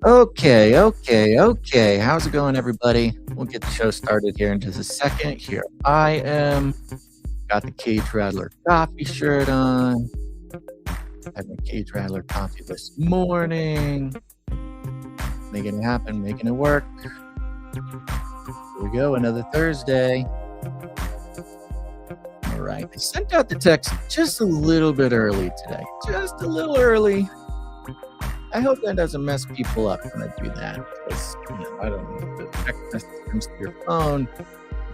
Okay. Okay. How's it going, everybody? We'll get the show started here in just a second. Here I am. Got the Cage Rattler coffee shirt on. Had my Cage Rattler coffee this morning. Making it happen, making it work. Here we go, another Thursday. All right. I sent out the text just a little bit early today. Just a little early. I hope that doesn't mess people up when I do that, because I don't know, the text message comes to your phone,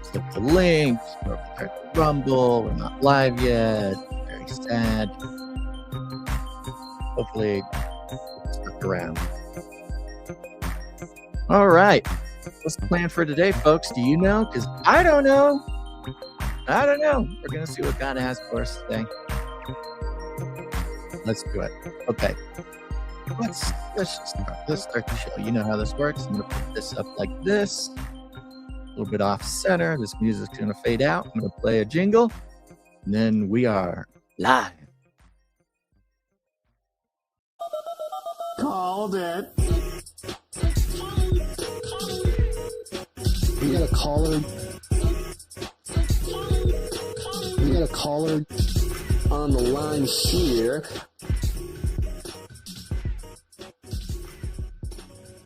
click the link, or prepare to rumble, we're not live yet, very sad. Hopefully it's stuck around. All right, what's the plan for today, folks? Do you know? Because I don't know. We're gonna see what God has for us today. Let's do it. Okay. Let's start the show. You know how this works. I'm gonna put this up like this, a little bit off center. This music's gonna fade out. I'm gonna play a jingle, and then we are live. Called it. We got a caller. We got a caller on the line here.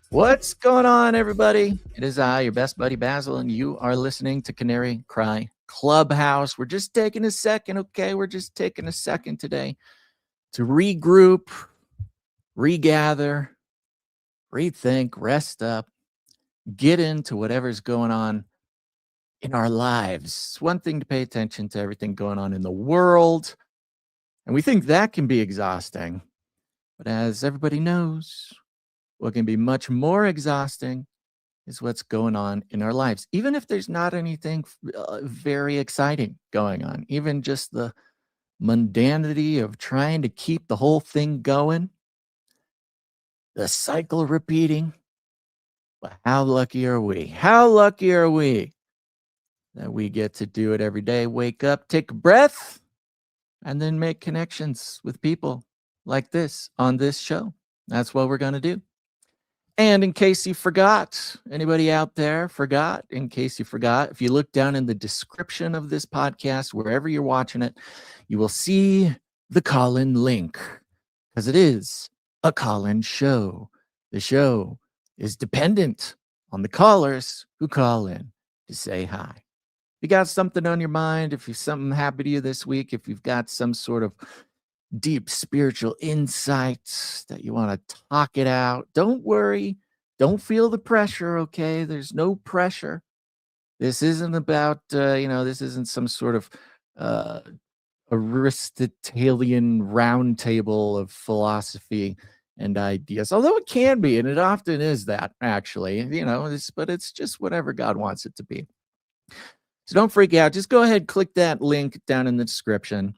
What's going on, everybody? It is I, your best buddy Basil, and you are listening to Canary Cry Clubhouse. We're just taking a second, okay? We're just taking a second today to regroup, regather, rethink, rest up, get into whatever's going on in our lives. It's one thing to pay attention to everything going on in the world, and we think that can be exhausting. But as everybody knows, what can be much more exhausting is what's going on in our lives, even if there's not anything very exciting going on, even just the mundanity of trying to keep the whole thing going, the cycle repeating. But how lucky are we? How lucky are we that we get to do it every day? Wake up, take a breath, and then make connections with people like this on this show. That's what we're going to do. And in case you forgot, anybody out there forgot, if you look down in the description of this podcast, wherever you're watching it, you will see the call-in link, because it is a call-in show. The show is dependent on the callers who call in to say hi. If you got something on your mind, if you've something happened to you this week, if you've got some sort of deep spiritual insights that you want to talk it out, don't worry. Don't feel the pressure, okay? There's no pressure. This isn't about, this isn't some sort of Aristotelian roundtable of philosophy and ideas, although it can be, and it often is that, actually, but it's just whatever God wants it to be. So don't freak out. Just go ahead, click that link down in the description.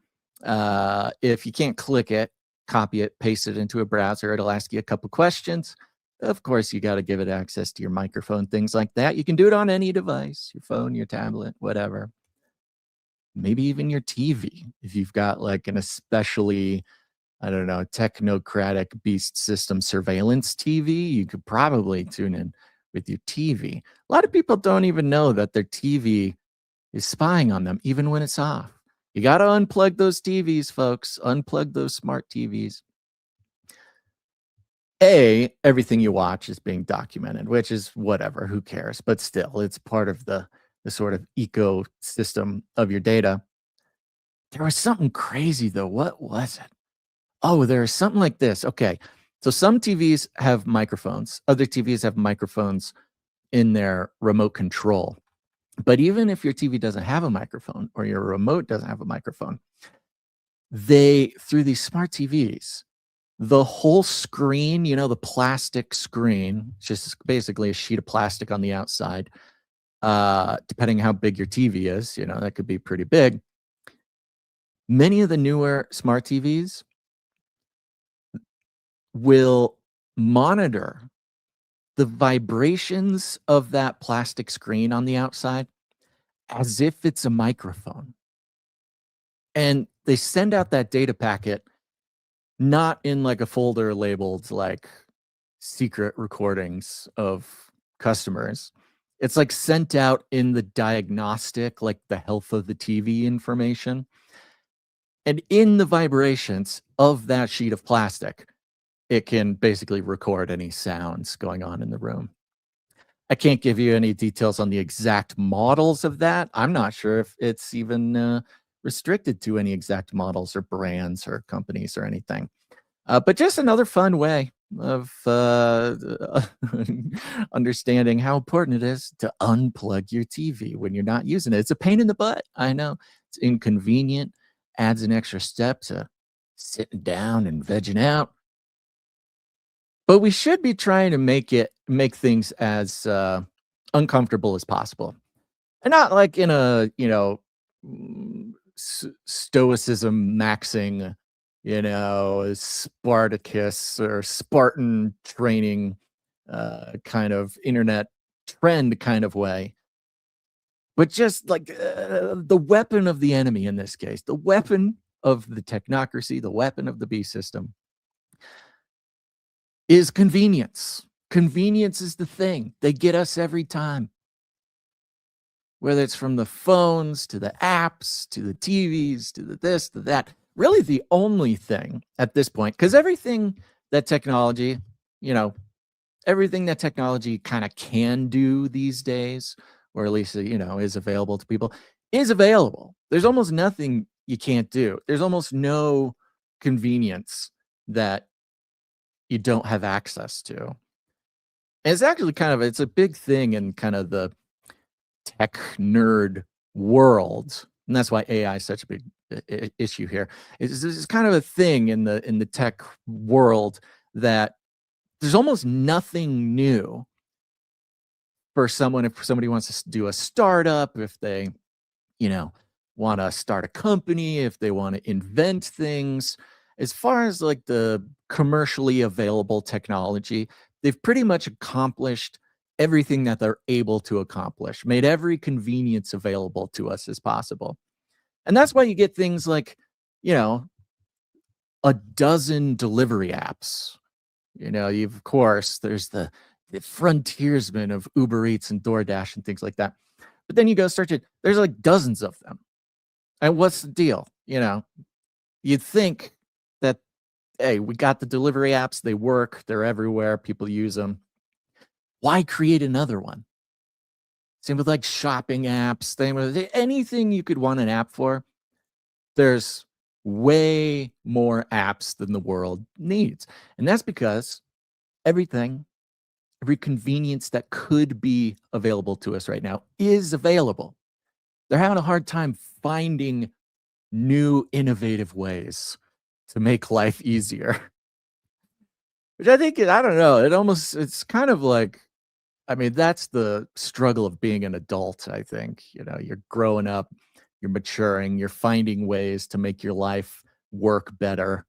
If you can't click it, copy it, paste it into a browser. It'll ask you a couple questions. Of course, you got to give it access to your microphone, things like that. You can do it on any device, your phone, your tablet, whatever. Maybe even your TV. If you've got like an especially, technocratic beast system surveillance TV, you could probably tune in with your TV. A lot of people don't even know that their TV is spying on them, even when it's off. You got to unplug those TVs, folks. Unplug those smart TVs. Everything you watch is being documented, which is whatever, who cares? But still, it's part of the sort of ecosystem of your data. There was something crazy, though. What was it? Oh, there's something like this. Okay, so some TVs have microphones. Other TVs have microphones in their remote control. But even if your TV doesn't have a microphone or your remote doesn't have a microphone, through these smart TVs, the whole screen, the plastic screen, it's just basically a sheet of plastic on the outside. Depending how big your TV is, that could be pretty big. Many of the newer smart TVs will monitor the vibrations of that plastic screen on the outside as if it's a microphone. And they send out that data packet not in like a folder labeled like secret recordings of customers. It's like sent out in the diagnostic, like the health of the TV information. And in the vibrations of that sheet of plastic, it can basically record any sounds going on in the room. I can't give you any details on the exact models of that. I'm not sure if it's even restricted to any exact models or brands or companies or anything. But just another fun way of understanding how important it is to unplug your TV when you're not using it. It's a pain in the butt. I know it's inconvenient, adds an extra step to sitting down and vegging out. But we should be trying to make things as uncomfortable as possible, and not like in a stoicism maxing, Spartacus or Spartan training kind of internet trend kind of way, but just like the weapon of the enemy in this case, the weapon of the technocracy, the weapon of the beast system is convenience. Convenience is the thing. They get us every time. Whether it's from the phones to the apps to the TVs to the this to that. Really the only thing at this point, because everything that technology, everything that technology kind of can do these days, or at least, is available to people, is available. There's almost nothing you can't do. There's almost no convenience that you don't have access to. And it's actually it's a big thing in kind of the tech nerd world. And that's why AI is such a big issue here. It's kind of a thing in the tech world that there's almost nothing new for someone. If somebody wants to do a startup, if they, want to start a company, if they want to invent things, as far as like the commercially available technology, they've pretty much accomplished everything that they're able to accomplish, made every convenience available to us as possible. And that's why you get things like, a dozen delivery apps. Of course, there's the frontiersmen of Uber Eats and DoorDash and things like that. But then you go search it, there's like dozens of them. And what's the deal? You'd think that, hey, we got the delivery apps, they work, they're everywhere, people use them. Why create another one? Same with like shopping apps, same with anything you could want an app for. There's way more apps than the world needs. And that's because every convenience that could be available to us right now is available. They're having a hard time finding new innovative ways to make life easier. Which I think, I don't know, it's kind of like, that's the struggle of being an adult, I think. You're growing up, you're maturing, you're finding ways to make your life work better,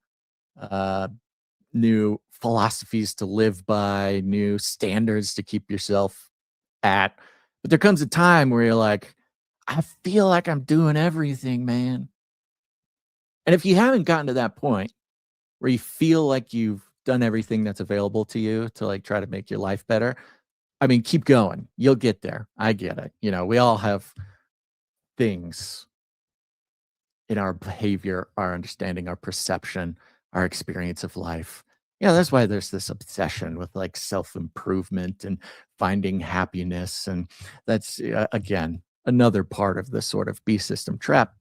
new philosophies to live by, new standards to keep yourself at. But there comes a time where you're like, I feel like I'm doing everything, man. And if you haven't gotten to that point where you feel like you've done everything that's available to you to like try to make your life better, keep going. You'll get there. I get it. We all have things in our behavior, our understanding, our perception, our experience of life. That's why there's this obsession with like self-improvement and finding happiness. And that's, again, another part of this sort of beast system trap.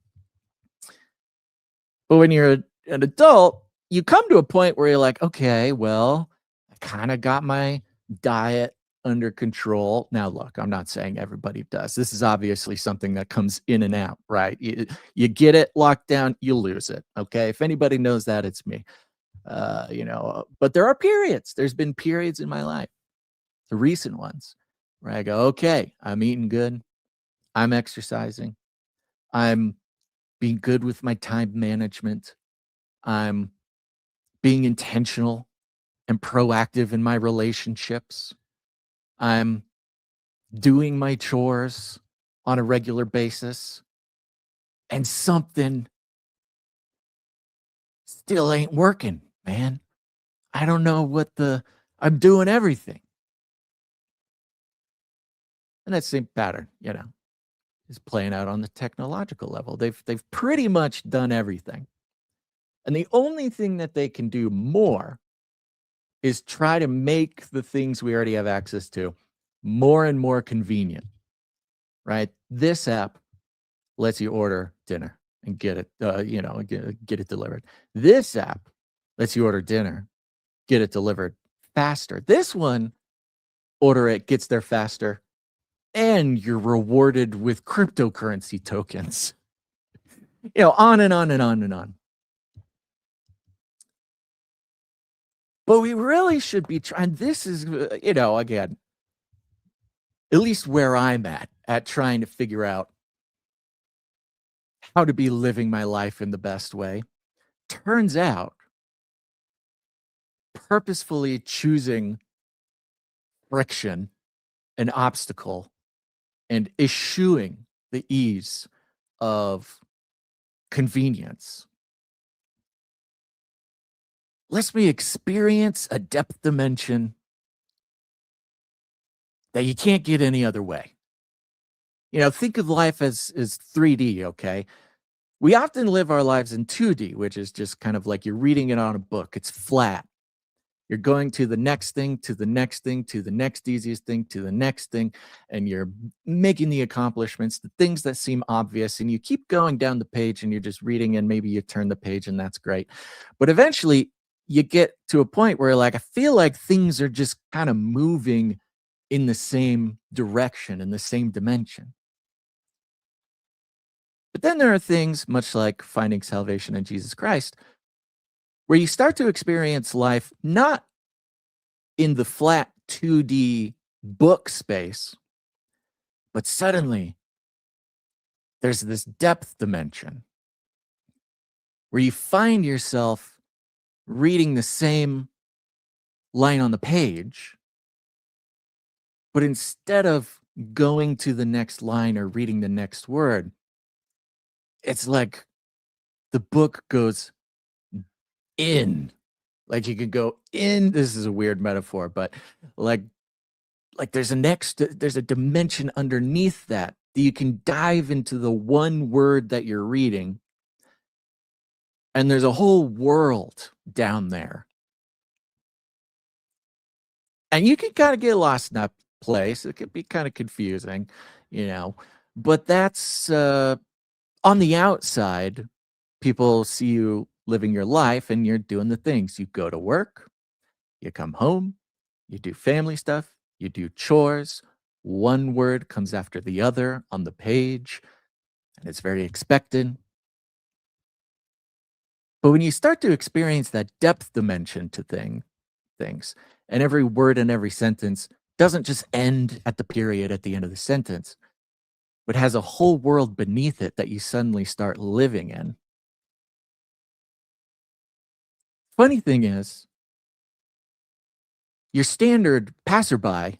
But when you're an adult, you come to a point where you're like, okay, well, I kind of got my diet under control. Now, look, I'm not saying everybody does. This is obviously something that comes in and out, right? You get it locked down, you lose it. Okay. If anybody knows that, it's me. But there are periods. There's been periods in my life, the recent ones, where I go, okay, I'm eating good, I'm exercising, I'm being good with my time management, I'm being intentional and proactive in my relationships, I'm doing my chores on a regular basis, and something still ain't working, man. I don't know I'm doing everything. And that same pattern, is playing out on the technological level. They've pretty much done everything. And the only thing that they can do more is try to make the things we already have access to more and more convenient, right? This app lets you order dinner and get it, get it delivered. This app lets you order dinner, get it delivered faster. This one, order it, gets there faster, and you're rewarded with cryptocurrency tokens. On and on and on and on. But we really should be trying. This is, again, at least where I'm at trying to figure out how to be living my life in the best way. Turns out, purposefully choosing friction, an obstacle, and eschewing the ease of convenience lets me experience a depth dimension that you can't get any other way. Think of life as 3D, okay? We often live our lives in 2D, which is just kind of like you're reading it on a book. It's flat. You're going to the next thing, to the next thing, to the next easiest thing, to the next thing, and you're making the accomplishments, the things that seem obvious, and you keep going down the page and you're just reading, and maybe you turn the page, and that's great. But eventually, you get to a point where, like, I feel like things are just kind of moving in the same direction, in the same dimension. But then there are things, much like finding salvation in Jesus Christ, where you start to experience life not in the flat 2D book space, but suddenly there's this depth dimension where you find yourself reading the same line on the page, but instead of going to the next line or reading the next word, it's like the book goes in. Like you could go in. This is a weird metaphor, but like there's a dimension underneath that you can dive into the one word that you're reading, and there's a whole world down there, and you can kind of get lost in that place. It could be kind of confusing, but that's on the outside. People see you living your life and you're doing the things. You go to work, you come home, you do family stuff, you do chores. One word comes after the other on the page, and it's very expected. But when you start to experience that depth dimension to things, and every word and every sentence doesn't just end at the period at the end of the sentence, but has a whole world beneath it that you suddenly start living in. Funny thing is, your standard passerby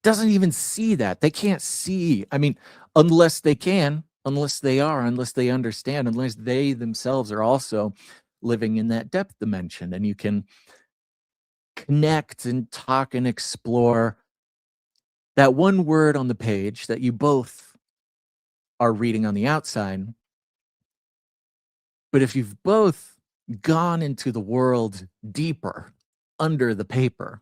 doesn't even see that. They can't see. I mean, unless they can, unless they understand, unless they themselves are also living in that depth dimension, and you can connect and talk and explore that one word on the page that you both are reading on the outside. But if you've both gone into the world deeper under the paper,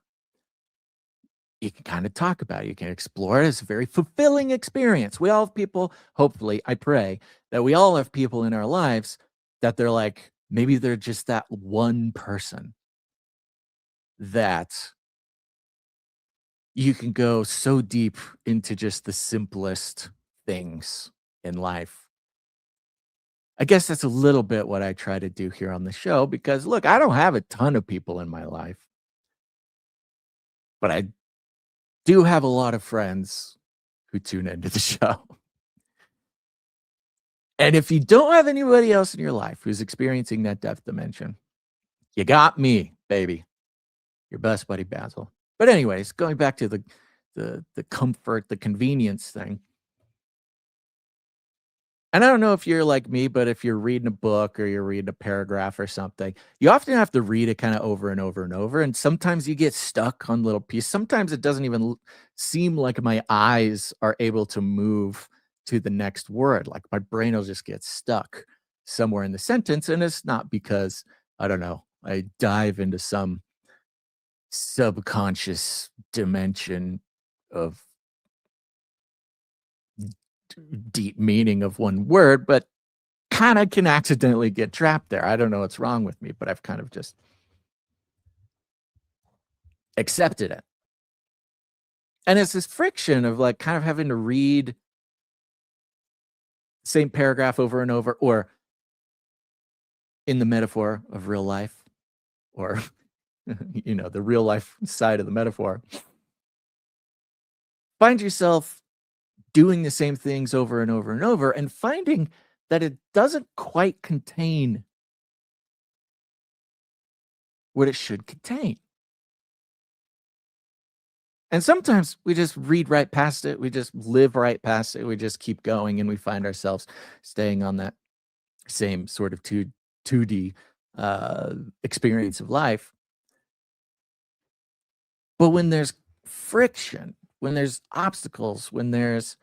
you can kind of talk about it. You can explore it. It's a very fulfilling experience. We all have people, hopefully, I pray, that we all have people in our lives that they're like, maybe they're just that one person that you can go so deep into just the simplest things in life. I guess that's a little bit what I try to do here on the show because look, I don't have a ton of people in my life, but I do have a lot of friends who tune into the show. And if you don't have anybody else in your life who's experiencing that depth dimension, you got me, baby. Your best buddy Basil. But anyways, going back to the comfort, the convenience thing. And I don't know if you're like me, but if you're reading a book or you're reading a paragraph or something, you often have to read it kind of over and over and over. And sometimes you get stuck on little pieces. Sometimes it doesn't even seem like my eyes are able to move to the next word. Like my brain will just get stuck somewhere in the sentence. And it's not because, I don't know, I dive into some subconscious dimension of deep meaning of one word, but kind of can accidentally get trapped there. I don't know what's wrong with me, but I've kind of just accepted it. And it's this friction of like kind of having to read the same paragraph over and over, or in the metaphor of real life, or, the real life side of the metaphor, find yourself doing the same things over and over and over and finding that it doesn't quite contain what it should contain. And sometimes we just read right past it. We just live right past it. We just keep going and we find ourselves staying on that same sort of 2D experience of life. But when there's friction, when there's obstacles, when there's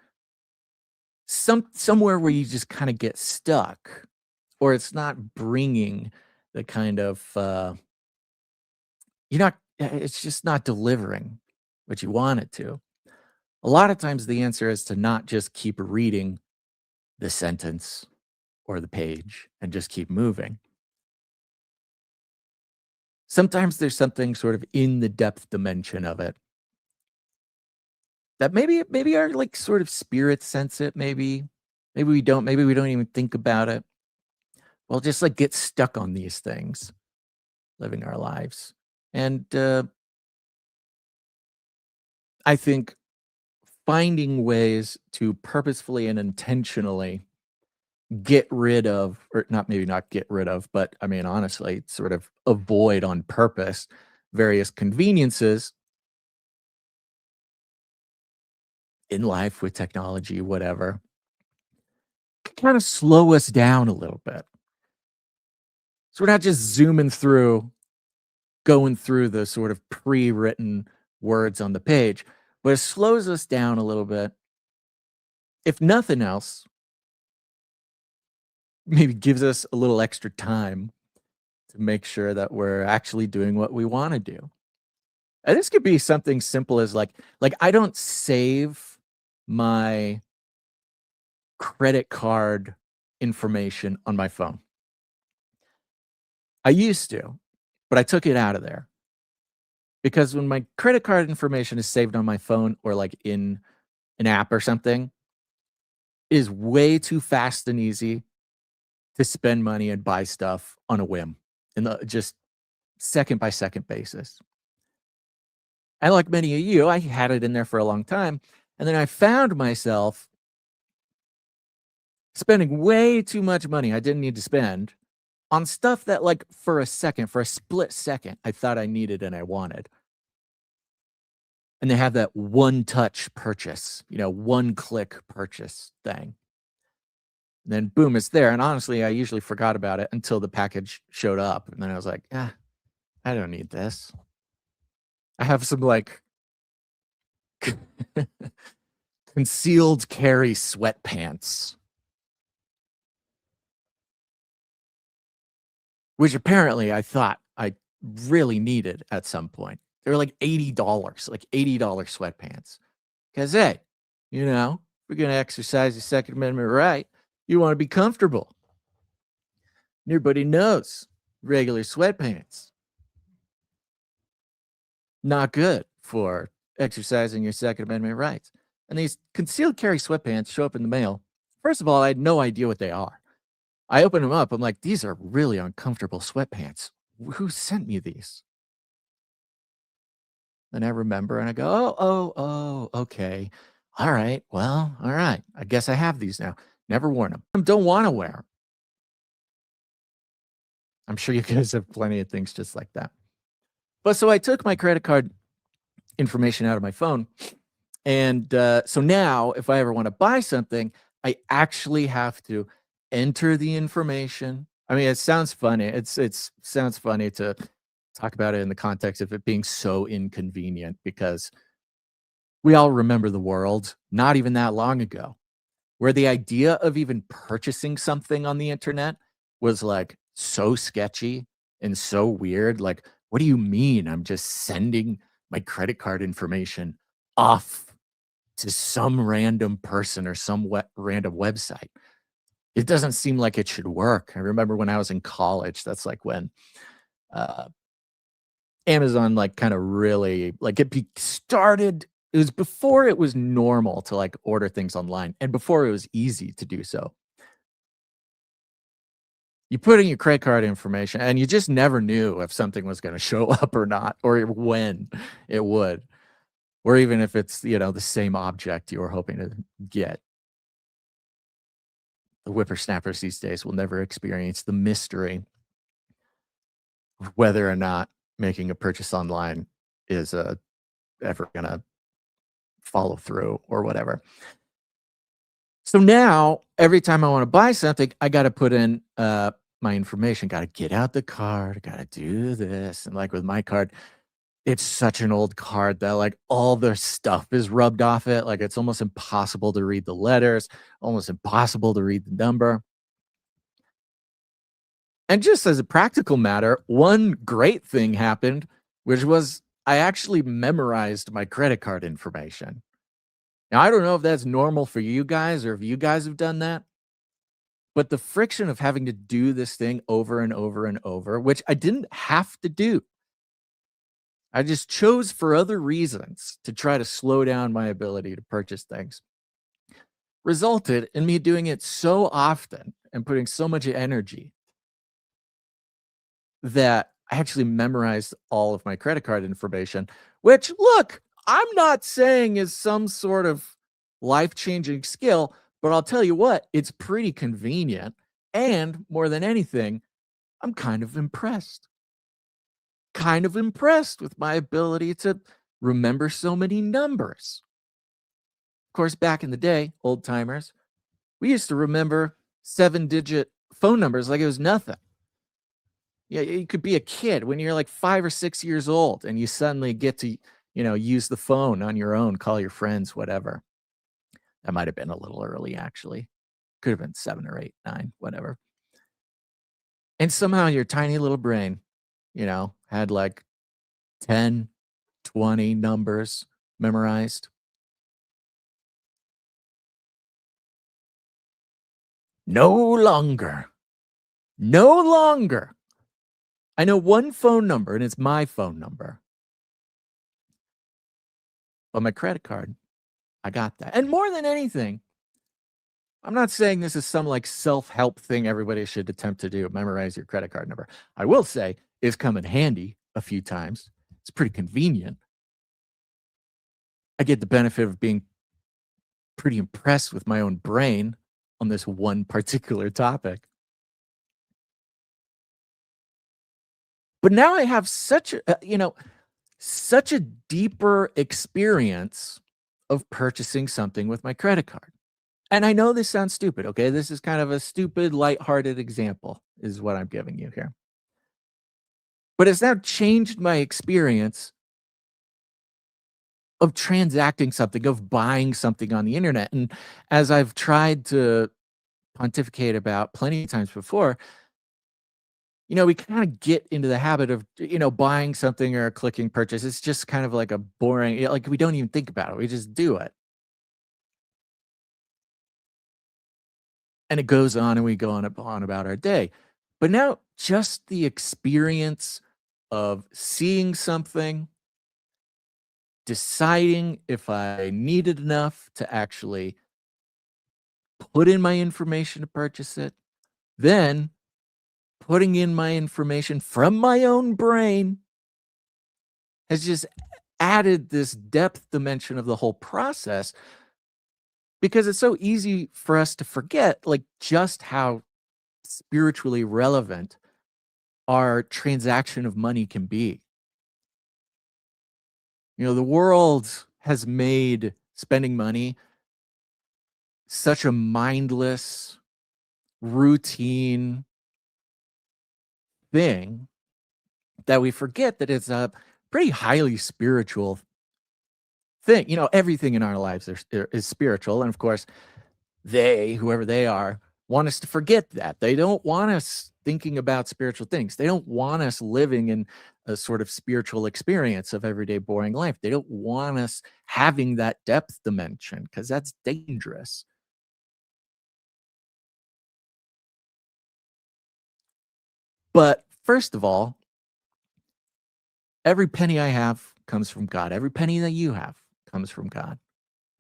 somewhere where you just kind of get stuck, or it's not bringing the kind of it's just not delivering what you want it to. A lot of times the answer is to not just keep reading the sentence or the page and just keep moving. Sometimes there's something sort of in the depth dimension of it that maybe our like sort of spirits sense it, maybe we don't even think about it. We'll just like get stuck on these things, living our lives. And I think finding ways to purposefully and intentionally get rid of, or not get rid of, but I mean, honestly, sort of avoid on purpose various conveniences in life with technology, whatever, kind of slow us down a little bit. So we're not just zooming through, going through the sort of pre-written words on the page, but it slows us down a little bit. If nothing else, maybe gives us a little extra time to make sure that we're actually doing what we want to do. And this could be something simple as like I don't save my credit card information on my phone. I used to, but I took it out of there because when my credit card information is saved on my phone or like in an app or something, it is way too fast and easy to spend money and buy stuff on a whim in the just second by second basis. And like many of you, I had it in there for a long time. And then I found myself spending way too much money I didn't need to spend on stuff that, like, for a split second, I thought I needed and I wanted. And they have that one touch purchase, one click purchase thing. And then boom, it's there. And honestly, I usually forgot about it until the package showed up. And then I was like, I don't need this. I have some like concealed carry sweatpants, which apparently I thought I really needed at some point. They were like $80, like $80 sweatpants. Because, hey, if we're going to exercise the Second Amendment right, you want to be comfortable. And everybody knows regular sweatpants, not good for exercising your Second Amendment rights. And these concealed carry sweatpants show up in the mail. First of all, I had no idea what they are. I open them up. I'm like, these are really uncomfortable sweatpants. Who sent me these? And I remember and I go, okay. All right. Well, all right. I guess I have these now. Never worn them. Don't want to wear 'em. I'm sure you guys have plenty of things just like that. But so I took my credit card information out of my phone. And so now, if I ever want to buy something, I actually have to enter the information. I mean, it sounds funny. It's sounds funny to talk about it in the context of it being so inconvenient because we all remember the world not even that long ago, where the idea of even purchasing something on the internet was like so sketchy and so weird. Like, what do you mean? I'm just sending my credit card information off to some random person or some random website. It doesn't seem like it should work. I remember when I was in college, that's like when uh, Amazon like kind of really like started. It was before it was normal to like order things online and before it was easy to do so. You put in your credit card information and you just never knew if something was going to show up or not, or when it would, or even if it's, the same object you were hoping to get. The whippersnappers these days will never experience the mystery of whether or not making a purchase online is ever going to follow through or whatever. So now, every time I want to buy something, I got to put in my information, got to get out the card, got to do this. And like with my card, it's such an old card that like all the stuff is rubbed off it. Like it's almost impossible to read the letters, almost impossible to read the number. And just as a practical matter, one great thing happened, which was I actually memorized my credit card information. Now, I don't know if that's normal for you guys or if you guys have done that, but the friction of having to do this thing over and over and over, which I didn't have to do, I just chose for other reasons to try to slow down my ability to purchase things, resulted in me doing it so often and putting so much energy that I actually memorized all of my credit card information, which, look, I'm not saying is some sort of life-changing skill, but I'll tell you what, it's pretty convenient. And more than anything, I'm kind of impressed with my ability to remember so many numbers. Of course, back in the day, old timers, we used to remember 7-digit phone numbers like it was nothing. Yeah, you could be a kid when you're like 5 or 6 years old and you suddenly get to, use the phone on your own, call your friends, whatever. That might have been a little early, actually. Could have been 7 or 8, 9, whatever. And somehow your tiny little brain, had like 10, 20 numbers memorized. No longer. No longer. I know one phone number and it's my phone number. But my credit card, I got that. And more than anything, I'm not saying this is some like self-help thing everybody should attempt to do, memorize your credit card number. I will say it's come in handy a few times. It's pretty convenient. I get the benefit of being pretty impressed with my own brain on this one particular topic. But now I have such a deeper experience of purchasing something with my credit card. And I know this sounds stupid, okay? This is kind of a stupid, lighthearted example, is what I'm giving you here. But it's now changed my experience of transacting something, of buying something on the internet. And as I've tried to pontificate about plenty of times before, we kind of get into the habit of, buying something or clicking purchase. It's just kind of like a boring, like we don't even think about it. We just do it. And it goes on and we go on about our day. But now just the experience of seeing something, deciding if I needed enough to actually put in my information to purchase it, then putting in my information from my own brain has just added this depth dimension of the whole process, because it's so easy for us to forget like just how spiritually relevant our transaction of money can be. The world has made spending money such a mindless, routine thing that we forget that it's a pretty highly spiritual thing. Everything in our lives is spiritual. And of course, whoever they are, want us to forget that. They don't want us thinking about spiritual things. They don't want us living in a sort of spiritual experience of everyday boring life. They don't want us having that depth dimension, because that's dangerous. But first of all, every penny I have comes from God. Every penny that you have comes from God.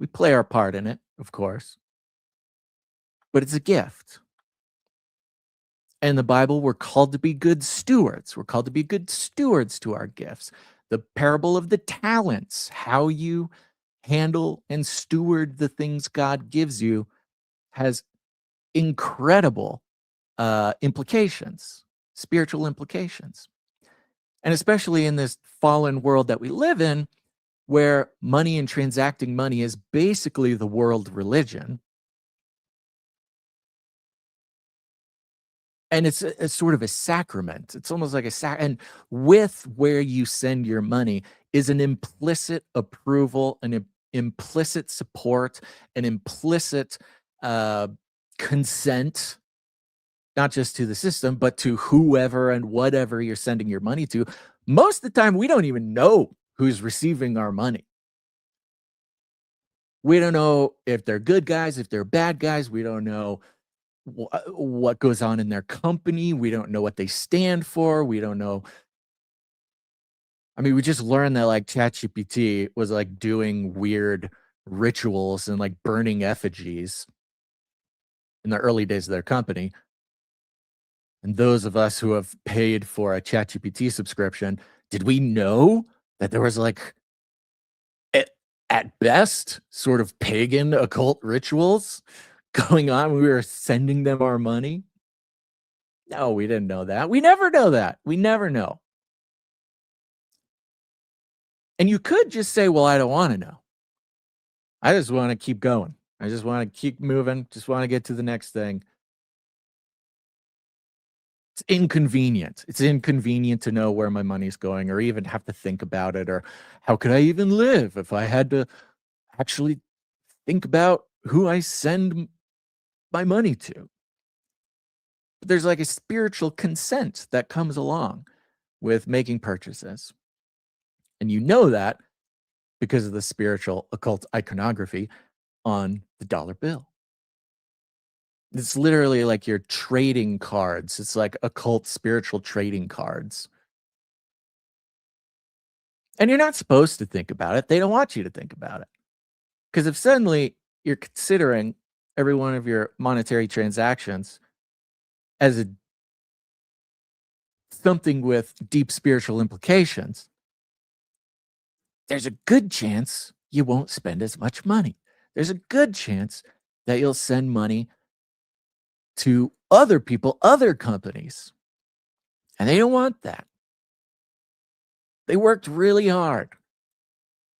We play our part in it, of course, but it's a gift. In the Bible, we're called to be good stewards. We're called to be good stewards to our gifts. The parable of the talents, how you handle and steward the things God gives you, has incredible implications, spiritual implications. And especially in this fallen world that we live in, where money and transacting money is basically the world religion. And it's sort of a sacrament. It's almost like and with where you send your money is an implicit approval, an implicit support, an implicit consent, not just to the system, but to whoever and whatever you're sending your money to. Most of the time, we don't even know who's receiving our money. We don't know if they're good guys, if they're bad guys. We don't know what goes on in their company. We don't know what they stand for. We don't know. I mean, we just learned that like ChatGPT was like doing weird rituals and like burning effigies in the early days of their company. And those of us who have paid for a ChatGPT subscription, did we know that there was like, at best, sort of pagan occult rituals going on? We were sending them our money. No, we didn't know that. We never know that. We never know. And you could just say, well, I don't want to know. I just want to keep going. I just want to keep moving. Just want to get to the next thing. It's inconvenient. It's inconvenient to know where my money's going, or even have to think about it, or how could I even live if I had to actually think about who I send my money to. But there's like a spiritual consent that comes along with making purchases. And you know that because of the spiritual occult iconography on the dollar bill. It's literally like your trading cards. It's like occult spiritual trading cards. And you're not supposed to think about it. They don't want you to think about it. Because if suddenly you're considering every one of your monetary transactions as something with deep spiritual implications, there's a good chance you won't spend as much money. There's a good chance that you'll send money to other people, other companies. And they don't want that. They worked really hard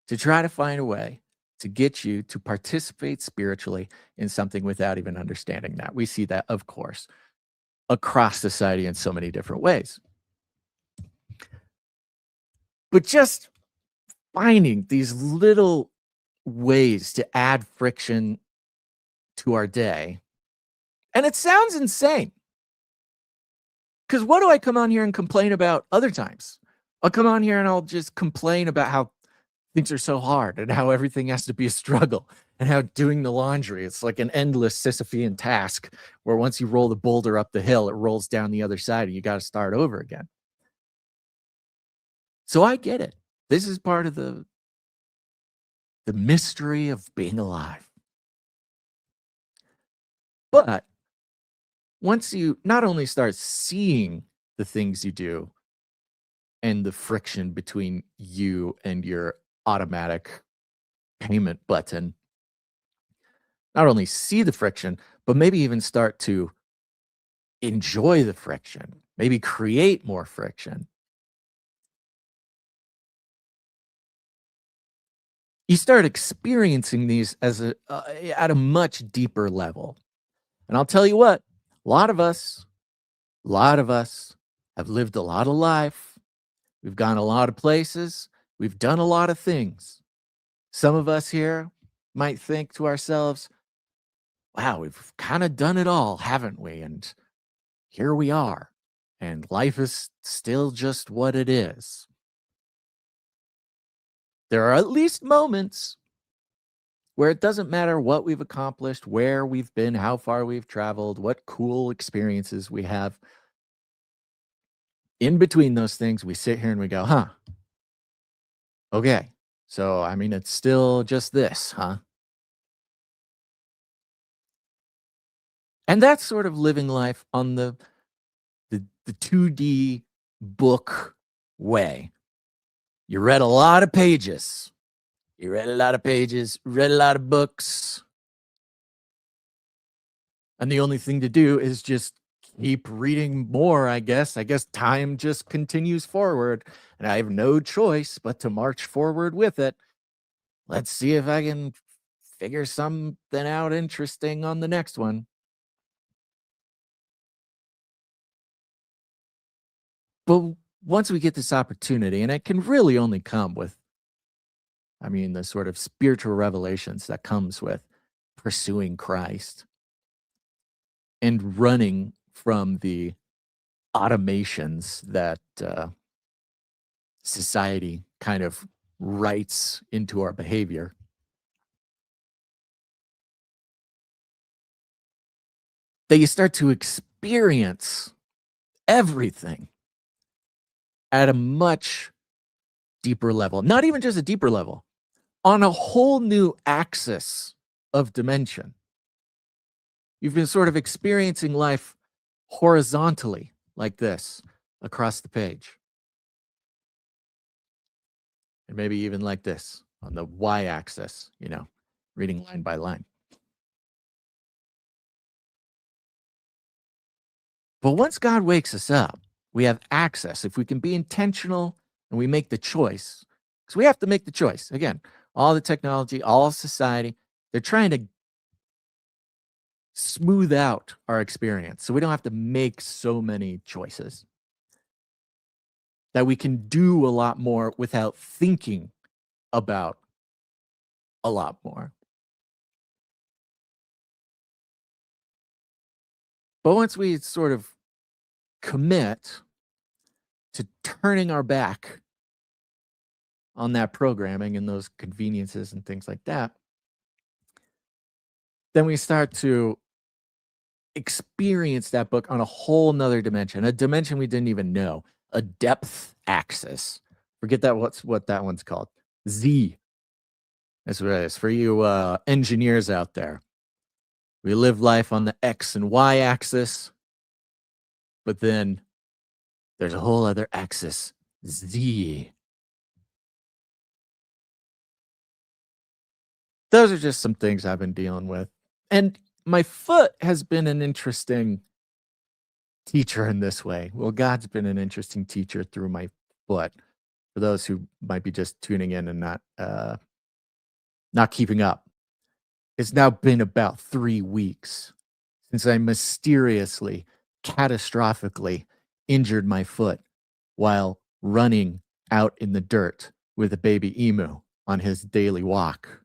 to try to find a way to get you to participate spiritually in something without even understanding that. We see that, of course, across society in so many different ways. But just finding these little ways to add friction to our day. And it sounds insane. Because what do I come on here and complain about other times? I'll come on here and I'll just complain about how things are so hard and how everything has to be a struggle, and how doing the laundry, it's like an endless Sisyphean task where once you roll the boulder up the hill, it rolls down the other side and you got to start over again. So I get it. This is part of the mystery of being alive. But once you not only start seeing the things you do and the friction between you and your automatic payment button, not only see the friction, but maybe even start to enjoy the friction, maybe create more friction. You start experiencing these as at a much deeper level. And I'll tell you what, a lot of us, a lot of us have lived a lot of life. We've gone a lot of places. We've done a lot of things. Some of us here might think to ourselves, wow, we've kind of done it all, haven't we? And here we are. And life is still just what it is. There are at least moments where it doesn't matter what we've accomplished, where we've been, how far we've traveled, what cool experiences we have. In between those things, we sit here and we go, huh, okay. So, I mean, it's still just this, huh? And that's sort of living life on the 2D book way. You read a lot of pages. You read a lot of pages, read a lot of books. And the only thing to do is just keep reading more, I guess. I guess time just continues forward, and I have no choice but to march forward with it. Let's see if I can figure something out interesting on the next one. But once we get this opportunity, and it can really only come with, I mean, the sort of spiritual revelations that comes with pursuing Christ and running from the automations that society kind of writes into our behavior. That you start to experience everything at a much deeper level, not even just a deeper level, on a whole new axis of dimension. You've been sort of experiencing life horizontally, like this, across the page. And maybe even like this on the y axis, reading line by line. But once God wakes us up, we have access. If we can be intentional and we make the choice, because we have to make the choice. Again, all the technology, all of society, they're trying to smooth out our experience so we don't have to make so many choices. That we can do a lot more without thinking about a lot more. But once we sort of commit to turning our back on that programming and those conveniences and things like that, then we start to experience that book on a whole nother dimension, a dimension we didn't even know, a depth axis. Forget that what that one's called. Z. That's what it is. For you engineers out there. We live life on the X and Y axis, but then there's a whole other axis, Z. Those are just some things I've been dealing with. And my foot has been an interesting teacher in this way. Well, God's been an interesting teacher through my foot. For those who might be just tuning in and not keeping up. It's now been about 3 weeks since I mysteriously, catastrophically injured my foot while running out in the dirt with a baby emu on his daily walk.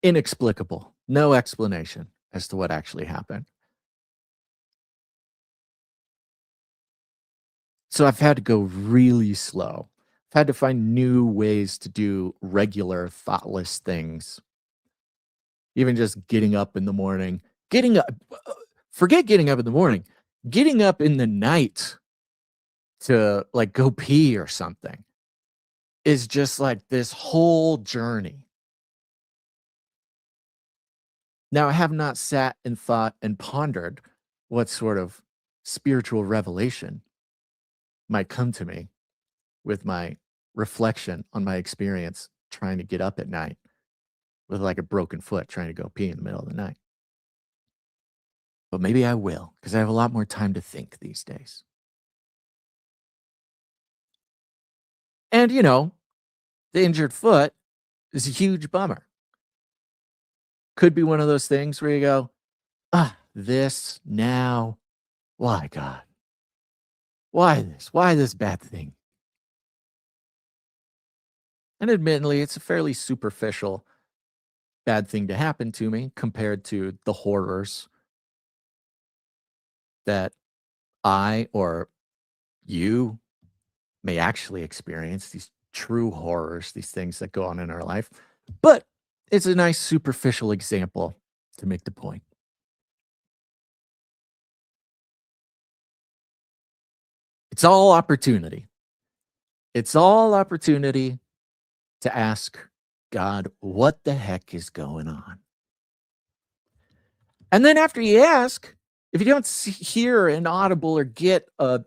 Inexplicable. No explanation as to what actually happened. So I've had to go really slow. I've had to find new ways to do regular, thoughtless things. Even just getting up in the morning, forget getting up in the morning, getting up in the night to like go pee or something is just like this whole journey. Now, I have not sat and thought and pondered what sort of spiritual revelation might come to me with my reflection on my experience trying to get up at night with like a broken foot trying to go pee in the middle of the night. But maybe I will, because I have a lot more time to think these days. And, the injured foot is a huge bummer. Could be one of those things where you go, this now. Why, God? Why this? Why this bad thing? And admittedly, it's a fairly superficial bad thing to happen to me compared to the horrors that I or you may actually experience, these true horrors, these things that go on in our life. But it's a nice superficial example to make the point. It's all opportunity. It's all opportunity to ask God, what the heck is going on? And then after you ask, if you don't hear an audible or get an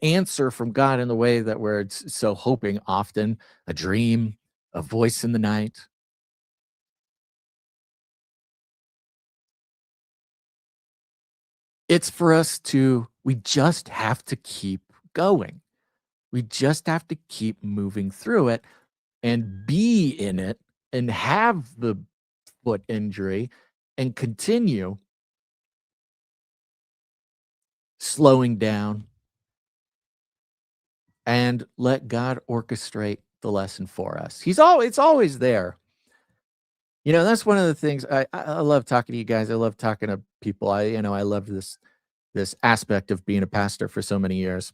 answer from God in the way that we're so hoping, often a dream, a voice in the night, it's for us we just have to keep going. We just have to keep moving through it and be in it and have the foot injury and continue slowing down and let God orchestrate the lesson for us. It's always there. That's one of the things I love talking to you guys. I love talking to people. I love this aspect of being a pastor for so many years.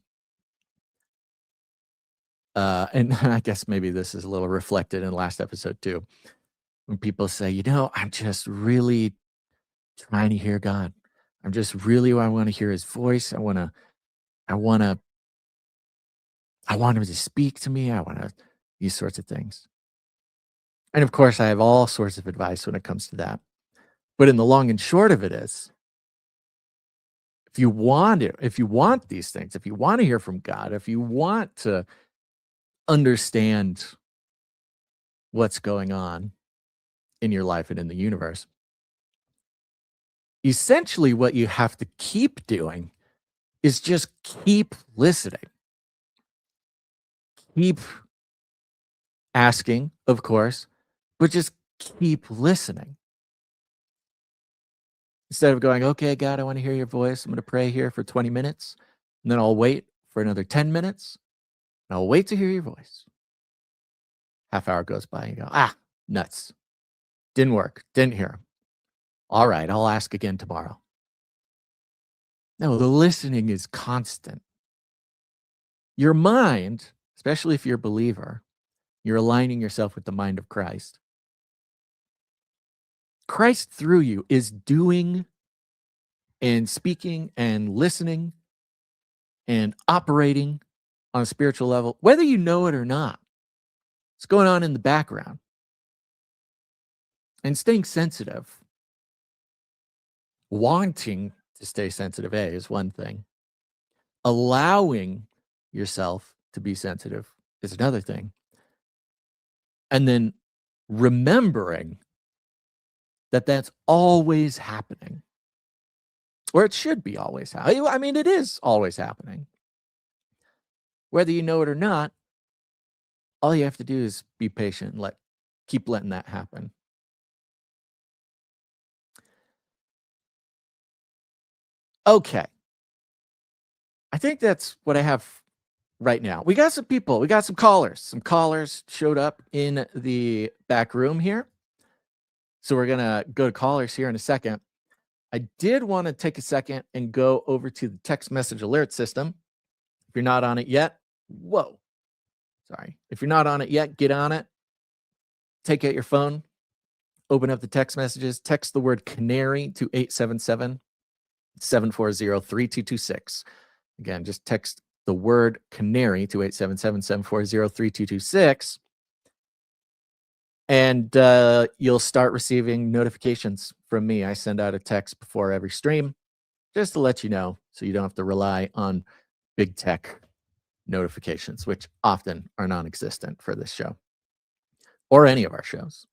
And I guess maybe this is a little reflected in last episode too. When people say, I'm just really trying to hear God. I want to hear his voice. I want him to speak to me. These sorts of things. And of course, I have all sorts of advice when it comes to that. But in the long and short of it is, if you want these things, if you want to hear from God, if you want to understand what's going on in your life and in the universe, essentially what you have to keep doing is just keep listening. Keep asking, of course, but just keep listening. Instead of going, okay, God, I want to hear your voice. I'm going to pray here for 20 minutes, and then I'll wait for another 10 minutes, and I'll wait to hear your voice. Half hour goes by, and you go, nuts. Didn't work. Didn't hear him. All right, I'll ask again tomorrow. No, the listening is constant. Your mind, especially if you're a believer, you're aligning yourself with the mind of Christ. Christ through you is doing and speaking and listening and operating on a spiritual level, whether you know it or not. It's going on in the background. And staying sensitive, wanting to stay sensitive, is one thing. Allowing yourself to be sensitive is another thing. And then remembering that that's always happening. Or it should be always happening. I mean, it is always happening. Whether you know it or not, all you have to do is be patient and keep letting that happen. Okay. I think that's what I have right now. We got some people. We got some callers. Some callers showed up in the back room here. So we're going to go to callers here in a second. I did want to take a second and go over to the text message alert system. If you're not on it yet, if you're not on it yet, get on it. Take out your phone, open up the text messages, text the word Canary to 877-740-3226. Again, just text the word Canary to 877-740-3226. And you'll start receiving notifications from me. I send out a text before every stream just to let you know so you don't have to rely on big tech notifications, which often are non-existent for this show or any of our shows.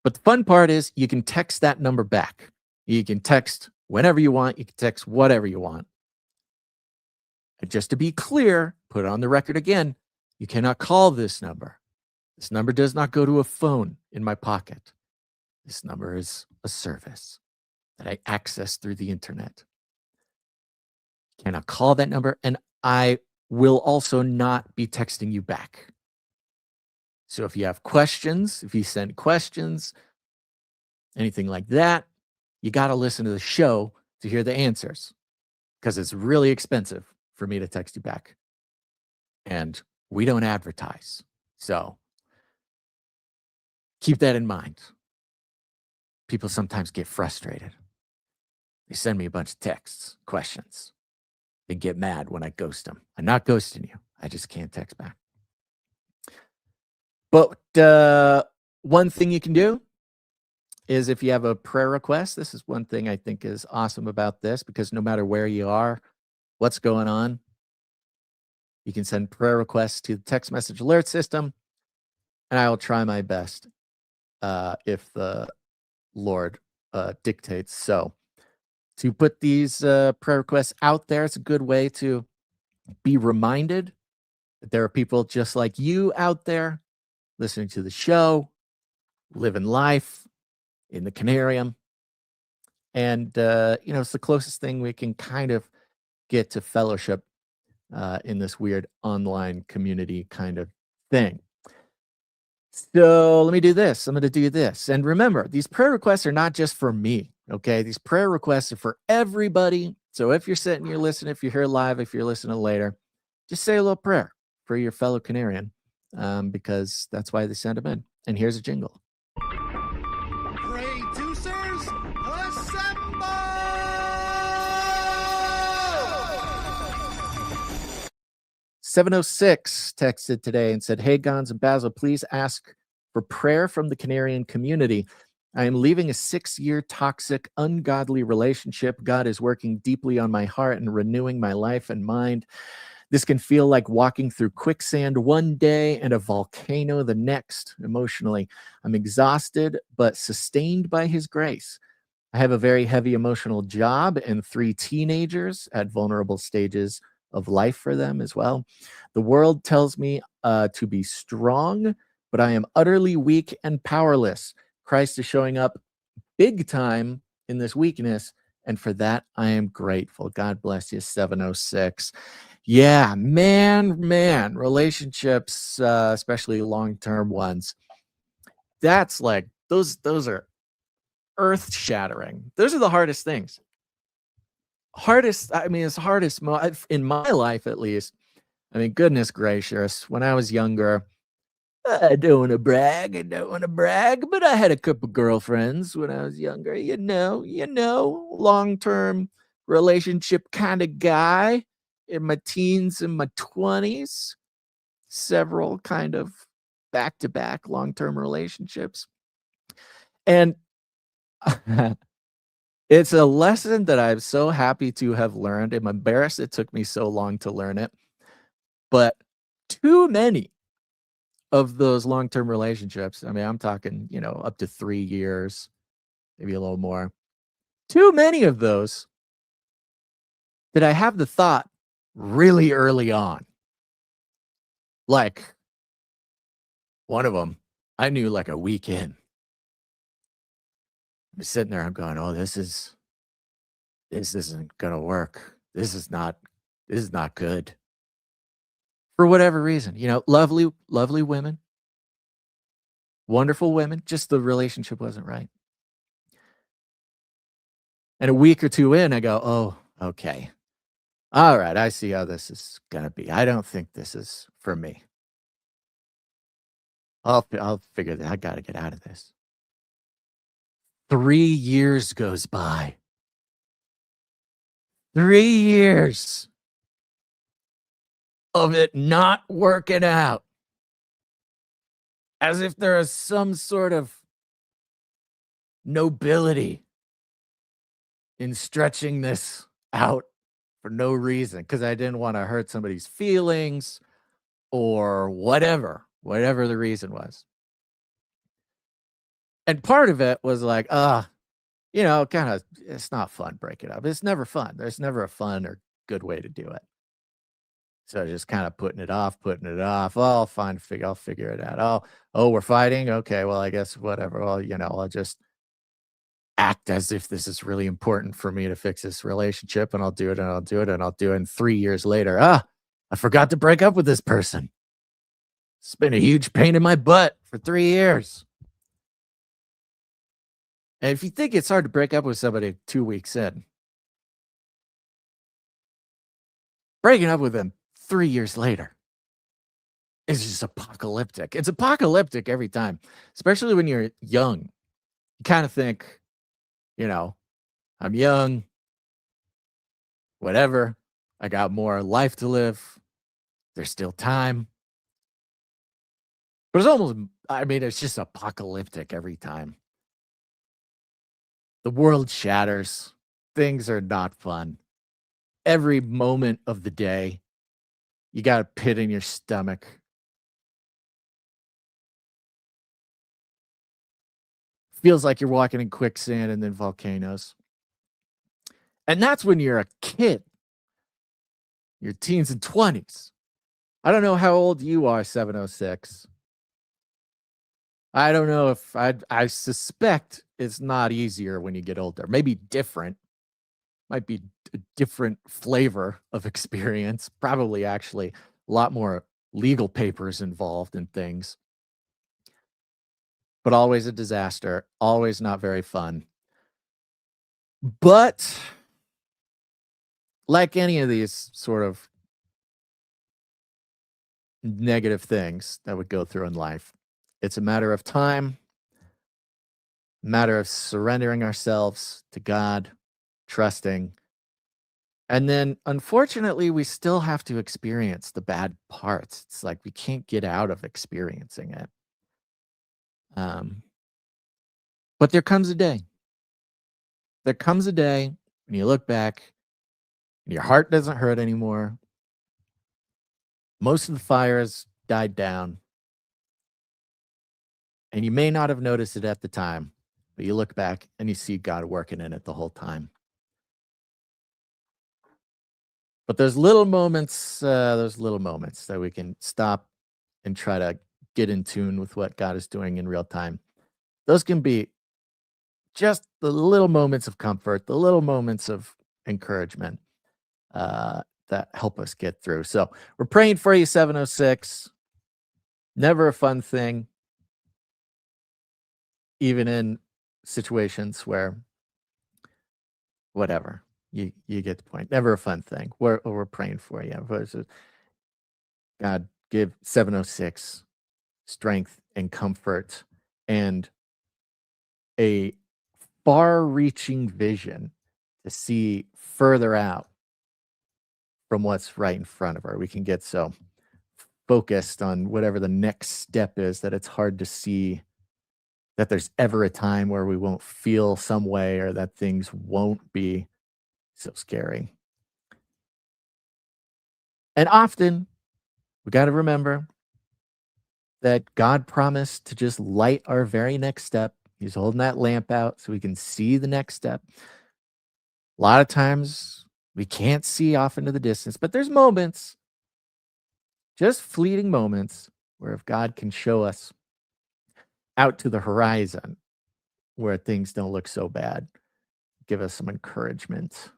But the fun part is you can text that number back. You can text whenever you want. You can text whatever you want. And just to be clear, put on the record again, you cannot call this number. This number does not go to a phone in my pocket. This number is a service that I access through the internet. You cannot call that number, and I will also not be texting you back. So if you have questions, if you send questions, anything like that, you got to listen to the show to hear the answers because it's really expensive for me to text you back. And we don't advertise. So keep that in mind. People sometimes get frustrated. They send me a bunch of texts, questions. They get mad when I ghost them. I'm not ghosting you. I just can't text back. But one thing you can do is if you have a prayer request, this is one thing I think is awesome about this, because no matter where you are, what's going on, you can send prayer requests to the text message alert system, and I will try my best if the Lord dictates so. To put these prayer requests out there, it's a good way to be reminded that there are people just like you out there listening to the show, living life in the Canarium. And, it's the closest thing we can kind of get to fellowship in this weird online community kind of thing. So let me do this. I'm going to do this. And remember, these prayer requests are not just for me, okay? These prayer requests are for everybody. So if you're sitting, you're listening, if you're here live, if you're listening later, just say a little prayer for your fellow Canarian because that's why they send them in. And here's a jingle. Producers, assemble! 706 texted today and said, "Hey, Gons and Basil, please ask for prayer from the Canarian community. I am leaving a 6-year toxic, ungodly relationship. God is working deeply on my heart and renewing my life and mind. This can feel like walking through quicksand one day and a volcano the next emotionally. I'm exhausted, but sustained by his grace. I have a very heavy emotional job and 3 teenagers at vulnerable stages of life for them as well. The world tells me to be strong, but I am utterly weak and powerless. Christ is showing up big time in this weakness, and for that I am grateful." God bless you, 706. Yeah, man, relationships, especially long-term ones. That's like those are earth-shattering. Those are the hardest things. It's hardest in my life, at least. I mean, goodness gracious, when I was younger, I don't want to brag, but I had a couple girlfriends when I was younger, long-term relationship kind of guy in my teens and my 20s, several kind of back-to-back long-term relationships. And it's a lesson that I'm so happy to have learned. I'm embarrassed it took me so long to learn it, but too many of those long-term relationships, I mean, I'm talking, up to 3 years, maybe a little more. Too many of those did I have the thought really early on. Like, one of them, I knew like a week in. I'm sitting there, I'm going, "Oh, this isn't gonna work. This is not good." For whatever reason, lovely, lovely women, wonderful women, just the relationship wasn't right. And a week or 2 in, I go, "Oh, okay. All right, I see how this is gonna be. I don't think this is for me. I'll figure that I gotta get out of this." 3 years goes by. 3 years of it not working out. as if there is some sort of nobility in stretching this out for no reason because I didn't want to hurt somebody's feelings or whatever the reason was. And part of it was like, kind of, it's not fun breaking up. It's never fun. There's never a fun or good way to do it. So just kind of putting it off. Oh, I'll figure it out. Oh, we're fighting. Okay, well, I guess whatever. Well, I'll just act as if this is really important for me to fix this relationship, and I'll do it, and I'll do it, and I'll do it. And 3 years later, I forgot to break up with this person. It's been a huge pain in my butt for 3 years. And if you think it's hard to break up with somebody 2 weeks in, breaking up with them 3 years later is just apocalyptic. It's apocalyptic every time, especially when you're young. You kind of think, I'm young, whatever. I got more life to live. There's still time. But it's just apocalyptic every time. The world shatters. Things are not fun. Every moment of the day, you got a pit in your stomach. Feels like you're walking in quicksand and then volcanoes. And that's when you're a kid. Your teens and 20s. I don't know how old you are, 706. I don't know if I suspect it's not easier when you get older. Maybe different. Might be a different flavor of experience. Probably actually a lot more legal papers involved in things. But always a disaster. Always not very fun. But like any of these sort of negative things that we go through in life, it's a matter of time, matter of surrendering ourselves to God, trusting. And then, unfortunately, we still have to experience the bad parts. It's like we can't get out of experiencing it. But there comes a day. There comes a day when you look back and your heart doesn't hurt anymore. Most of the fire has died down. And you may not have noticed it at the time, but you look back and you see God working in it the whole time. But there's little moments that we can stop and try to get in tune with what God is doing in real time. Those can be just the little moments of comfort, the little moments of encouragement that help us get through. So we're praying for you, 706. Never a fun thing, even in situations where whatever, you get the point. Never a fun thing. We're praying for you. God, give 706 strength and comfort and a far-reaching vision to see further out from what's right in front of her. We can get so focused on whatever the next step is that it's hard to see that there's ever a time where we won't feel some way or that things won't be so scary. And often we got to remember that God promised to just light our very next step. He's holding that lamp out so we can see the next step. A lot of times we can't see off into the distance, but there's moments, just fleeting moments, where if God can show us out to the horizon where things don't look so bad, give us some encouragement.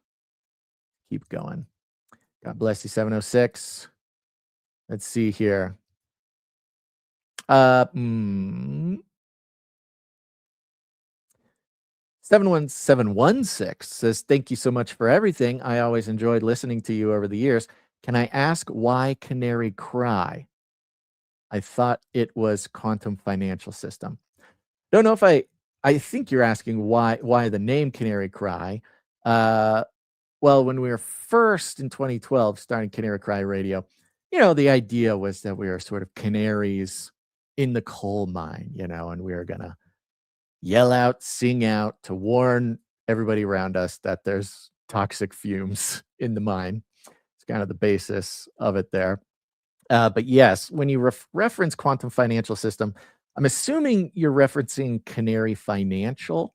Keep going. God bless you, 706. Let's see here. 71716 says, thank you so much for everything. I always enjoyed listening to you over the years. Can I ask why Canary cry? I thought it was quantum financial system. Don't know if I think you're asking why the name Canary Cry. Well, when we were first in 2012 starting Canary Cry Radio, the idea was that we were sort of canaries in the coal mine, and we were going to yell out, sing out to warn everybody around us that there's toxic fumes in the mine. It's kind of the basis of it there. But yes, when you reference quantum financial system, I'm assuming you're referencing Canary Financial,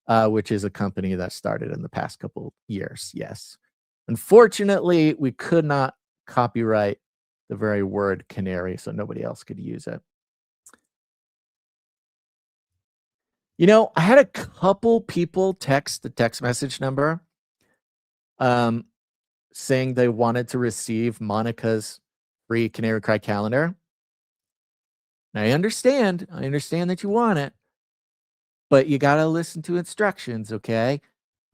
which is a company that started in the past couple years. Yes. Unfortunately, we could not copyright the very word canary, so nobody else could use it. I had a couple people text the text message number saying they wanted to receive Monica's free Canary Cry calendar. And I understand that you want it, but you got to listen to instructions, okay?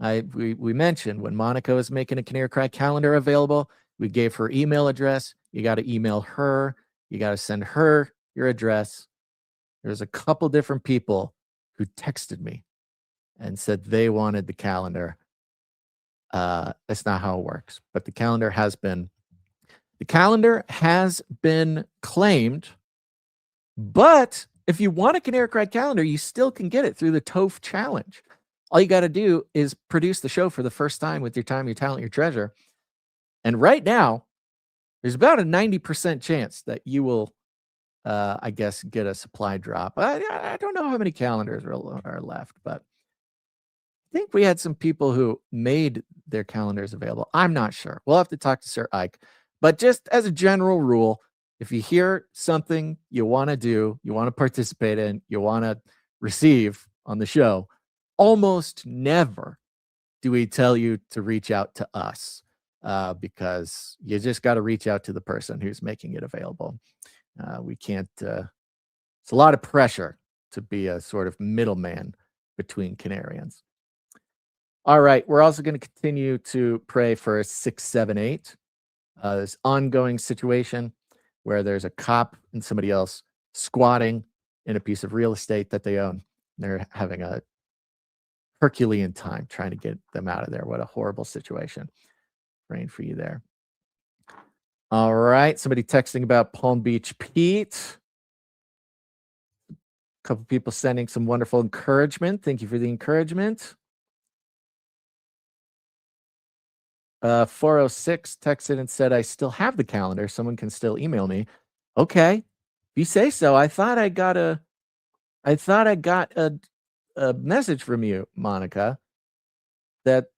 We mentioned when Monica was making a Canary Cry calendar available, we gave her email address. You got to email her. You got to send her your address. There's a couple different people who texted me and said they wanted the calendar. That's not how it works. But the calendar has been claimed. But if you want a Canary Cry calendar, you still can get it through the TOEF challenge. All you got to do is produce the show for the first time with your time, your talent, your treasure. And right now, there's about a 90% chance that you will, I guess, get a supply drop. I don't know how many calendars are left, but I think we had some people who made their calendars available. I'm not sure. We'll have to talk to Sir Ike. But just as a general rule, if you hear something you want to do, you want to participate in, you want to receive on the show, almost never do we tell you to reach out to us because you just got to reach out to the person who's making it available. We can't, it's a lot of pressure to be a sort of middleman between Canarians. All right, we're also going to continue to pray for 678, this ongoing situation where there's a cop and somebody else squatting in a piece of real estate that they own. They're having a Herculean time trying to get them out of there. What a horrible situation. Praying for you there. All right, somebody texting about Palm Beach Pete. A couple people sending some wonderful encouragement. Thank you for the encouragement. 406 texted and said, I still have the calendar. Someone can still email me. Okay. If you say so. I thought I got a message from you, Monica, that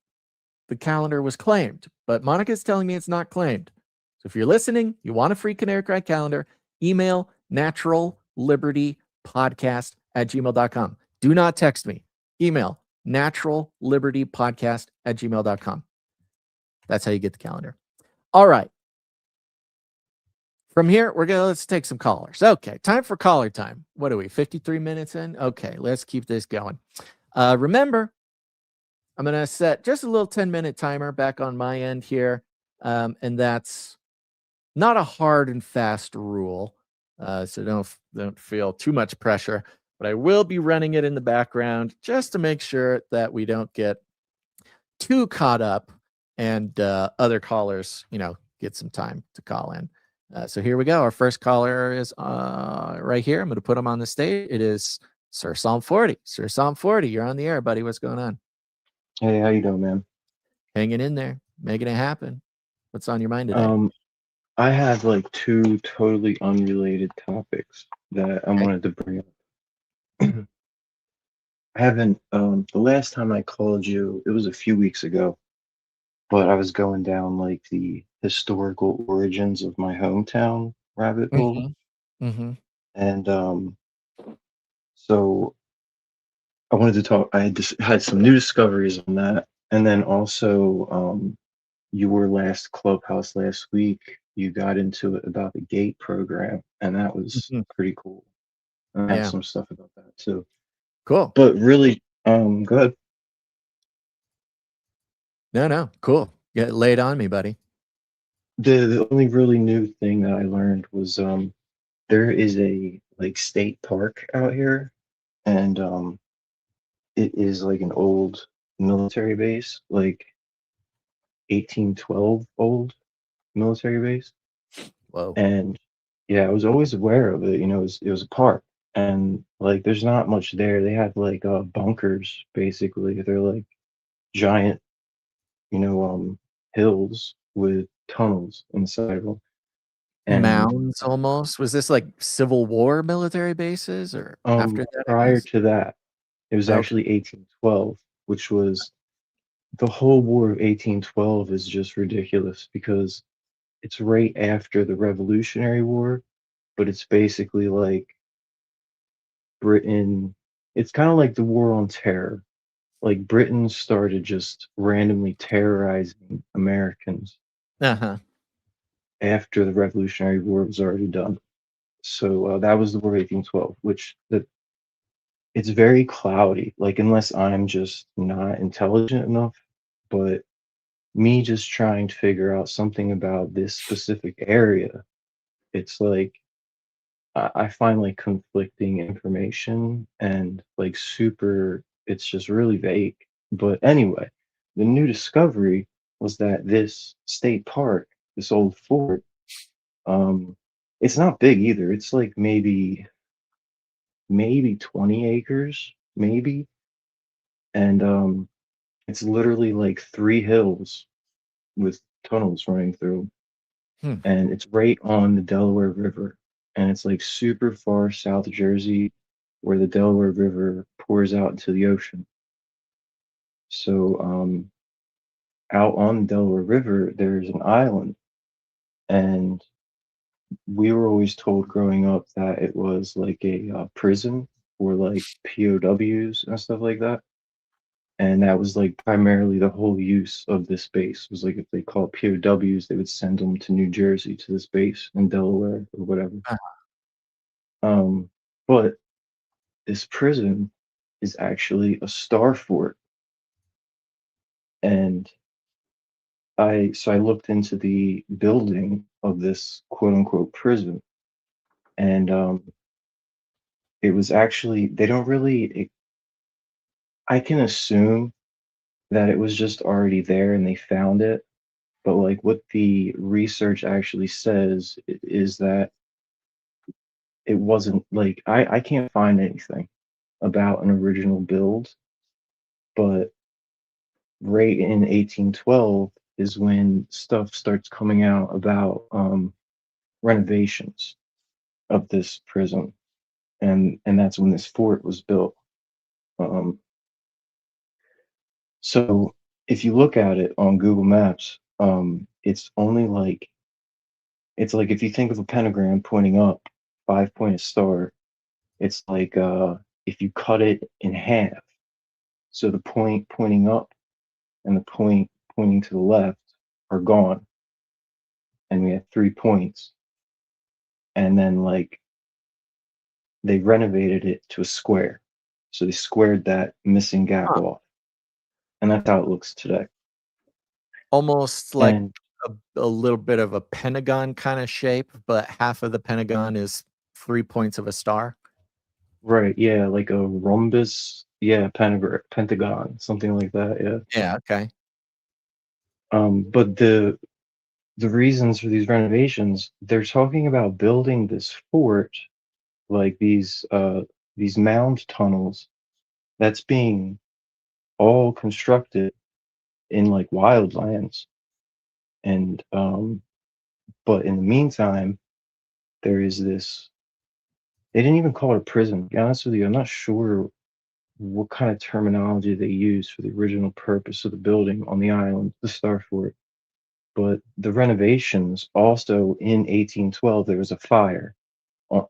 the calendar was claimed, but Monica's telling me it's not claimed. So if you're listening, you want a free Canary Cry calendar, email naturallibertypodcast@gmail.com. Do not text me. Email naturallibertypodcast@gmail.com. That's how you get the calendar. All right. From here, let's take some callers. Okay, time for caller time. What are we, 53 minutes in? Okay, let's keep this going. Remember, I'm going to set just a little 10-minute timer back on my end here, and that's not a hard and fast rule, so don't feel too much pressure, but I will be running it in the background just to make sure that we don't get too caught up and other callers, get some time to call in. So here we go. Our first caller is right here. I'm going to put him on the stage. It is Sir Psalm 40. Sir Psalm 40, you're on the air, buddy. What's going on? Hey, how you doing, man? Hanging in there, making it happen. What's on your mind today? I have like two totally unrelated topics that I wanted to bring up. I haven't, the last time I called you, it was a few weeks ago, but I was going down like the historical origins of my hometown rabbit hole. And so I wanted to talk, I had some new discoveries on that. And then also, you were last Clubhouse last week. You got into it about the GATE program, and that was pretty cool. And I have some stuff about that too. Cool. But really, go ahead. No, cool. Yeah, lay it on me, buddy. The only really new thing that I learned was there is a like state park out here, and it is like an old military base, like 1812 old military base. Whoa. And Yeah, I was always aware of it. It was a park, and like there's not much there. They have like bunkers basically. They're like giant, you know, hills with tunnels inside of them. And Mounds almost? Was this like Civil War military bases or after that, I prior guess? to that, it was Okay. actually 1812, which was the whole War of 1812 is just ridiculous because it's right after the Revolutionary War, but it's basically like Britain. It's kind of like the War on Terror. Like Britain started just randomly terrorizing Americans Uh-huh. after the Revolutionary War was already done. So that was the War of 1812, which it's very cloudy. Like unless I'm just not intelligent enough, but me just trying to figure out something about this specific area, it's like I find like conflicting information and like super, it's just really vague. But anyway, the new discovery was that this state park, this old fort, um, it's not big either. It's like maybe 20 acres, maybe. And it's literally like three hills with tunnels running through, Hmm. and it's right on the Delaware River, and it's like super far South Jersey, where the Delaware River pours out into the ocean. So out on the Delaware River, there's an island, and we were always told growing up that it was like a prison for like POWs and stuff like that. And that was like primarily the whole use of this base was like if they call it POWs, they would send them to New Jersey to this base in Delaware or whatever. Uh, Um, but this prison is actually a star fort, and I looked into the building of this quote unquote prison, and it was actually they don't really. I can assume that it was just already there and they found it, but like what the research actually says is that it wasn't like I can't find anything about an original build, but right in 1812 is when stuff starts coming out about renovations of this prison, and that's when this fort was built. Um, so if you look at it on Google Maps, it's like if you think of a pentagram pointing up, 5 pointed star. It's like if you cut it in half, so the point pointing up and the point pointing to the left are gone, and we have 3 points, and then like they renovated it to a square. So they squared that missing gap huh. off. And that's how it looks today. Almost like And a little bit of a pentagon kinda shape, but half of the pentagon is 3 points of a star? right, yeah, like a rhombus, yeah, pentagon, something like that, yeah. Yeah, okay. But the reasons for these renovations, they're talking about building this fort, like these mound tunnels that's being all constructed in like wildlands. And but in the meantime, there is this. They didn't even call it a prison. To be honest with you, I'm not sure what kind of terminology they used for the original purpose of the building on the island, the Star Fort. But the renovations also in 1812, there was a fire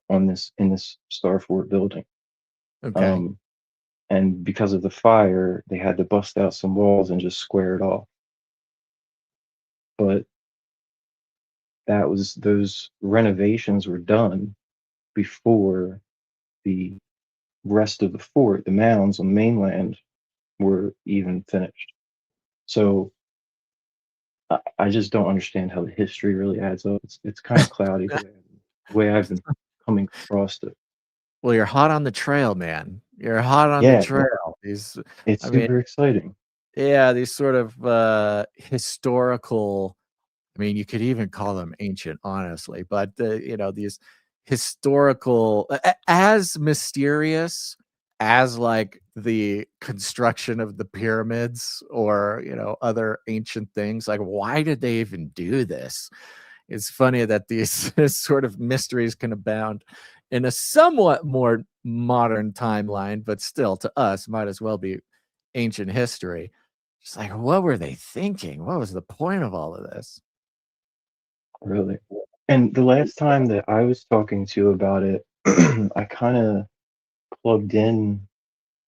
on this in this Star Fort building. Okay. Um, and because of the fire, they had to bust out some walls and just square it off. But those renovations were done before the rest of the fort, the mounds on the mainland, were even finished. So I just don't understand how the history really adds up. It's kind of cloudy the way I've been coming across it. Well, you're hot on the trail, man. You're hot on the Yeah, trail. it's I mean, super exciting. yeah, these sort of, historical I mean, you could even call them ancient, honestly, but these historical, as mysterious as like the construction of the pyramids or other ancient things. Like, why did they even do this? It's funny that these sort of mysteries can abound in a somewhat more modern timeline, but still, to us, might as well be ancient history. Just like, what were they thinking? What was the point of all of this? Really. And the last time that I was talking to you about it, I kind of plugged in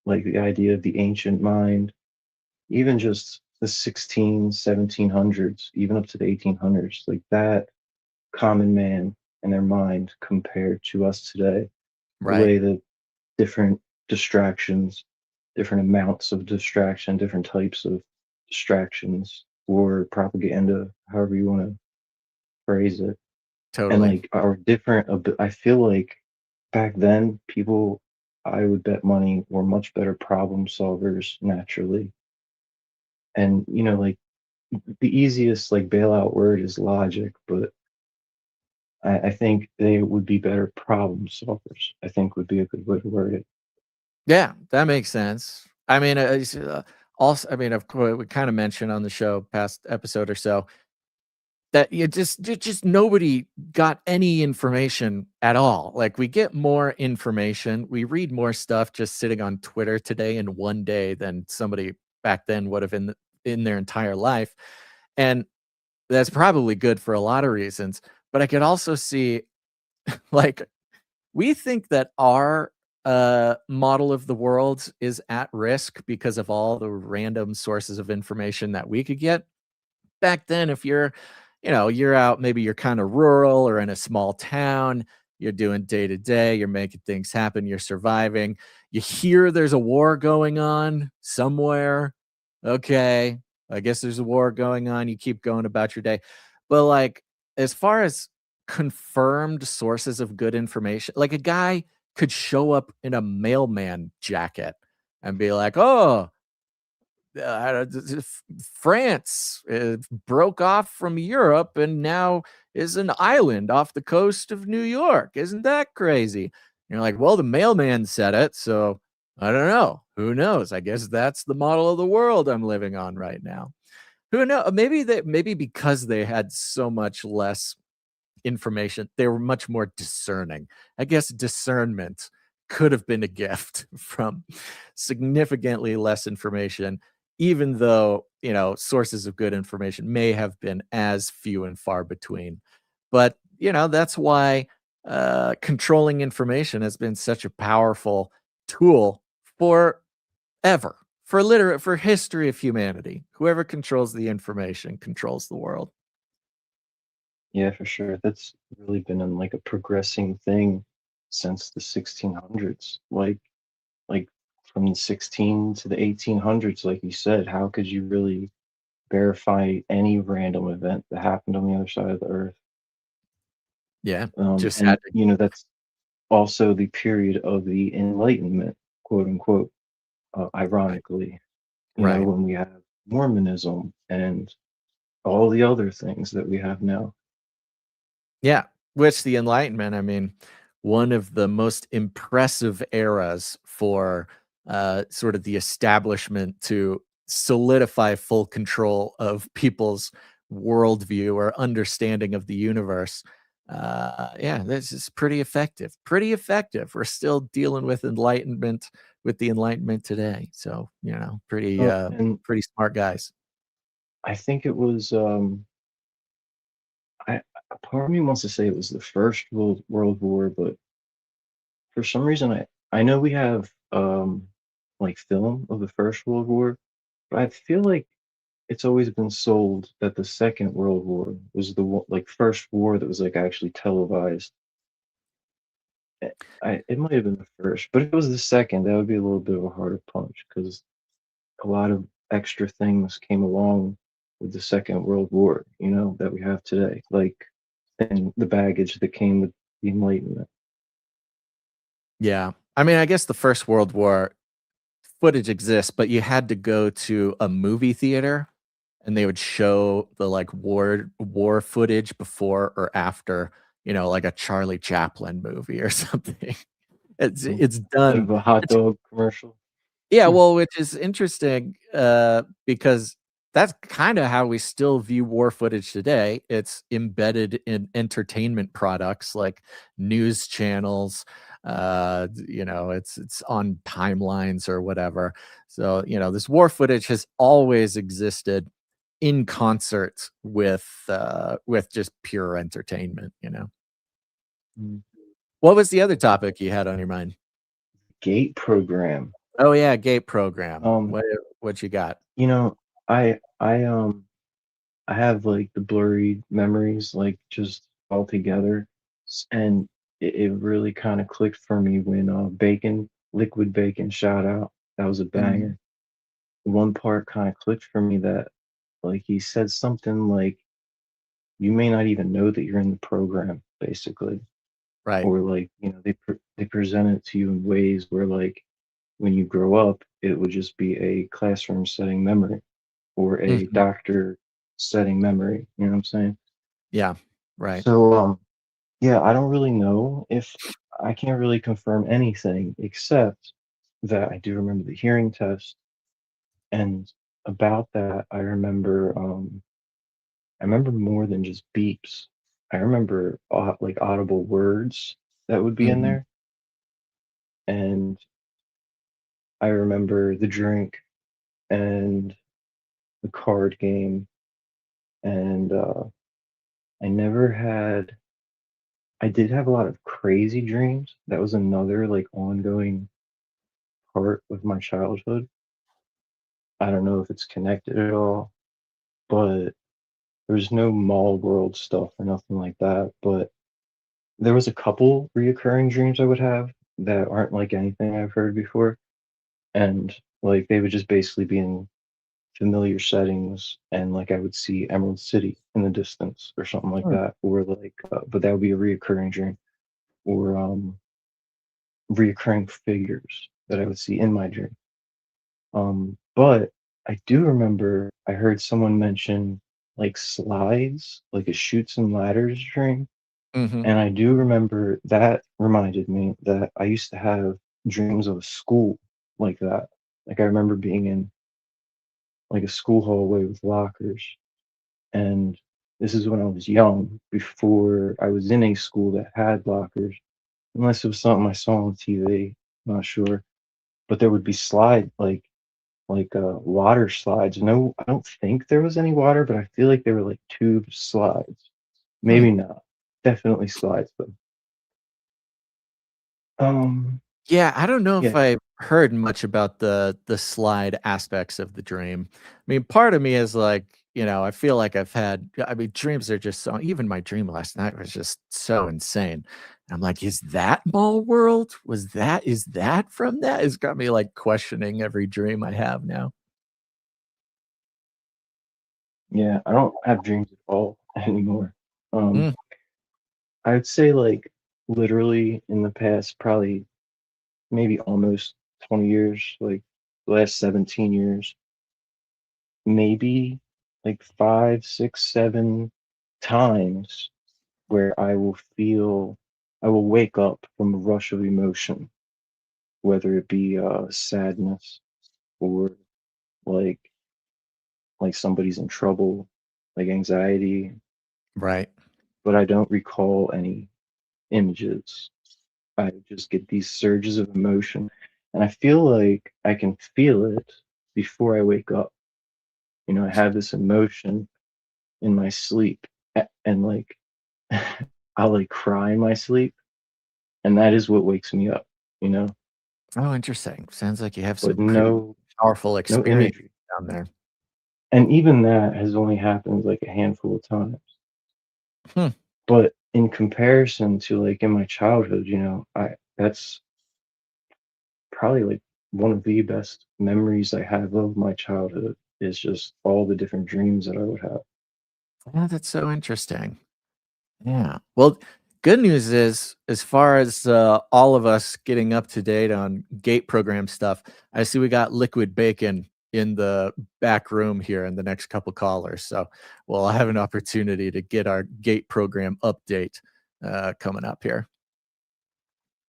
like the idea of the ancient mind, even just the 1700s, even up to the 1800s, like that common man and their mind compared to us today, the Right. way that different distractions, different amounts of distraction, different types of distractions or propaganda, however you want to phrase it, and Totally. like are different a bit. I feel like back then people, I would bet money, were much better problem solvers naturally. And like the easiest like bailout word is logic, but I think they would be better problem solvers. I think would be a good way to word it. Yeah, that makes sense. I mean, also, I mean, of course, we kind of mentioned on the show past episode or so that you just nobody got any information at all. Like, we get more information, we read more stuff just sitting on Twitter today in one day than somebody back then would have in their entire life, and that's probably good for a lot of reasons. But I could also see, like, we think that our model of the world is at risk because of all the random sources of information that we could get. Back then, if you're out, maybe you're kind of rural or in a small town, you're doing day to day, you're making things happen, you're surviving. You hear there's a war going on somewhere. Okay, I guess there's a war going on. You keep going about your day. But like, as far as confirmed sources of good information, like a guy could show up in a mailman jacket and be like, "Oh, France broke off from Europe and now is an island off the coast of New York. Isn't that crazy?" And you're like, well, the mailman said it, so I don't know. Who knows? I guess that's the model of the world I'm living on right now. Who knows? Maybe because they had so much less information, they were much more discerning. I guess discernment could have been a gift from significantly less information, even though, sources of good information may have been as few and far between. But, that's why controlling information has been such a powerful tool forever, for history of humanity. Whoever controls the information controls the world. Yeah, for sure. That's really been in like a progressing thing since the 1600s. Like from the 16 to the 1800s, like you said, how could you really verify any random event that happened on the other side of the earth? Yeah, just had And to. that's also the period of the Enlightenment, quote unquote, Right, ironically, right. when we have Mormonism and all the other things that we have now. Yeah, which the Enlightenment, I mean, one of the most impressive eras for sort of the establishment to solidify full control of people's worldview or understanding of the universe. Yeah, this is pretty effective. Pretty effective. We're still dealing with the Enlightenment today. So, pretty And pretty smart guys. I think it was, I part of me wants to say it was the first World War, but for some reason I know we have like film of the First World War, but I feel like it's always been sold that the Second World War was the like first war that was like actually televised. It might have been the first, but if it was the second, that would be a little bit of a harder punch because a lot of extra things came along with the Second World War, that we have today, like and the baggage that came with the Enlightenment. Yeah. I mean, I guess the First World War footage exists, but you had to go to a movie theater and they would show the like war footage before or after, like a Charlie Chaplin movie or something. It's Like done. a hot dog commercial. Yeah, well, which is interesting, because that's kinda how we still view war footage today. It's embedded in entertainment products like news channels, it's on timelines or whatever. So, this war footage has always existed in concert with just pure entertainment. Mm. What was the other topic you had on your mind? Gate program. Oh, yeah, GATE program. Um, What you got? you know, I have like the blurry memories like just all together, and it really kind of clicked for me when liquid bacon shout out. That was a Mhm. banger. One part kind of clicked for me that like he said something like you may not even know that you're in the program basically, Right. or like they present it to you in ways where like when you grow up it would just be a classroom setting memory or a Mhm. doctor setting memory. You know what I'm saying? Yeah, right. So yeah, I don't really know if I can't really confirm anything except that I do remember the hearing test, and about that I remember more than just beeps. I remember like audible words that would be in Mhm. there, and I remember the drink and the card game, and I never had. I did have a lot of crazy dreams. That was another like ongoing part of my childhood. I don't know if it's connected at all, but there's no mall world stuff or nothing like that. But there was a couple reoccurring dreams I would have that aren't like anything I've heard before. And like they would just basically be in familiar settings, and like I would see Emerald City in the distance or something like Hmm. that. Or like, but that would be a reoccurring dream. Or reoccurring figures that I would see in my dream. But I do remember I heard someone mention like slides, like a shoots and ladders dream. Mhm. And I do remember that reminded me that I used to have dreams of a school like that. Like I remember being in like a school hallway with lockers. And this is when I was young, before I was in a school that had lockers, unless it was something I saw on TV, not sure. But there would be water slides. No, I don't think there was any water, but I feel like they were like tube slides. Hmm. Maybe not. Definitely slides though. Yeah, I don't know if Yeah, I heard much about the slide aspects of the dream. I mean, part of me is like, I feel like dreams are just so even my dream last night was just so insane. I'm like, is that mall world? Is that from that? It's got me like questioning every dream I have now. yeah. I don't have dreams at all anymore. Um, Mm, I would say like literally in the past, probably maybe almost 20 years, like the last 17 years, maybe like five, six, 7 times where I will wake up from a rush of emotion, whether it be sadness or like somebody's in trouble, like anxiety, right. but I don't recall any images. I just get these surges of emotion, and I feel like I can feel it before I wake up. I have this emotion in my sleep, and like I'll like cry in my sleep, and that is what wakes me up. You know, Oh, interesting. Sounds like you have but some pretty powerful no experience imagery. down there. And even that has only happened like a handful of times. Hmm. But in comparison to like in my childhood, I that's probably like one of the best memories I have of my childhood is just all the different dreams that I would have. Yeah, that's so interesting. Yeah. Well, good news is, as far as all of us getting up to date on gate program stuff, I see we got liquid bacon in the back room here in the next couple callers. So we'll have an opportunity to get our gate program update coming up here.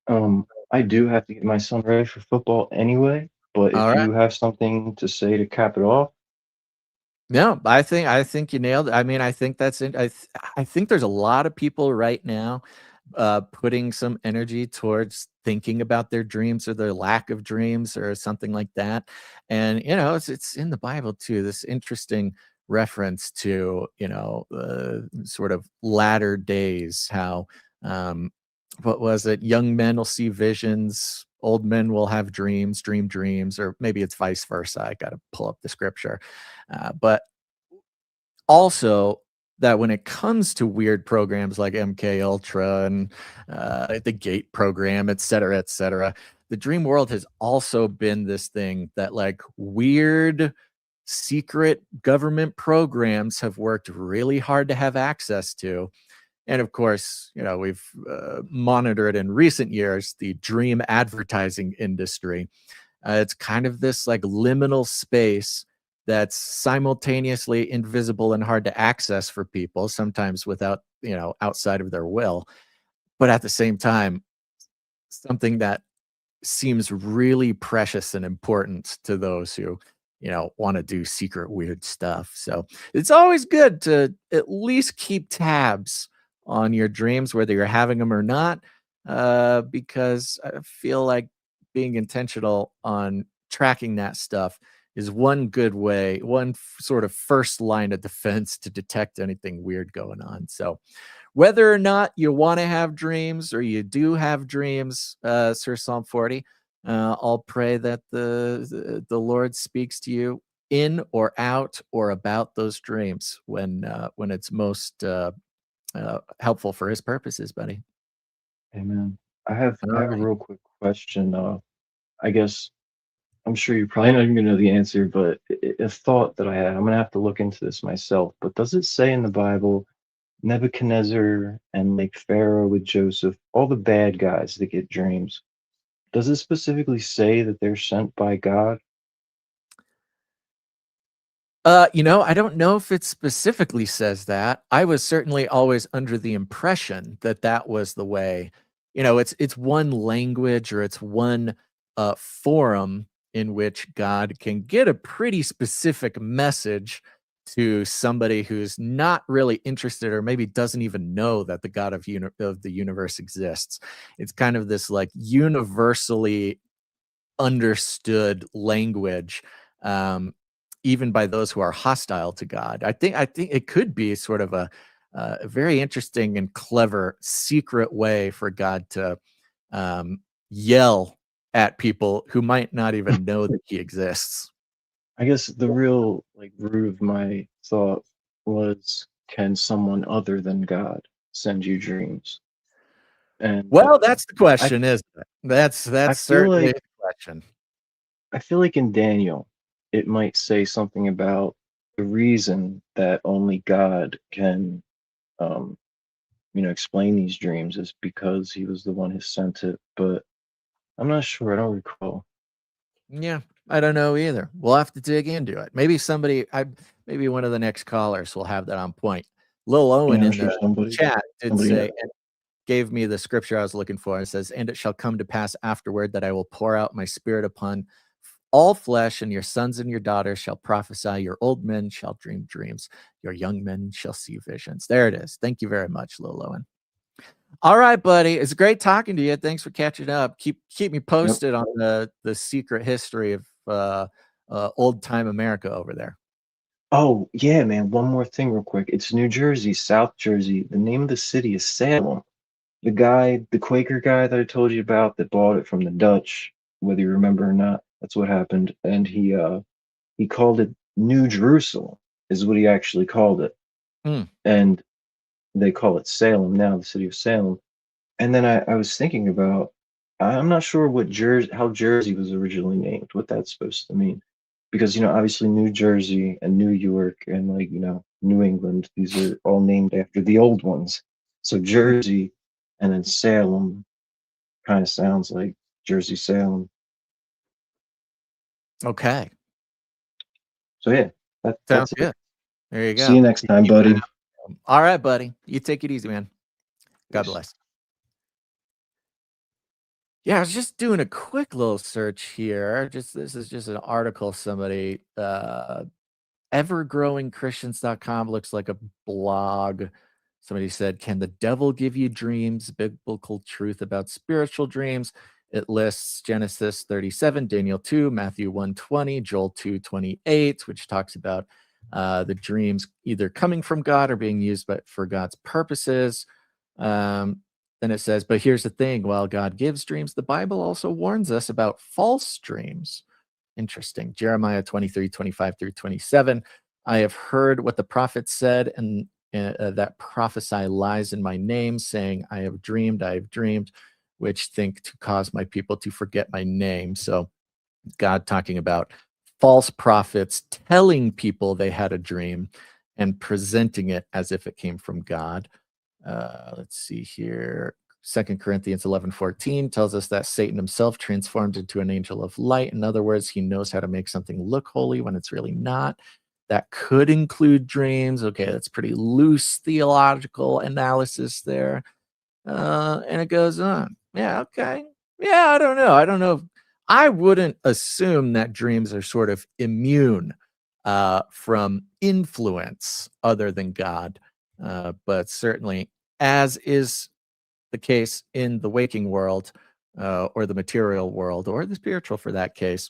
I do have to get my son ready for football anyway, but All if right. you have something to say to cap it off, No, I think you nailed it. I mean, I think that's it. I think there's a lot of people right now putting some energy towards thinking about their dreams or their lack of dreams or something like that. And it's in the Bible too. This interesting reference to sort of latter days. How what was it? Young men will see visions. Old men will have dreams, dream dreams, or maybe it's vice versa. I got to pull up the scripture. But also that when it comes to weird programs like MK Ultra and the Gate program, et cetera, the dream world has also been this thing that like weird secret government programs have worked really hard to have access to. And of course, we've monitored in recent years the dream advertising industry. It's kind of this like liminal space that's simultaneously invisible and hard to access for people, sometimes without, outside of their will, but at the same time, something that seems really precious and important to those who, want to do secret weird stuff. So it's always good to at least keep tabs on your dreams, whether you're having them or not, because I feel like being intentional on tracking that stuff is one good way, one sort of first line of defense to detect anything weird going on. So whether or not you want to have dreams or you do have dreams, Sir Psalm 40, I'll pray that the Lord speaks to you in or out or about those dreams when it's most helpful for His purposes, buddy. amen. I have All I have a right. real quick question. I guess I'm sure you're probably not even gonna know the answer, but a thought that I had, I'm gonna have to look into this myself. But does it say in the Bible Nebuchadnezzar and like Pharaoh with Joseph, all the bad guys that get dreams? Does it specifically say that they're sent by God? I don't know if it specifically says that. I was certainly always under the impression that that was the way. It's one language or it's one forum in which God can get a pretty specific message to somebody who's not really interested or maybe doesn't even know that the God of the universe exists. It's kind of this like universally understood language, um, even by those who are hostile to God. I think it could be sort of a very interesting and clever secret way for God to um, yell at people who might not even know that He exists. I guess the real like root of my thought was, can someone other than God send you dreams? And Well, that's the I question, isn't it? I That's feel certainly like the question. I feel like in Daniel, it might say something about the reason that only God can, um, explain these dreams is because he was the one who sent it. But I'm not sure. I don't recall. Yeah, I don't know either. We'll have to dig into it. Maybe one of the next callers will have that on point. Lil Owen Yeah, I'm in sure the chat did somebody say knows. and gave me the scripture I was looking for. It says, "And it shall come to pass afterward that I will pour out my spirit upon all flesh, and your sons and your daughters shall prophesy, your old men shall dream dreams, your young men shall see visions." There it is. Thank you very much, Lil Owen. All right, buddy. It's great talking to you. Thanks for catching up. Keep me Yep. posted on the secret history of old time America over there. Oh, yeah, man. One more thing, real quick. It's New Jersey, South Jersey. The name of the city is Salem. The guy, the Quaker guy that I told you about that bought it from the Dutch, whether you remember or not, that's what happened. And he called it New Jerusalem, is what he actually called it. Mm, And they call it Salem now, the city of Salem. And then I was thinking about, I'm not sure what Jersey, how Jersey was originally named, what that's supposed to mean. Because, obviously New Jersey and New York and like, New England, these are all named after the old ones. So mm. Jersey and then Salem kind of sounds like Jersey Salem. Okay. So yeah, Sounds that's it. good. There you go. See you next time, buddy. All right, buddy. You take it easy, man. God Yes. bless. Yeah, I was just doing a quick little search here. This is just an article somebody evergrowingchristians.com looks like a blog. Somebody said, "Can the devil give you dreams? Biblical truth about spiritual dreams." It lists Genesis 37, Daniel 2, Matthew 1:20, Joel 2:28, which talks about the dreams either coming from God or being used for God's purposes. Um, then it says, "But here's the thing: while God gives dreams, the Bible also warns us about false dreams." Interesting. Jeremiah 23:25-27. "I have heard what the prophets said, and that prophesy lies in my name, saying, I have dreamed, which think to cause my people to forget my name." So God talking about false prophets telling people they had a dream and presenting it as if it came from God. Let's see here. 2 Corinthians 11:14 tells us that Satan himself transformed into an angel of light. In other words, he knows how to make something look holy when it's really not. That could include dreams. Okay, that's pretty loose theological analysis there. And it goes on. Yeah, okay. Yeah, I don't know. I don't know. I wouldn't assume that dreams are sort of immune from influence other than God. But certainly, as is the case in the waking world or the material world or the spiritual for that case,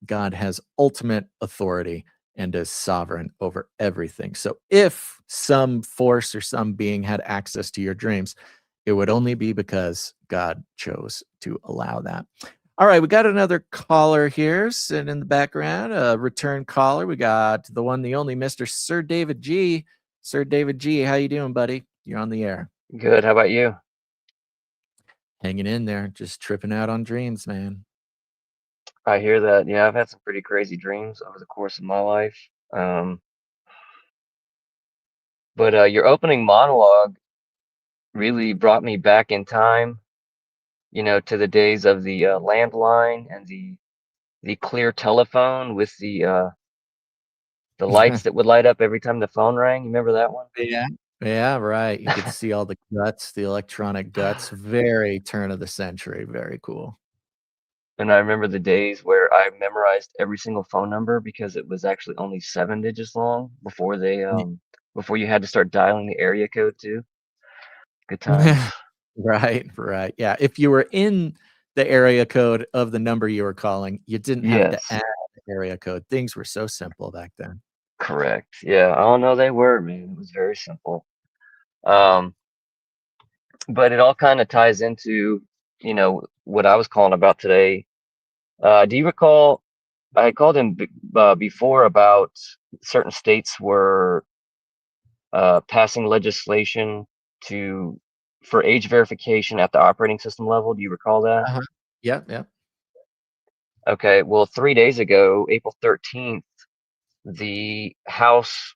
God has ultimate authority and is sovereign over everything. So if some force or some being had access to your dreams, it would only be because God chose to allow that. All right, we got another caller here sitting in the background, a return caller. We got the one, the only Mr. Sir David G. Sir David G, how you doing, buddy? You're on the air. Good. How about you? Hanging in there, just tripping out on dreams, man. I hear that. Yeah, I've had some pretty crazy dreams over the course of my life. Um, but your opening monologue really brought me back in time, to the days of the landline and the clear telephone with the lights that would light up every time the phone rang. You remember that one? Yeah. Yeah, right. You could see all the guts, the electronic guts. Very turn of the century. Very cool. And I remember the days where I memorized every single phone number because it was actually only 7 digits long before you had to start dialing the area code too. Good times. Right, right. Yeah. If you were in the area code of the number you were calling, you didn't have to Yes. add the area code. Things were so simple back then. Correct. Yeah. Oh no, they were, man. It was very simple. Um, but it all kind of ties into, what I was calling about today. Do you recall I had called in before about certain states were passing legislation to for age verification at the operating system level? Do you recall that? Uh-huh. Yep, yep. Okay. Well, 3 days ago, April 13th, the House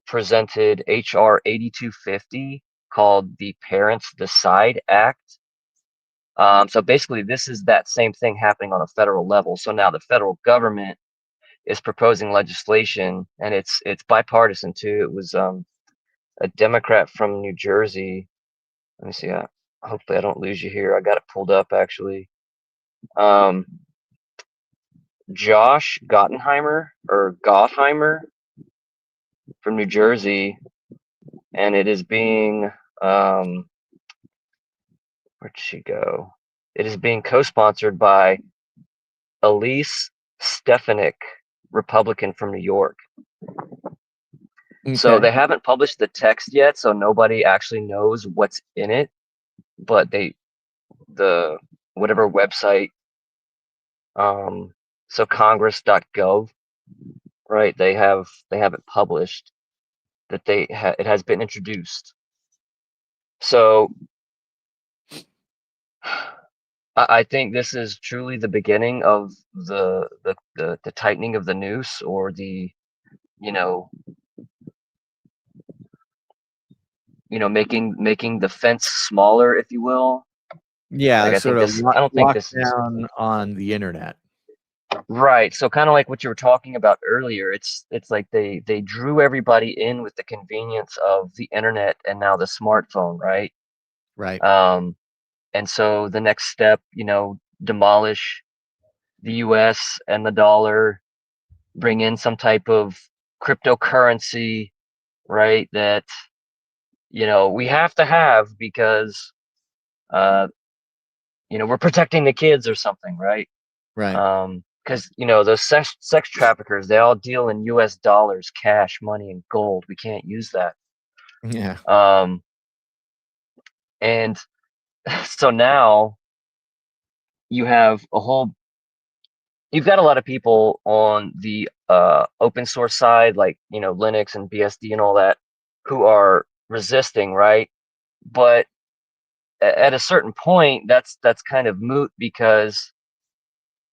presented HR 8250 called the Parents Decide Act. So basically, this is that same thing happening on a federal level. So now the federal government is proposing legislation, and it's bipartisan too. It was a Democrat from New Jersey. Let me see. Hopefully, I don't lose you here. I got it pulled up actually. Um, Josh Gottheimer or Gottheimer from New Jersey, and it is being where'd she go? It is being co-sponsored by Elise Stefanik, Republican from New York. So Okay. they haven't published the text yet, so nobody actually knows what's in it. But the whatever website, so Congress.gov, right? They have it published that it has been introduced. So I think this is truly the beginning of the tightening of the noose, or you know making the fence smaller, if you will. Yeah, Like I sort think of this. I don't think this is. lockdown on the internet. Right. So kind of like what you were talking about earlier, it's like they drew everybody in with the convenience of the internet and now the smartphone, right? Right. And so the next step, demolish the US and the dollar, bring in some type of cryptocurrency, right? That, we have to have because uh, we're protecting the kids or something, right? Right. Because those sex traffickers, they all deal in US dollars, cash, money, and gold. We can't use that. Yeah. And so now you have you've got a lot of people on the open source side, like Linux and BSD and all that, who are resisting, right? But at a certain point, that's kind of moot, because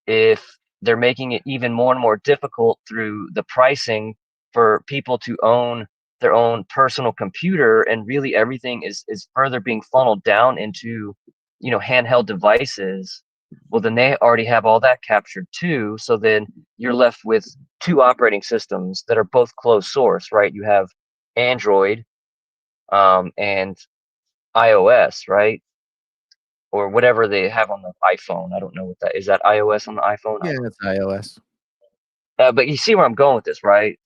if they're making it even more and more difficult through the pricing for people to own their own personal computer, and really everything is further being funneled down into handheld devices, well, then they already have all that captured too. So then you're left with two operating systems that are both closed source, right? You have Android and iOS, right? Or whatever they have on the iPhone. I don't know what that is. That iOS on the iPhone? I Yeah, don't it's iOS. But you see where I'm going with this, right?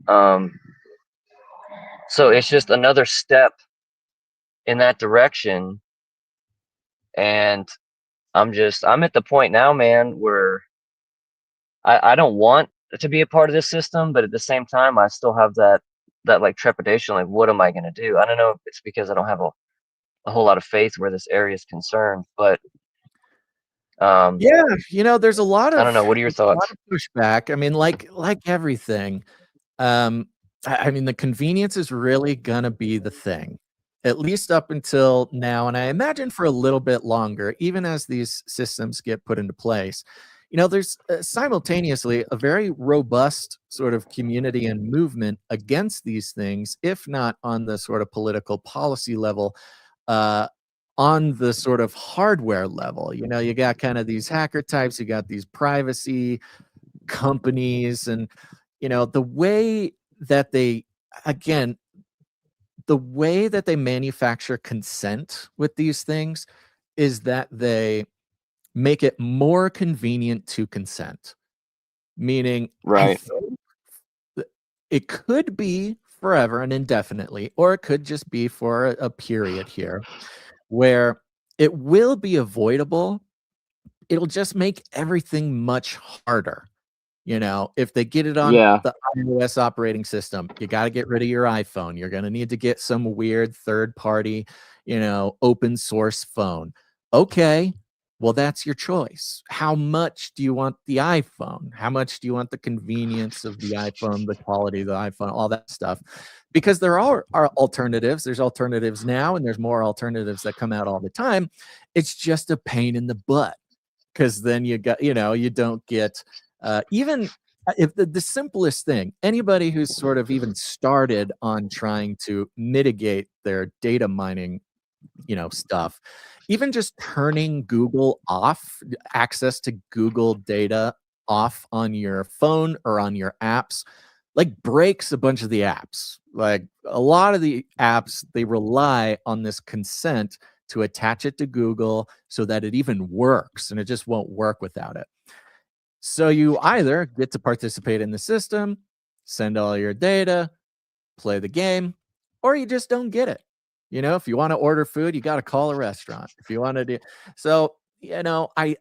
Um, so it's just another step in that direction, and I'm at the point now, man, where I don't want to be a part of this system, but at the same time, I still have that like trepidation, like what am I going to do? I don't know if it's because I don't have a whole lot of faith where this area is concerned, but Yeah, there's a lot I of don't know. What are your thoughts? pushback. I mean, like everything, I mean, the convenience is really gonna be the thing, at least up until now, and I imagine for a little bit longer, even as these systems get put into place. There's simultaneously a very robust sort of community and movement against these things, if not on the sort of political policy level, uh, on the sort of hardware level. You got kind of these hacker types, you got these privacy companies, and the way that they again the way that they manufacture consent with these things is that they make it more convenient to consent, meaning I Right. think that it could be forever and indefinitely, or it could just be for a period here where it will be avoidable. It'll just make everything much harder. If they get it on Yeah. the iOS operating system, you got to get rid of your iPhone. You're going to need to get some weird third party, open source phone. Okay. Well, that's your choice. How much do you want the iPhone? How much do you want the convenience of the iPhone, the quality of the iPhone, all that stuff? Because there are alternatives. There's alternatives now, and there's more alternatives that come out all the time. It's just a pain in the butt, because then you don't get even if the simplest thing, anybody who's sort of even started on trying to mitigate their data mining stuff, even just turning Google off, access to Google data off on your phone or on your apps, like breaks a bunch of the apps. Like a lot of the apps, they rely on this consent to attach it to Google so that it even works, and it just won't work without it. So you either get to participate in the system, send all your data, play the game, or you just don't get it. If you want to order food, you got to call a restaurant. If you want to do so, I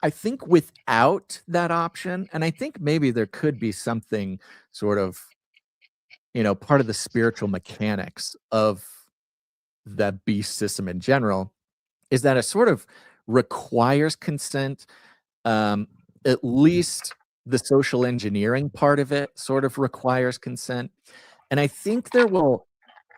think without that option, and I think maybe there could be something sort of, part of the spiritual mechanics of that beast system in general, is that it sort of requires consent. um, at least the social engineering part of it sort of requires consent. And I think there will,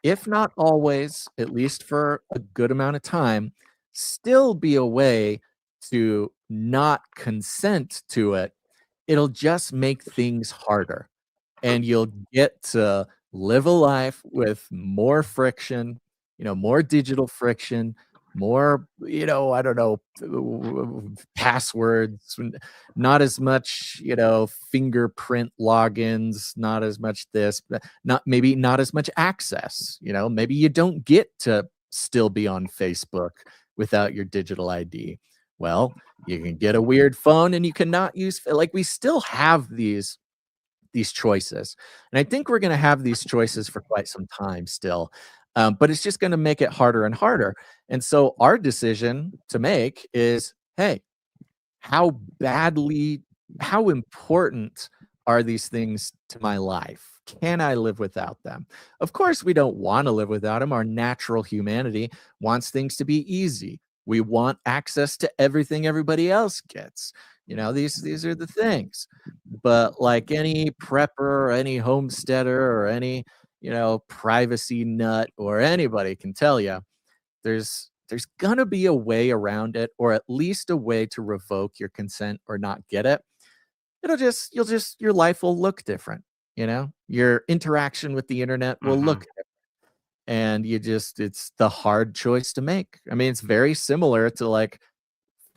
if not always, at least for a good amount of time, still be a way to not consent to it. It'll just make things harder. And you'll get to live a life with more friction, more digital friction, more, I don't know, passwords, not as much, fingerprint logins, not as much this, not as much access, maybe you don't get to still be on Facebook without your digital ID. Well, you can get a weird phone and you cannot use, like, we still have these choices. And I think we're going to have these choices for quite some time still. But it's just going to make it harder and harder. And so our decision to make is, hey, how badly, how important are these things to my life? Can I live without them? Of course, we don't want to live without them. Our natural humanity wants things to be easy. We want access to everything everybody else gets. These are the things. But like any prepper or any homesteader or any, privacy nut or anybody can tell you, there's gonna be a way around it, or at least a way to revoke your consent or not get it. Your life will look different, your interaction with the internet will Hmm. look different. And it's the hard choice to make. I mean, it's very similar to like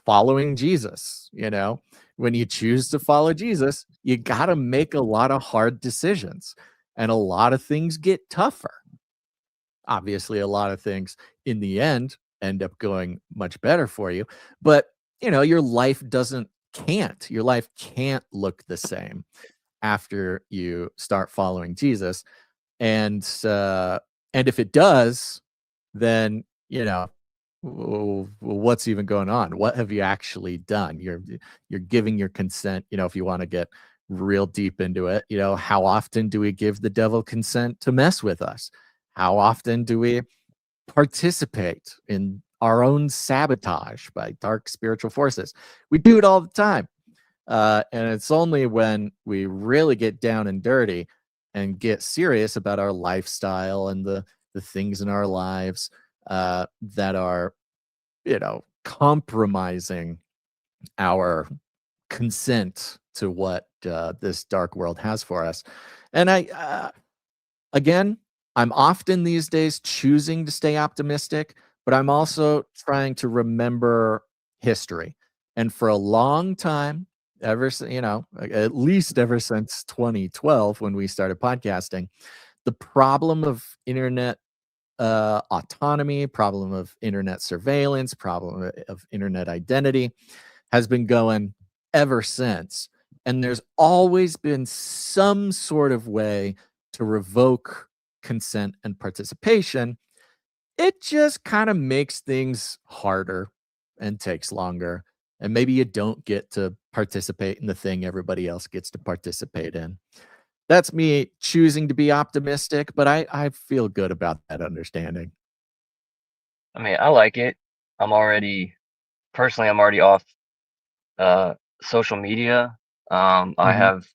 following Jesus, when you choose to follow Jesus, you got to make a lot of hard decisions, and a lot of things get tougher. Obviously, a lot of things in the end end up going much better for you, but your life can't look the same after you start following Jesus. And if it does, then what's even going on? What have you actually done? You're giving your consent. If you want to get real deep into it, how often do we give the devil consent to mess with us? How often do we participate in our own sabotage by dark spiritual forces? We do it all the time. And it's only when we really get down and dirty and get serious about our lifestyle and the things in our lives that are, compromising our consent to what this dark world has for us. And again, I'm often these days choosing to stay optimistic, but I'm also trying to remember history. And for a long time, at least ever since 2012 when we started podcasting, the problem of internet autonomy, problem of internet surveillance, problem of internet identity has been going ever since. And there's always been some sort of way to revoke consent and participation. It just kind of makes things harder and takes longer. And maybe you don't get to participate in the thing everybody else gets to participate in. That's me choosing to be optimistic, but I feel good about that understanding. I mean, I like it. I'm already off social media. I Mhm, have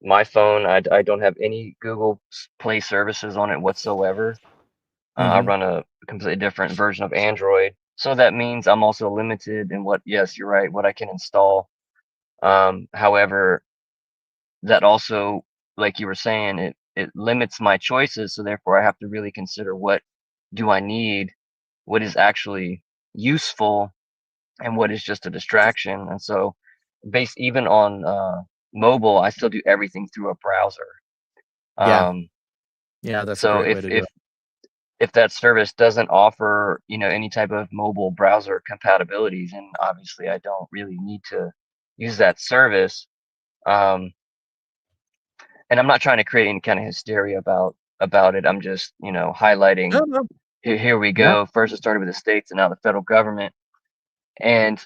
my phone. I don't have any Google Play services on it whatsoever. I mhm. run a completely different version of Android, so that means I'm also limited in what. Yes, you're right. What I can install. However, that also, like you were saying, it limits my choices. So therefore, I have to really consider what do I need, what is actually useful, and what is just a distraction. And so, based even on mobile, I still do everything through a browser. Yeah, Um, yeah, that's a so great way to do it. if that service doesn't offer, any type of mobile browser compatibilities, and obviously I don't really need to use that service. Um, and I'm not trying to create any kind of hysteria about it. I'm just, highlighting, No, no. here we Yeah. go. First it started with the states and now the federal government. And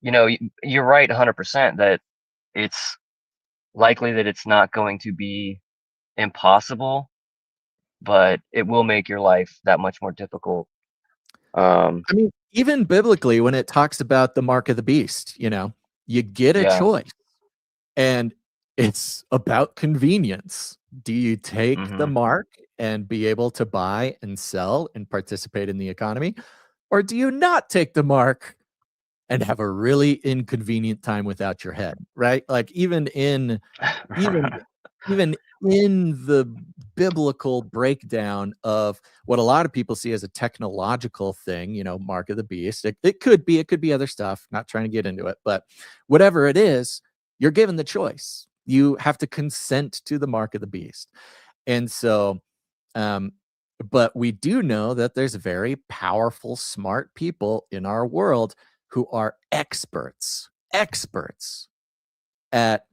you're right 100% that it's likely that it's not going to be impossible, but it will make your life that much more difficult. Um, I mean, even biblically, when it talks about the mark of the beast, you get a yeah. choice, and it's about convenience. Do you take the Hmm. mark and be able to buy and sell and participate in the economy? Or do you not take the mark and have a really inconvenient time without your head, right? Like even in the biblical breakdown of what a lot of people see as a technological thing, mark of the beast. It could be other stuff, not trying to get into it, but whatever it is, you're given the choice. You have to consent to the mark of the beast. And so, but we do know that there's very powerful, smart people in our world who are experts at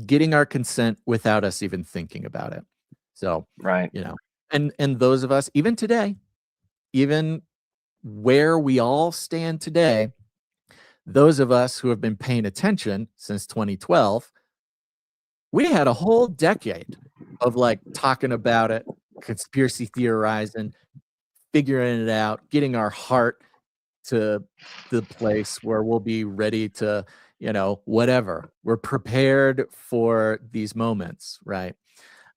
getting our consent without us even thinking about it. So, Right. and those of us, even today, even where we all stand today, those of us who have been paying attention since 2012, we had a whole decade of like talking about it, conspiracy theorizing, figuring it out, getting our heart to the place where we'll be ready to, whatever. We're prepared for these moments, right?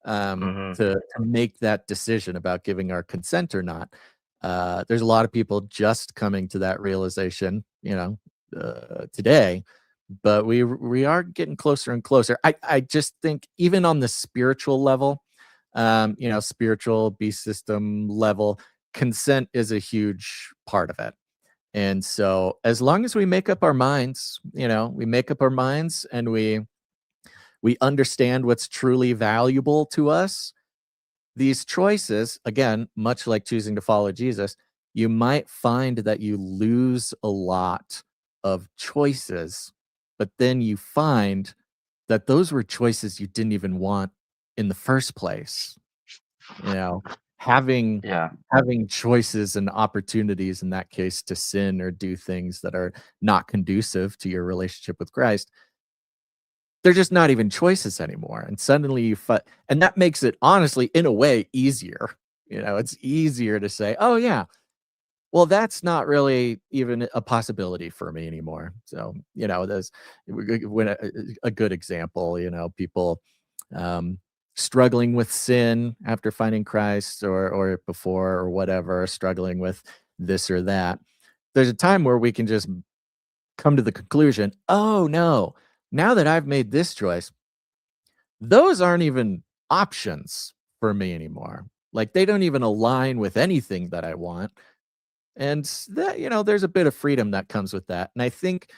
To make that decision about giving our consent or not. There's a lot of people just coming to that realization, today, but we are getting closer and closer. I just think even on the spiritual level, spiritual beast system level, consent is a huge part of it. And so as long as we make up our minds, and we understand what's truly valuable to us, these choices, again, much like choosing to follow Jesus, you might find that you lose a lot of choices, but then you find that those were choices you didn't even want in the first place. Having Yeah. having choices and opportunities in that case to sin or do things that are not conducive to your relationship with Christ, they're just not even choices anymore. And suddenly and that makes it honestly, in a way, easier. It's easier to say, oh yeah, well, that's not really even a possibility for me anymore. So, there's when a good example, people struggling with sin after finding Christ or before or whatever, struggling with this or that. There's a time where we can just come to the conclusion, oh no, now that I've made this choice, those aren't even options for me anymore. Like they don't even align with anything that I want. And that, there's a bit of freedom that comes with that. And I think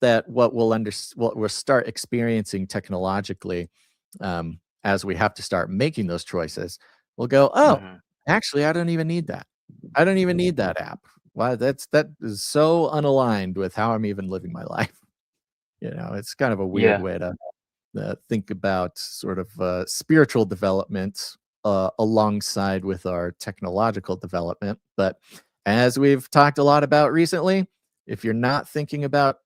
that what we'll start experiencing technologically, as we have to start making those choices, we'll go, oh, actually, I don't even need that. I don't even need that app. Why? That is so unaligned with how I'm even living my life. It's kind of a weird Yeah. way to think about sort of spiritual development alongside with our technological development. But as we've talked a lot about recently, if you're not thinking about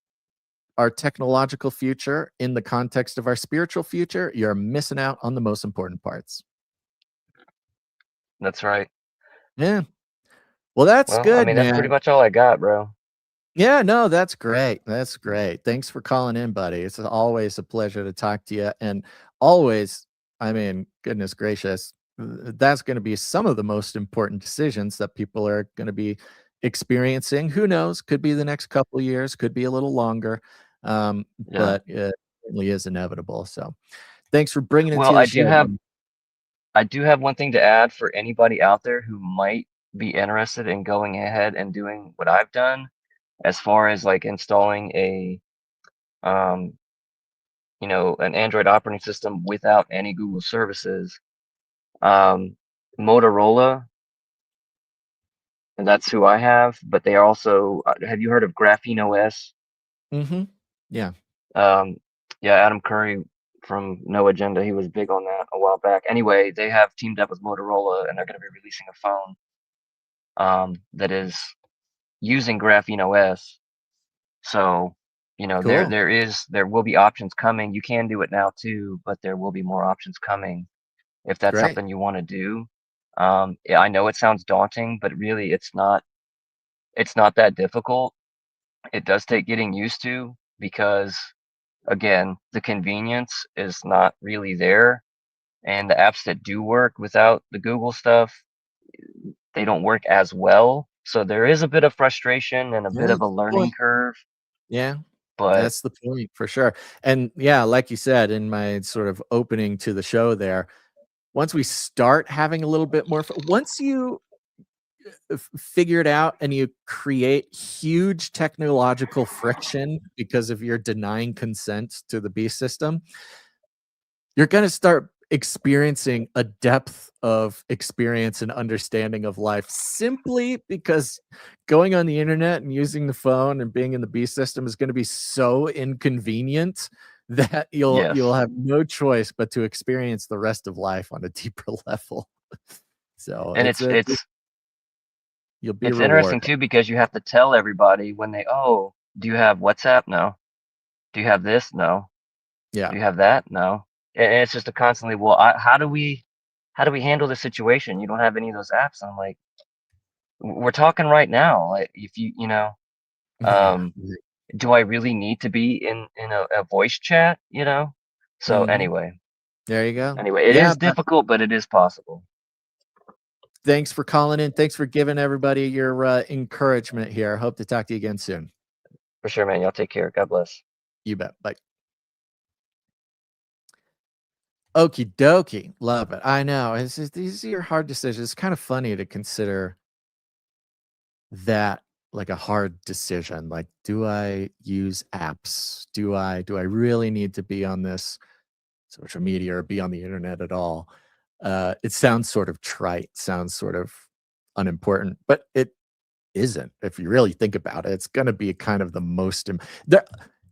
our technological future in the context of our spiritual future, you're missing out on the most important parts. That's right. Yeah. Well, that's Well, I good, mean, that's pretty man. much all I got, bro. Yeah, no, that's great. That's great. Thanks for calling in, buddy. It's always a pleasure to talk to you. And always, I mean, goodness gracious, that's going to be some of the most important decisions that people are going to be experiencing. Who knows? Could be the next couple of years, could be a little longer. Yeah. But it certainly is inevitable. So thanks for bringing it Well, to the show. Man. I do have one thing to add for anybody out there who might be interested in going ahead and doing what I've done as far as like installing um, an Android operating system without any Google services. Um, Motorola, and that's who I have, but they are also, have you heard of Graphene OS? Mm-hmm. Yeah. Um, yeah, Adam Curry from No Agenda, he was big on that a while back. Anyway, they have teamed up with Motorola and they're going to be releasing a phone that is using Graphene OS. So, Cool. there will be options coming. You can do it now too, but there will be more options coming if that's Great. something you want to do. Yeah, I know it sounds daunting, but really it's not that difficult. It does take getting used to because again, the convenience is not really there. And the apps that do work without the Google stuff, they don't work as well. So there is a bit of frustration and a bit of a That's the learning point. curve, Yeah. but That's the point for sure. And yeah, like you said in my sort of opening to the show there, once we start having a little bit more, once you figure it out and you create huge technological friction because of your denying consent to the beast system, you're going to start experiencing a depth of experience and understanding of life simply because going on the internet and using the phone and being in the beast system is going to be so inconvenient that you'll Yes. have no choice but to experience the rest of life on a deeper level. So And you'll be it's interesting rewarded. too because you have to tell everybody when they, oh, do you have WhatsApp? No. Do you have this? No. Yeah. Do you have that? No. And it's just a constantly, well, how do we handle this situation? You don't have any of those apps. I'm like, we're talking right now. Like, if Yeah. um, do I really need to be in a voice chat? So Mhm. anyway, There you go. it Yeah, is difficult, but it is possible. thanks for calling in. Thanks for giving everybody your encouragement here. Hope to talk to you again soon. For sure, man. Y'all take care. God bless. You bet. Bye. Okie dokie. Love it. I know. These are hard decisions. It's kind of funny to consider that like a hard decision. Like, do I use apps? Do I really need to be on this social media or be on the internet at all? It sounds sort of trite, sounds sort of unimportant, but it isn't. If you really think about it, it's going to be kind of the most,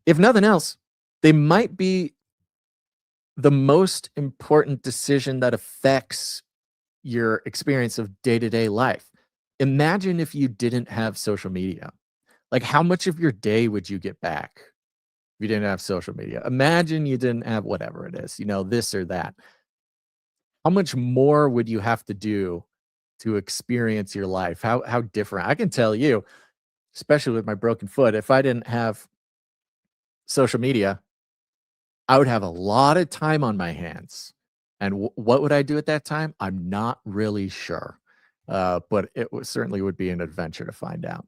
if nothing else, they might be the most important decision that affects your experience of day-to-day life. Imagine if you didn't have social media. Like, how much of your day would you get back if you didn't have social media? Imagine you didn't have whatever it is, this or that. How much more would you have to do to experience your life? How different? I can tell you, especially with my broken foot, if I didn't have social media, I would have a lot of time on my hands. And what would I do at that time? I'm not really sure. But it certainly would be an adventure to find out.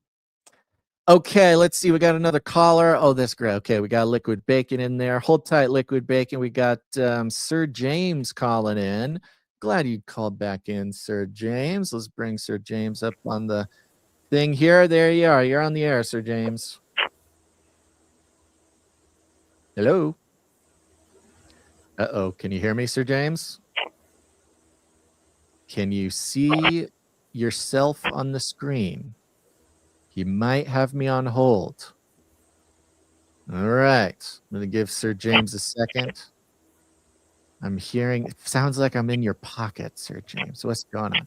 Okay, let's see. We got another caller. Oh, that's great. Okay, we got Liquid Bacon in there. Hold tight, Liquid Bacon. We got Sir James calling in. Glad you called back in, Sir James. Let's bring Sir James up on the thing here. There you are. You're on the air, Sir James. Hello. Uh-oh. Can you hear me, Sir James? Can you see yourself on the screen? You might have me on hold. All right. I'm going to give Sir James a second. I'm hearing, it sounds like I'm in your pocket, Sir James. What's going on?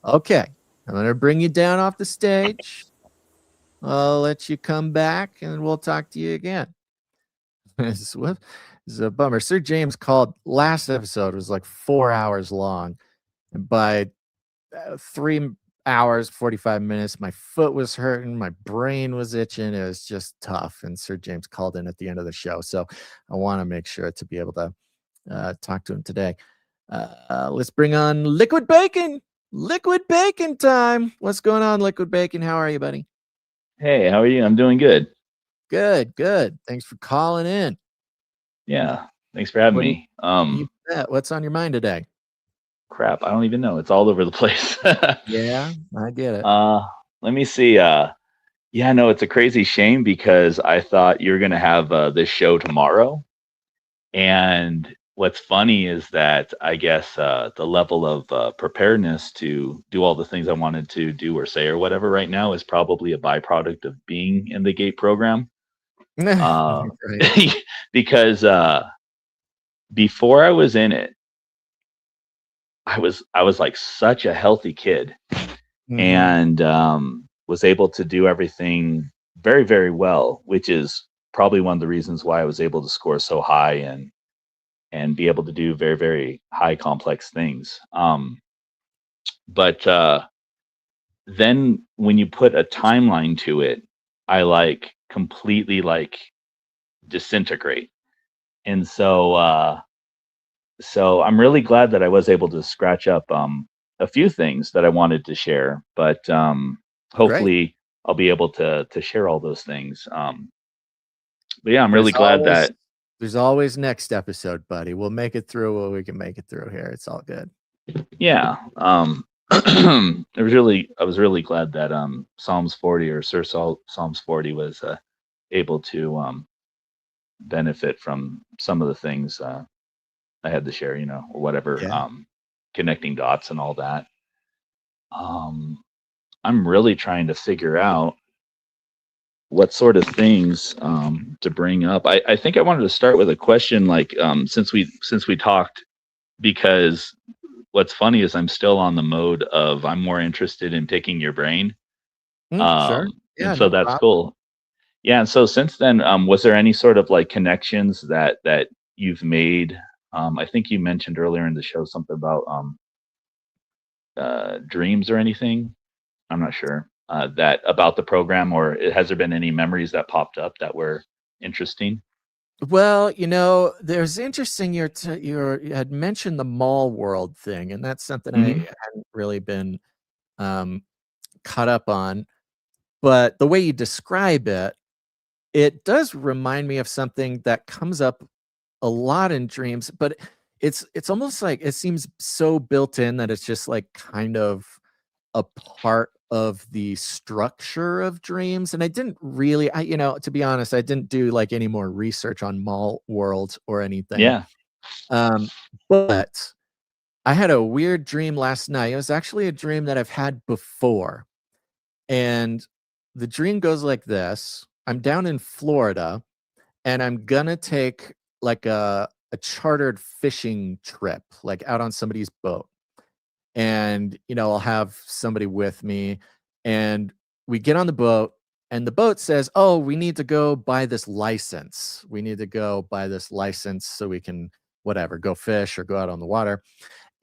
Okay. I'm going to bring you down off the stage. I'll let you come back and we'll talk to you again. This is a bummer. Sir James called last episode. It was like 4 hours long. And by 3 hours, 45 minutes, my foot was hurting. My brain was itching. It was just tough. And Sir James called in at the end of the show. So I want to make sure to be able to talk to him today. Let's bring on Liquid Bacon. Liquid Bacon time. What's going on, Liquid Bacon? How are you, buddy? Hey, how are you? I'm doing good. Good, good. Thanks for calling in. Yeah, thanks for having me. You bet. What's on your mind today? Crap, I don't even know. It's all over the place. Yeah, I get it. Let me see. Yeah, no, it's a crazy shame because I thought you were gonna have this show tomorrow, and what's funny is that I guess the level of preparedness to do all the things I wanted to do or say or whatever right now is probably a byproduct of being in the GATE program. Right. Because before I was in it, I was like such a healthy kid Mhm. and was able to do everything very, very well, which is probably one of the reasons why I was able to score so high and be able to do very, very high complex things. But then when you put a timeline to it, I like completely like disintegrate. And so I'm really glad that I was able to scratch up a few things that I wanted to share, but hopefully I'll be able to share all those things. But yeah, I'm really glad that there's always next episode, buddy. We'll make it through what we can make it through here. It's all good. Yeah. I was really glad that Psalms 40 or Psalms 40 was able to benefit from some of the things I had to share, or whatever, Yeah. connecting dots and all that. I'm really trying to figure out what sort of things to bring up. I think I wanted to start with a question, like since we talked, because what's funny is I'm still on the mode of I'm more interested in picking your brain. Sure. And Yeah, so no that's problem. cool. Yeah, and so since then, was there any sort of like connections that you've made? I think you mentioned earlier in the show something about dreams or anything. I'm not sure that about the program, or has there been any memories that popped up that were interesting? Well, there's interesting. You had mentioned the mall world thing, and that's something I Hmm. hadn't really been um, caught up on. But the way you describe it, it does remind me of something that comes up a lot in dreams. But it's almost like it seems so built in that it's just like kind of a part of the structure of dreams. And I didn't really, to be honest, I didn't do like any more research on mall world or anything. Yeah. Um, but I had a weird dream last night. It was actually a dream that I've had before. And the dream goes like this. I'm down in Florida and I'm gonna take like a chartered fishing trip, like out on somebody's boat. And, I'll have somebody with me and we get on the boat and the boat says, "Oh, we need to go buy this license. We need to go buy this license so we can whatever, go fish or go out on the water."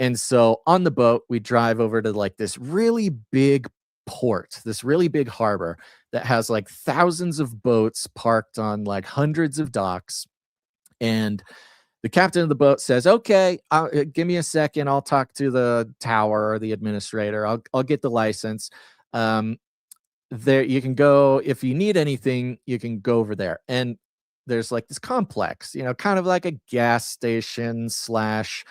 And so on the boat, we drive over to like this really big port, this really big harbor that has like thousands of boats parked on like hundreds of docks. And the captain of the boat says, "Okay, give me a second. I'll talk to the tower or the administrator. I'll get the license. Um, there you can go if you need anything. You can go over there." And there's like this complex, kind of like a gas station slash,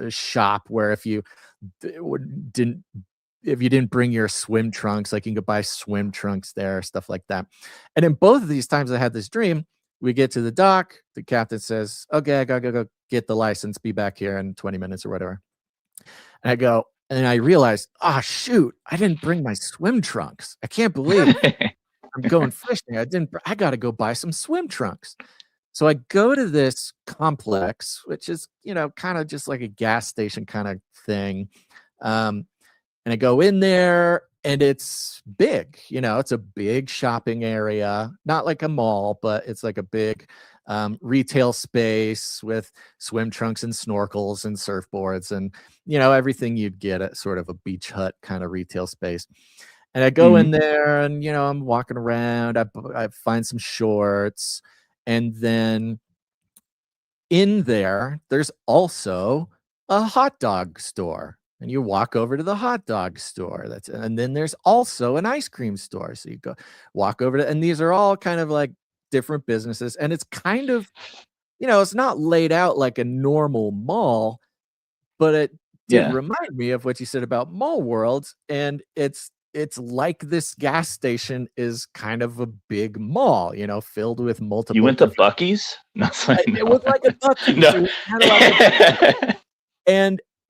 shop where if you didn't if you didn't bring your swim trunks, like you can buy swim trunks there, stuff like that. And in both of these times I had this dream, we get to the dock, the captain says, "Okay, I gotta go get the license, be back here in 20 minutes or whatever." And I go, and I realized, "Ah, shoot, I didn't bring my swim trunks. I can't believe I'm going fishing. I gotta go buy some swim trunks." So I go to this complex, which is, kind of just like a gas station kind of thing. Um, and I go in there and it's big, it's a big shopping area, not like a mall, but it's like a big retail space with swim trunks and snorkels and surfboards and, everything you'd get at sort of a beach hut kind of retail space. And I go in Hmm. there and, I'm walking around, I find some shorts. And then in there, there's also a hot dog store, and you walk over to the hot dog store. And then there's also an ice cream store. So you go walk over to, and these are all kind of like different businesses. And it's kind of, it's not laid out like a normal mall, but it did Yeah. remind me of what you said about mall worlds. And it's like this gas station is kind of a big mall, filled with You multiple went to different. Bucky's? No, it's like, It no. was like a Buc-ee's. It No. was kinda like a Buc-ee's.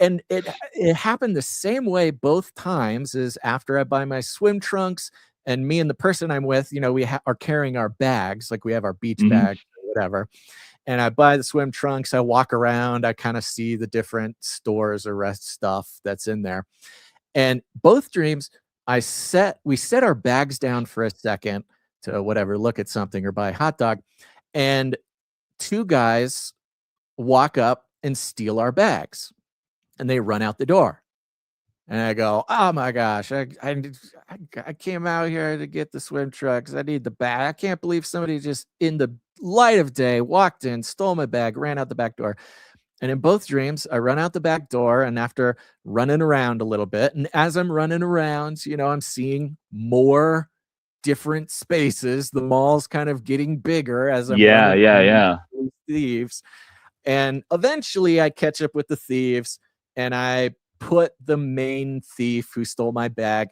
And it happened the same way both times is after I buy my swim trunks and me and the person I'm with, we are carrying our bags, like we have our beach Hmm. bags or whatever, and I buy the swim trunks, I walk around, I kinda see the different stores or rest stuff that's in there. And both dreams, we set our bags down for a second to whatever, look at something or buy a hot dog, and 2 guys walk up and steal our bags, and they run out the door. And I go, "Oh my gosh, I came out here to get the swim trunks. I need the bag. I can't believe somebody just in the light of day walked in, stole my bag, ran out the back door." And in both dreams, I run out the back door, and after running around a little bit, and as I'm running around, I'm seeing more different spaces. The mall's kind of getting bigger as I'm Yeah, running yeah, around yeah. these thieves. And eventually I catch up with the thieves and I put the main thief who stole my bag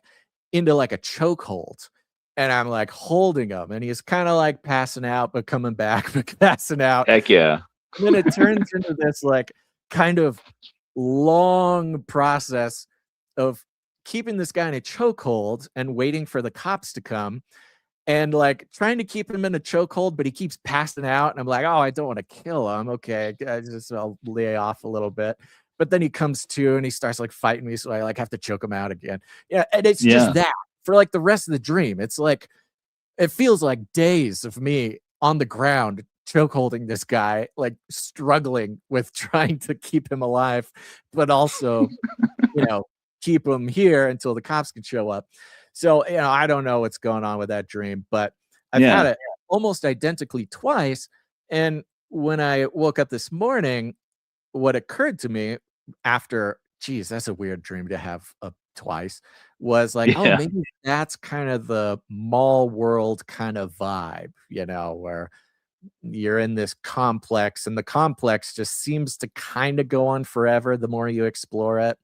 into like a chokehold. And I'm like holding him, and he's kind of like passing out, but coming back, but passing out. Heck yeah. And then it turns into this like kind of long process of keeping this guy in a chokehold and waiting for the cops to come, and like trying to keep him in a chokehold, but he keeps passing out. And I'm like, oh, I don't want to kill him. Okay, I'll lay off a little bit. But then he comes to and he starts like fighting me, so I like have to choke him out again. Yeah, and it's just that for like the rest of the dream. It's like it feels like days of me on the ground choke holding this guy, like struggling with trying to keep him alive, but also, keep him here until the cops can show up. So, I don't know what's going on with that dream, but I've had it almost identically twice. And when I woke up this morning, what occurred to me after, geez, that's a weird dream to have twice, was like, oh, maybe that's kind of the mall world kind of vibe, where you're in this complex, and the complex just seems to kind of go on forever the more you explore it.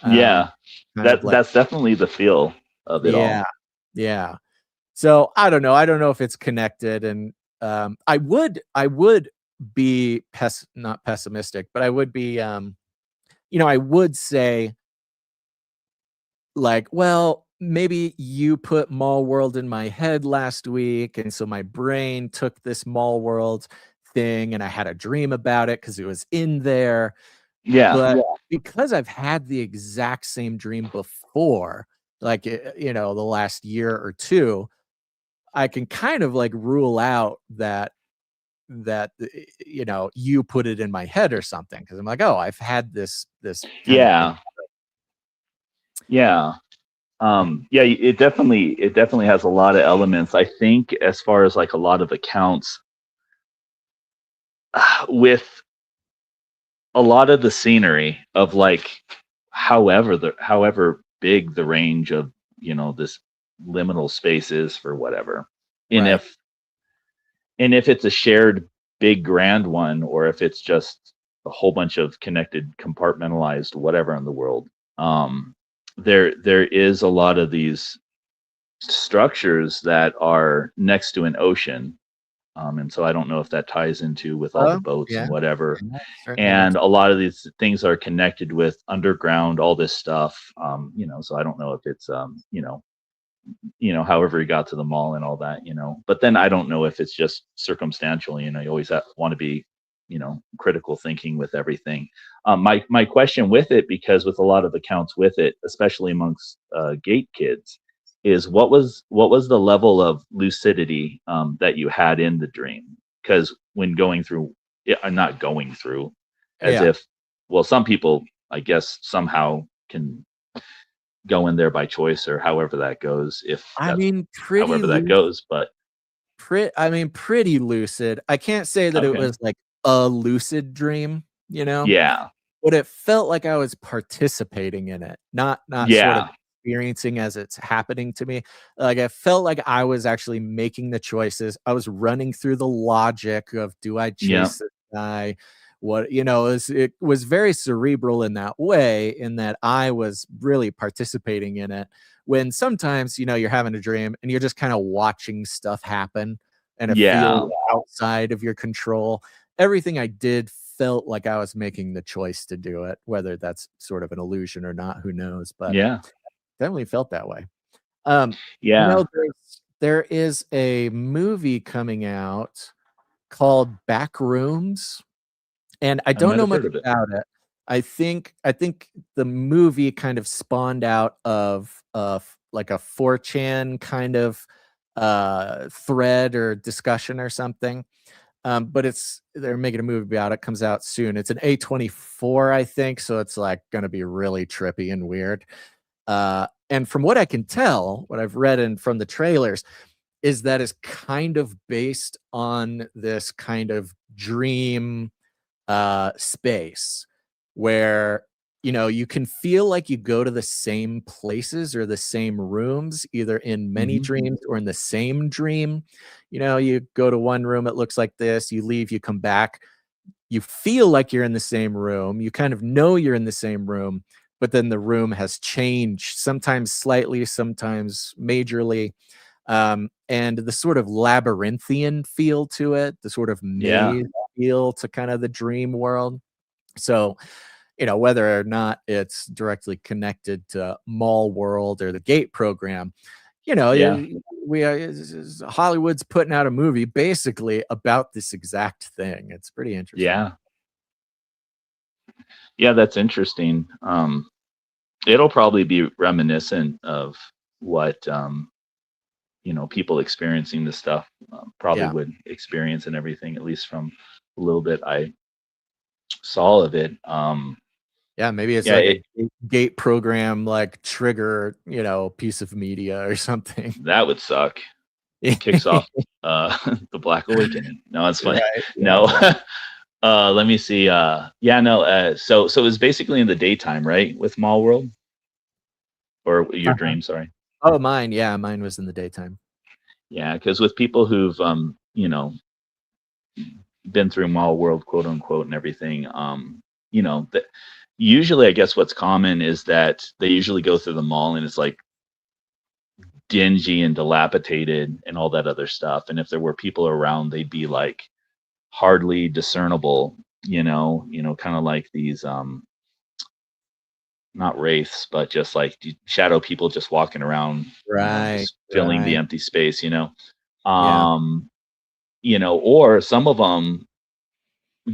That's definitely the feel of it all. Yeah. So I don't know. I don't know if it's connected, and I would be not pessimistic, but I would be I would say like, well, maybe you put mall world in my head last week, and so my brain took this mall world thing and I had a dream about it because it was in there. But because I've had the exact same dream before, like, the last year or two, I can kind of like rule out that you put it in my head or something, because I'm like, oh, I've had this kind of thing. It definitely has a lot of elements. I think as far as like a lot of accounts, with a lot of the scenery of like however big the range of this liminal space is for whatever, and Right. if it's a shared big grand one, or if it's just a whole bunch of connected compartmentalized whatever in the world, there is a lot of these structures that are next to an ocean. And so I don't know if that ties into with all the boats and whatever. And a lot of these things are connected with underground, all this stuff. So I don't know if it's however he got to the mall and all that, but then I don't know if it's just circumstantial. You always want to be, critical thinking with everything. My question with it, because with a lot of accounts with it, especially amongst gate kids, is what was the level of lucidity that you had in the dream? Because when going through, I'm not going through as if, well, some people, I guess, somehow can go in there by choice, or however that goes. However that goes, but pretty lucid. I can't say that it was like a lucid dream, but it felt like I was participating in it, not sort of experiencing as it's happening to me. Like I felt like I was actually making the choices. I was running through the logic of, do I chase this guy? What, it was very cerebral in that way, in that I was really participating in it. When sometimes, you're having a dream and you're just kind of watching stuff happen, and it feels outside of your control. Everything I did felt like I was making the choice to do it, whether that's sort of an illusion or not, who knows, but definitely felt that way. There is a movie coming out called Backrooms, and I don't know much about it. I think the movie kind of spawned out of like a 4chan kind of thread or discussion or something. But they're making a movie about it. Comes out soon. It's an A24, I think, so it's like going to be really trippy and weird. And from what I can tell, what I've read and from the trailers, is that it's kind of based on this kind of dream space where you can feel like you go to the same places or the same rooms, either in many dreams or in the same dream. You go to one room, it looks like this, you leave, you come back, you feel like you're in the same room. You kind of know you're in the same room, but then the room has changed, sometimes slightly, sometimes majorly. And the sort of labyrinthian feel to it, the sort of Yeah. maze feel to kind of the dream world. So, whether or not it's directly connected to Mall World or the Gate program, Yeah. Hollywood's putting out a movie basically about this exact thing. It's pretty interesting. Yeah. Yeah, that's interesting. It'll probably be reminiscent of what people experiencing this stuff probably Yeah. would experience and everything, at least from a little bit I saw of it. Yeah, maybe it's Yeah, like a gate program, like trigger, piece of media or something. that would suck. Kicks off the Black Awakening. No, it's funny. Right. No. Let me see. Yeah, no. So it was basically in the daytime, right? With Mall World or your Uh-huh. dream, sorry. Oh, mine. Yeah, mine was in the daytime. Yeah, because with people who've been through Mall World, quote unquote, and everything, that usually I guess what's common is that they usually go through the mall and it's like dingy and dilapidated and all that other stuff. And if there were people around, they'd be like hardly discernible, kind of like these not wraiths, but just like shadow people just walking around, Right. just filling the Right. empty space, Yeah. Or some of them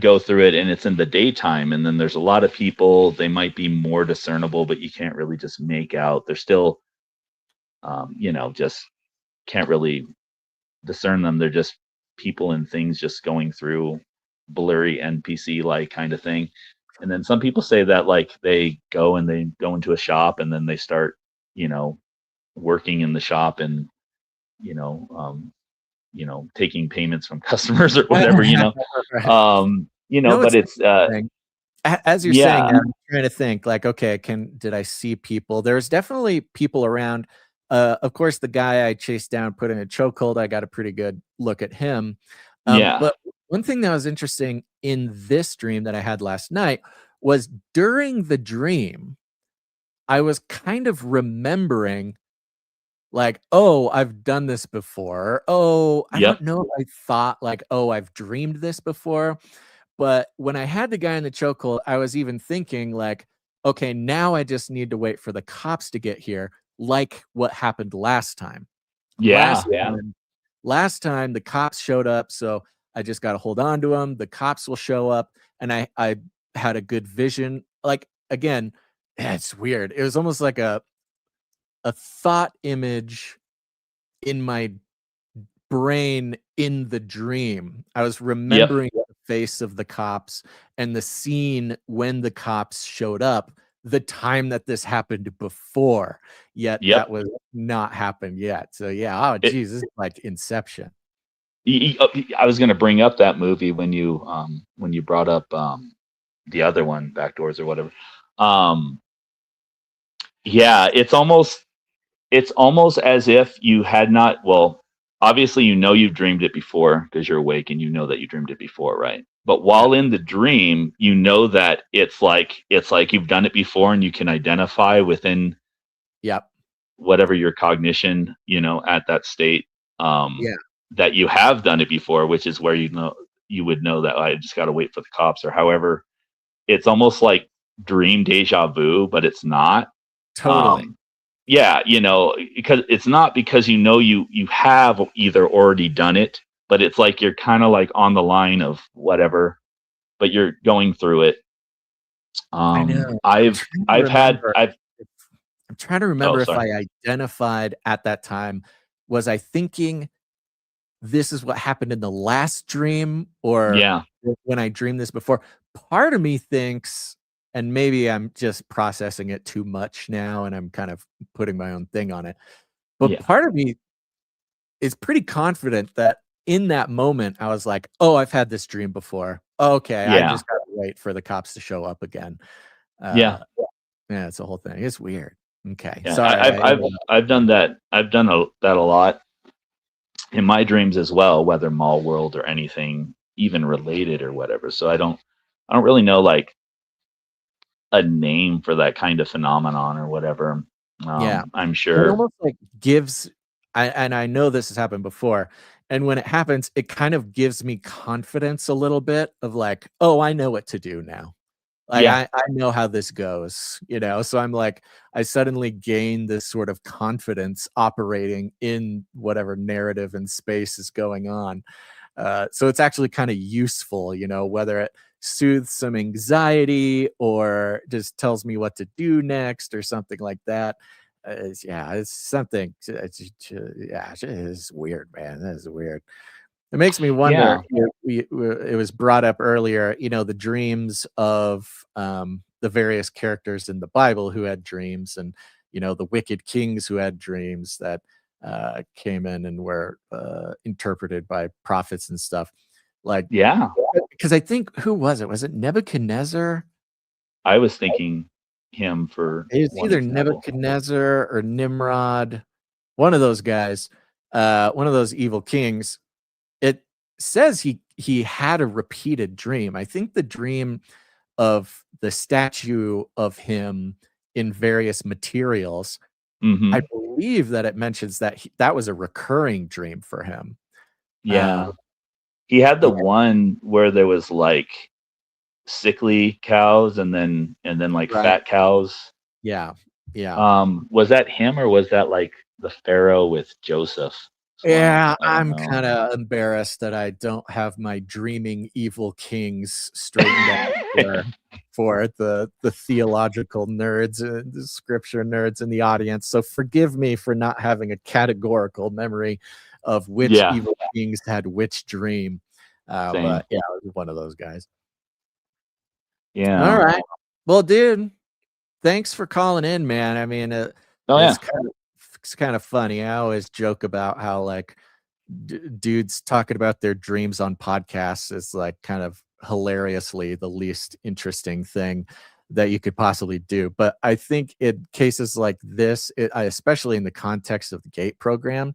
go through it and it's in the daytime, and then there's a lot of people. They might be more discernible, but you can't really just make out. They're still, just can't really discern them. They're just people and things just going through blurry NPC like kind of thing. And then some people say that like they go into a shop and then they start, working in the shop and, you know, um, taking payments from customers or whatever, Right. but It's it's, interesting. As you're saying yeah, that, I'm trying to think like, okay, did I see people? There's definitely people around. Of course, the guy I chased down, put in a chokehold, I got a pretty good look at him. yeah, But one thing that was interesting in this dream that I had last night was during the dream, I was kind of remembering like, "Oh, I've done this before. Oh, I yep, don't know if I thought like, oh, I've dreamed this before." But when I had the guy in the chokehold, I was even thinking like, "Okay, now I just need to wait for the cops to get here, like what happened last time." yeah, Last yeah, time last time the cops showed up, so I just gotta hold on to them. The cops will show up, and I had a good vision. Like, again, it's weird. It was almost like a thought image in my brain in the dream. I was yep, remembering the face of the cops and the scene when the cops showed up, the time that this happened before, yet yep. that was not happened yet. So, yeah, oh, It, geez, this is like Inception. I was going to bring up that movie when you brought up the other one, Backdoors or whatever. Um, yeah, it's almost as if you had not. Well, obviously you've dreamed it before because you're awake and you know that you dreamed it before, right? But Yeah. while in the dream, you know that it's like you've done it before and you can identify within Yep. whatever your cognition, at that state, um, Yeah. that you have done it before, which is where you would know that I just got to wait for the cops or however. It's almost like dream deja vu, but it's not. Totally. Um, yeah, because it's not because you have either already done it, but it's like you're kind of like on the line of whatever, but you're going through it. I know. I've had I've I'm trying to oh remember if sorry. I identified at that time, was I thinking this is what happened in the last dream or Yeah, when I dreamed this before? Part of me thinks, and maybe I'm just processing it too much now and I'm kind of putting my own thing on it, but yeah, part of me is pretty confident that in that moment, I was like, "Oh, I've had this dream before. Okay, I yeah, just gotta wait for the cops to show up again." yeah. Uh, yeah, it's a whole thing. It's weird. Okay, Yeah, sorry, I've done that. I've done that a lot in my dreams as well, whether Mall World or anything. even related or whatever. So I don't really know like a name for that kind of phenomenon or whatever. Yeah. I'm It sure. almost like gives and I know this has happened before. And when it happens, it kind of gives me confidence a little bit of like, oh, I know what to do now. Like Yeah. I know how this goes, you know. So I'm like, I suddenly gain this sort of confidence operating in whatever narrative and space is going on. So it's actually kind of useful, you know, whether it soothes some anxiety or just tells me what to do next or something like that. It's something. Yeah, it's weird, man. That is weird. It makes me wonder. Yeah. It was brought up earlier. You know, the dreams of the various characters in the Bible who had dreams, and you know, the wicked kings who had dreams that came in and were interpreted by prophets and stuff. Like, Yeah. because I think who was it? Was it Nebuchadnezzar? I was thinking him for It was one either example. Nebuchadnezzar or Nimrod, one of those guys, one of those evil kings. It says he had a repeated dream. I think the dream of the statue of him in various materials, I Hmm. believe that it mentions that that was a recurring dream for him. Yeah. He had the Yeah, one where there was like sickly cows and then like right. fat cows. Yeah, yeah. Was that him or was that like the Pharaoh with Joseph's line? Yeah, I don't I'm know. kinda embarrassed that I don't have my dreaming evil kings straightened out for the theological nerds, the scripture nerds in the audience, so forgive me for not having a categorical memory of which Yeah, evil kings had which dream, same. but yeah, I was one of those guys. Yeah. Alright. Well, dude, thanks for calling in, man. I mean, Oh yeah. it's kind of funny. I always joke about how like dudes talking about their dreams on podcasts is like kind of hilariously the least interesting thing that you could possibly do. But I think in cases like this, especially in the context of the GATE program,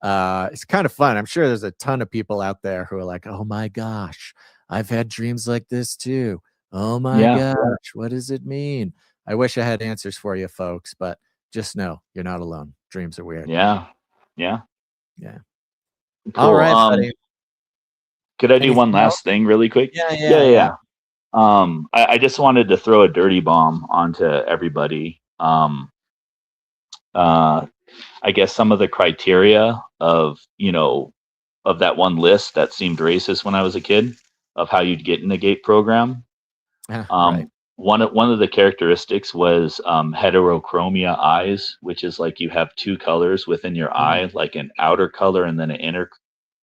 it's kind of fun. I'm sure there's a ton of people out there who are like, "Oh my gosh, I've had dreams like this too. Oh my Yeah. gosh, what does it mean?" I wish I had answers for you folks, but just know you're not alone. Dreams are weird. Yeah. Yeah. Yeah. All Cool. right, buddy. Could I do one Anything else? last thing really quick? Yeah, Yeah, yeah, yeah, yeah. yeah. I just wanted to throw a dirty bomb onto everybody. Uh, I guess some of the criteria of, of that one list that seemed racist when I was a kid of how you'd get in the GATE program. Right. One of the characteristics was heterochromia eyes, which is like you have two colors within your Mhm, eye, like an outer color and then an inner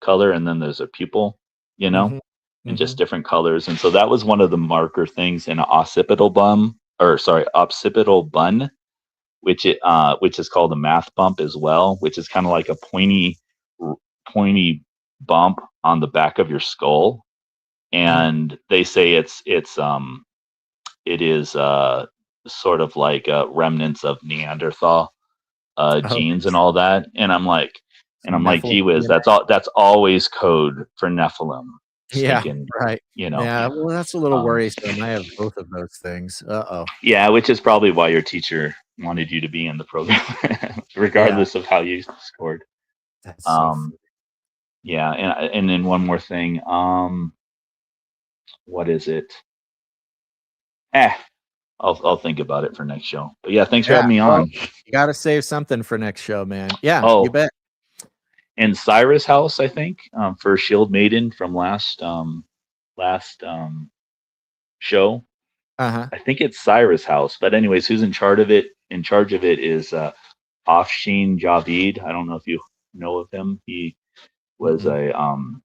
color, and then there's a pupil, mhm, and just mhm. different colors. And so that was one of the marker things in an occipital bun, which is called a math bump as well, which is kind of like a pointy bump on the back of your skull. Mhm. And they say it is sort of like remnants of Neanderthal Oh, genes and all that. And some I'm like, Nephilim gee whiz, DNA. that's always code for Nephilim, Yeah, stinking, right. you know. Yeah, well, that's a little Um, worrisome. I have both of those things. Uh-oh. yeah, which is probably why your teacher wanted you to be in the program, Yeah, regardless of how you scored. that's so Um, funny. yeah, and then one more thing. What is it? Eh, I'll think about it for next show. But yeah, thanks for Yeah, having me well, on. you gotta save something for next show, man. Yeah, you Oh, bet. and Cyrus House, I think, for Shield Maiden from last show. Uh-huh. I think it's Cyrus House, but anyways, who's in charge of it? In charge of it is Afshin Javid. I don't know if you know of him. Was Mm-mm. a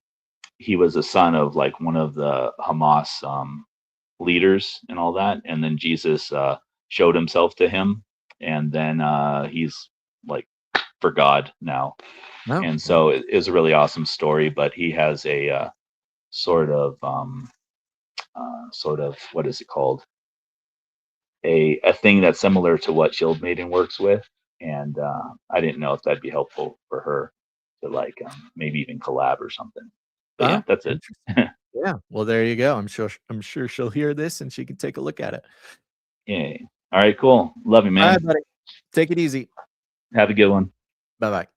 he was a son of like one of the Hamas leaders and all that, and then Jesus showed himself to him, and then he's like for God now. No, And well, so it is a really awesome story. But he has a sort of what is it called? A thing that's similar to what Shield Maiden works with, and I didn't know if that'd be helpful for her to like maybe even collab or something. But yeah, oh, that's it. interesting. Yeah. Well, there you go. I'm sure she'll hear this and she can take a look at it. Yay. All right, cool. Love you, All man. right, buddy. Take it easy. Have a good one. Bye-bye.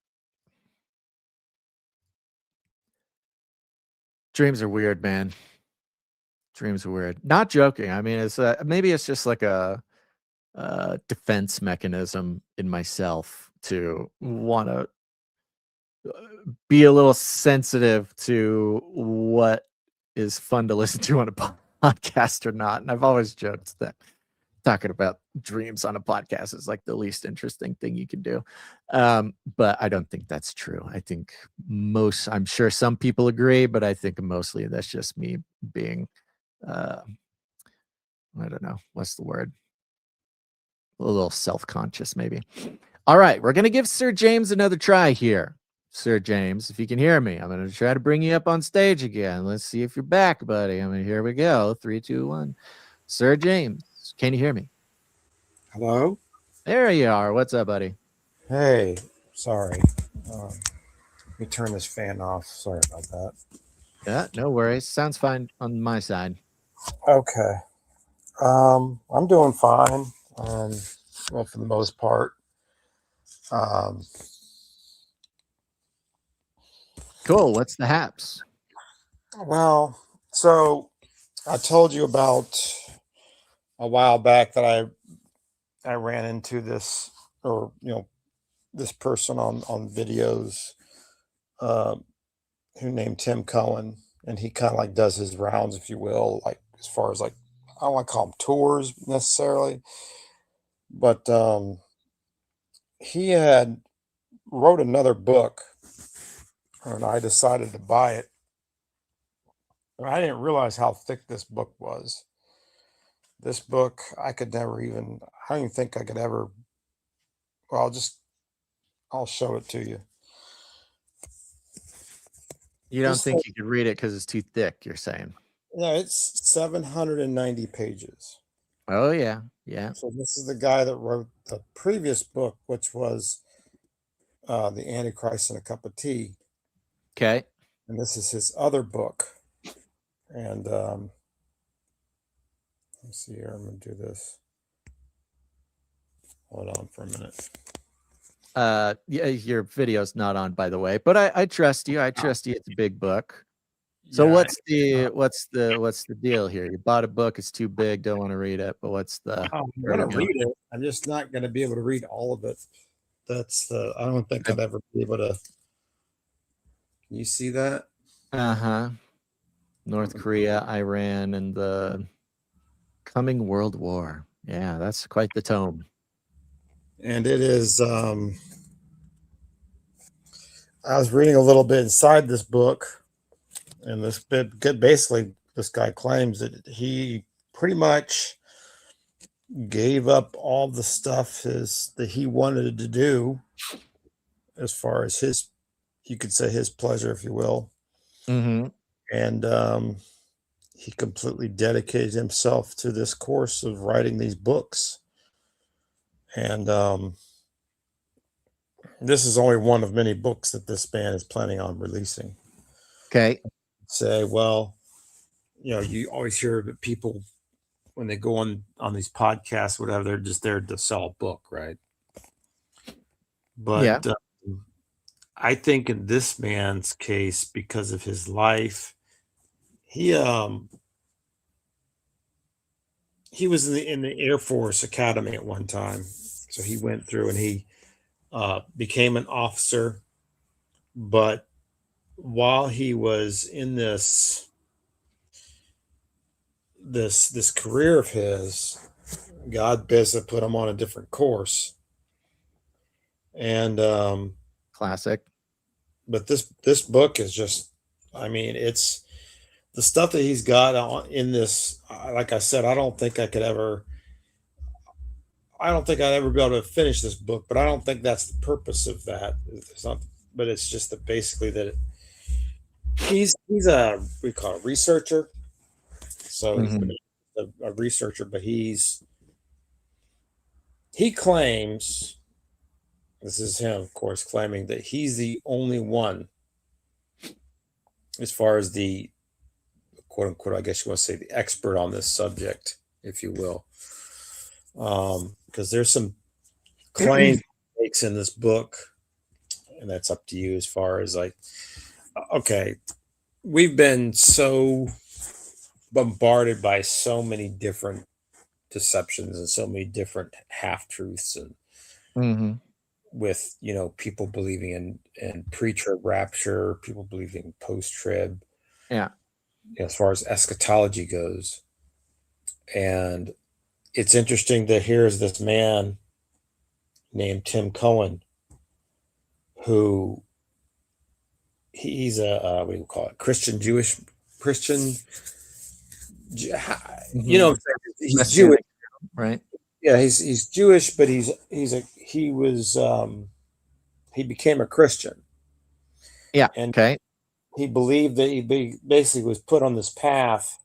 Dreams are weird, man. Dreams are weird. Not joking. I mean, it's maybe it's just like a defense mechanism in myself to want to be a little sensitive to what is fun to listen to on a podcast or not. And I've always joked that talking about dreams on a podcast is like the least interesting thing you can do. But I don't think that's true. I think I'm sure some people agree, but I think mostly that's just me being, I don't know, what's the word? A little self-conscious maybe. All right, we're going to give Sir James another try here. Sir James, if you can hear me, I'm going to try to bring you up on stage again. Let's see if you're back, buddy. I mean, here we go. 3, 2, 1. Sir James, can you hear me? Hello? There you are. What's up, buddy? Hey, sorry. Let me turn this fan off. Sorry about that. Yeah, no worries. Sounds fine on my side. Okay. I'm doing fine. Well, for the most part. Cool. What's the haps? Well, so I told you about a while back that I ran into this, or this person on videos, who named Tim Cohen, and he kind of like does his rounds, if you will, like as far as like, I don't want to call them tours necessarily, but he had wrote another book, and I decided to buy it. And I didn't realize how thick this book was. This book, I don't even think I could ever, well, I'll show it to you. You don't think you could read it because it's too thick, you're saying? Yeah, it's 790 pages. Oh, yeah. Yeah. So this is the guy that wrote the previous book, which was The Antichrist and a Cup of Tea. Okay. And this is his other book. And let's see here. I'm going to do this. Hold on for a minute. Yeah, your video's not on, by the way, but I trust you. I trust you. It's a big book. So Yeah, what's the deal here? You bought a book, it's too big, don't want to read it, but what's the I'm going to read it. I'm just not going to be able to read all of it. I don't think I'd ever be able to. Can you see that? Uh-huh. North Korea, Iran, and the coming World War. Yeah, that's quite the tome. And it is, I was reading a little bit inside this book, and this guy claims that he pretty much gave up all the stuff that he wanted to do, as far as you could say his pleasure, if you will. Mm-hmm. And he completely dedicated himself to this course of writing these books. And this is only one of many books that this man is planning on releasing. Okay. Say, well, you always hear that people, when they go on these podcasts, whatever, they're just there to sell a book, right? But yeah. I think in this man's case, because of his life, he was in the Air Force Academy at one time. So he went through and he became an officer. But while he was in this career of his, God basically put him on a different course. And classic. But this book is just, I mean, it's the stuff that he's got in this. Like I said, I don't think I'd ever be able to finish this book, but I don't think that's the purpose of that. It's not, but it's just that basically that he's a, we call it, researcher. So he's a researcher, but he claims, this is him, of course, claiming that he's the only one, as far as the quote unquote, I guess you want to say the expert on this subject, if you will. Because there's some claims he makes in this book, and that's up to you as far as like, okay, we've been so bombarded by so many different deceptions and so many different half-truths, and with, you know, people believing in pre-trib rapture, people believing post-trib, Yeah. as far as eschatology goes. And it's interesting that here's this man named Tim Cohen, who he's a what do you call it, Christian, you know, he's Jewish, right? Yeah, he's Jewish, but he became a Christian. Yeah. And Okay. he believed that he basically was put on this path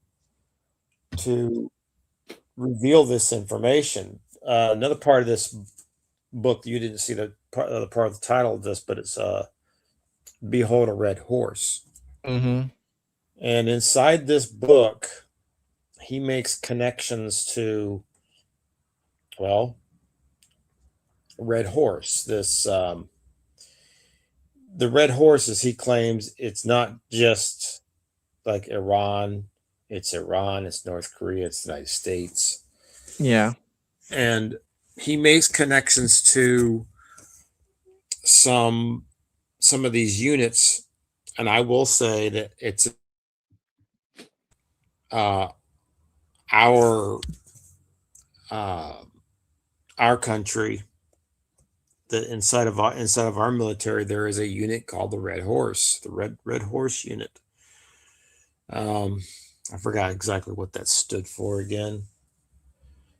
to reveal this information. Another part of this book, you didn't see the part of the title of this, but it's Behold a Red Horse. And inside this book, he makes connections to, well, Red Horse. This the Red Horse, as he claims, it's not just like Iran. It's Iran, it's North Korea, it's the United States. Yeah. And he makes connections to some of these units, and I will say that it's our country, that inside of our military there is a unit called the Red Horse, the Red Horse unit. I forgot exactly what that stood for again.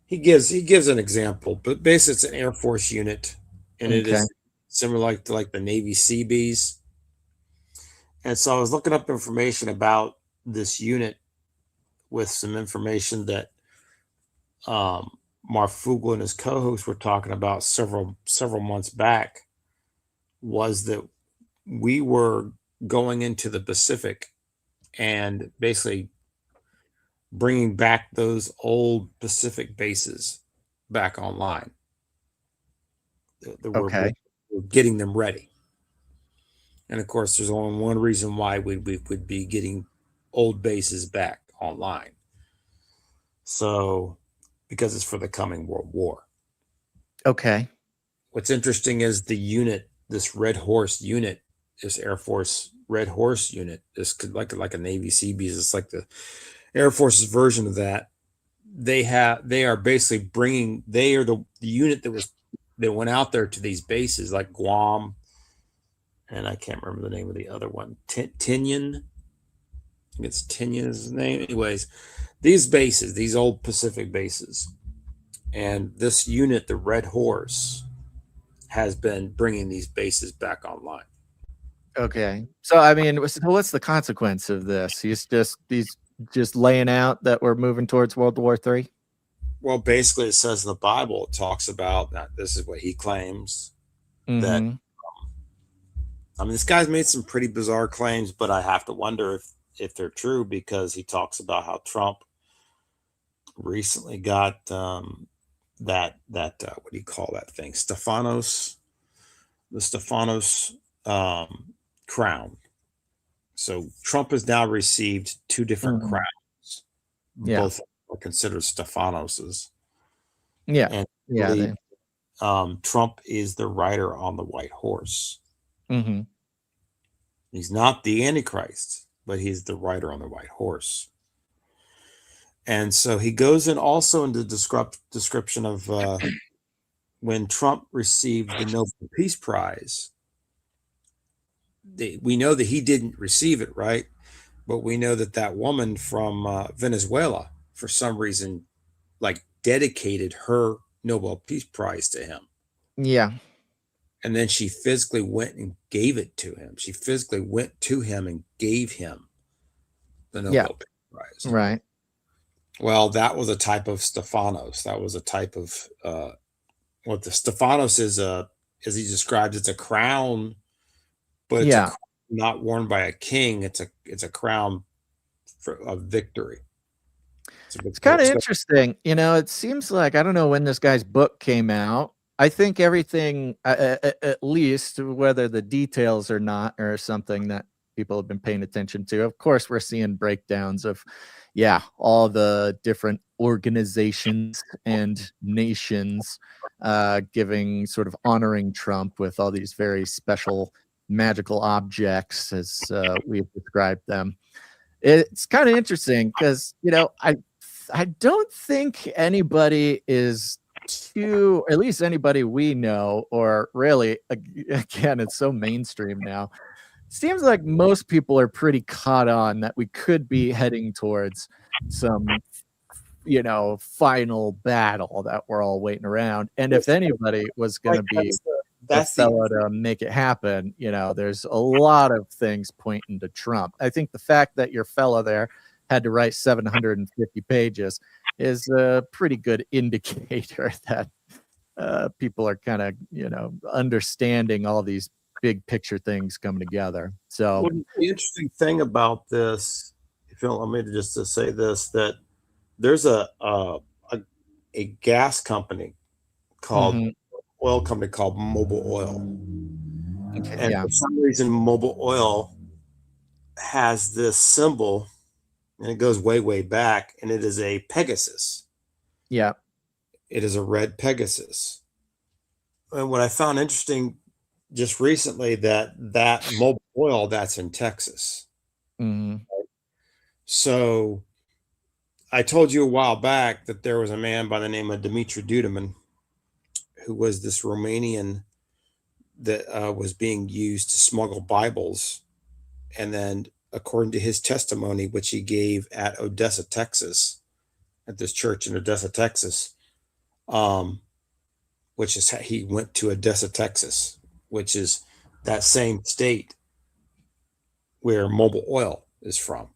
He gives an example, but basically it's an Air Force unit, and it is similar to like the Navy Seabees. And so I was looking up information about this unit with some information that Mark Fugel and his co-hosts were talking about several months back, was that we were going into the Pacific and basically bringing back those old Pacific bases back online. We're getting them ready. And of course, there's only one reason why we would be getting old bases back online. So, because it's for the coming World War. Okay. What's interesting is the unit, this Red Horse unit, this Air Force Red Horse unit, this could like a Navy Seabees. It's like the Air Force's version of that. They are basically bringing. They are the unit that went out there to these bases like Guam, and I can't remember the name of the other one. Tinian. I think it's Tinian is his name. Anyways, these bases, these old Pacific bases, and this unit, the Red Horse, has been bringing these bases back online. Okay. So, I mean, what's the consequence of this? He's just laying out that we're moving towards World War III? Well, basically, it says in the Bible, it talks about that. This is what he claims. That, I mean, this guy's made some pretty bizarre claims, but I have to wonder if they're true, because he talks about how Trump recently got that what do you call that thing? The Stephanos crown. So Trump has now received two different crowns. Both are considered Stephanos's. Yeah. And Trump is the rider on the white horse. He's not the Antichrist, but he's the rider on the white horse. And so he goes in also into description of when Trump received the Nobel Peace Prize. We know that he didn't receive it, right? But we know that woman from Venezuela, for some reason, like dedicated her Nobel Peace Prize to him. Yeah. And then she physically went and gave it to him. She physically went to him and gave him the Nobel Peace Prize. Right. Well, that was a type of Stephanos. That was a type of what the Stephanos is, as he describes, it's a crown, but it's a crown not worn by a king. It's a crown of victory. It's kind of interesting. You know, it seems like, I don't know when this guy's book came out. I think everything, at least whether the details or not, or something that people have been paying attention to. Of course, we're seeing breakdowns of, all the different organizations and nations giving sort of honoring Trump with all these very special magical objects as we've described them. It's kind of interesting because, I don't think anybody is too, at least anybody we know, or really, again, it's so mainstream now. Seems like most people are pretty caught on that we could be heading towards some, final battle that we're all waiting around. And if anybody was going to be the fellow to make it happen, there's a lot of things pointing to Trump. I think the fact that your fellow there had to write 750 pages is a pretty good indicator that people are kind of, understanding all these big picture things coming together. So the interesting thing about this, if you allow me to just to say this, that there's a gas company called oil company called Mobil Oil. Okay, and for some reason, Mobil Oil has this symbol, and it goes way, way back, and it is a Pegasus. Yeah. It is a red Pegasus. And what I found interesting just recently, that Mobil Oil, that's in Texas. So I told you a while back that there was a man by the name of Dumitru Duduman, who was this Romanian that was being used to smuggle Bibles. And then, according to his testimony, which he gave at Odessa, Texas, at this church in Odessa, Texas, which is, he went to Odessa, Texas, which is that same state where Mobil Oil is from.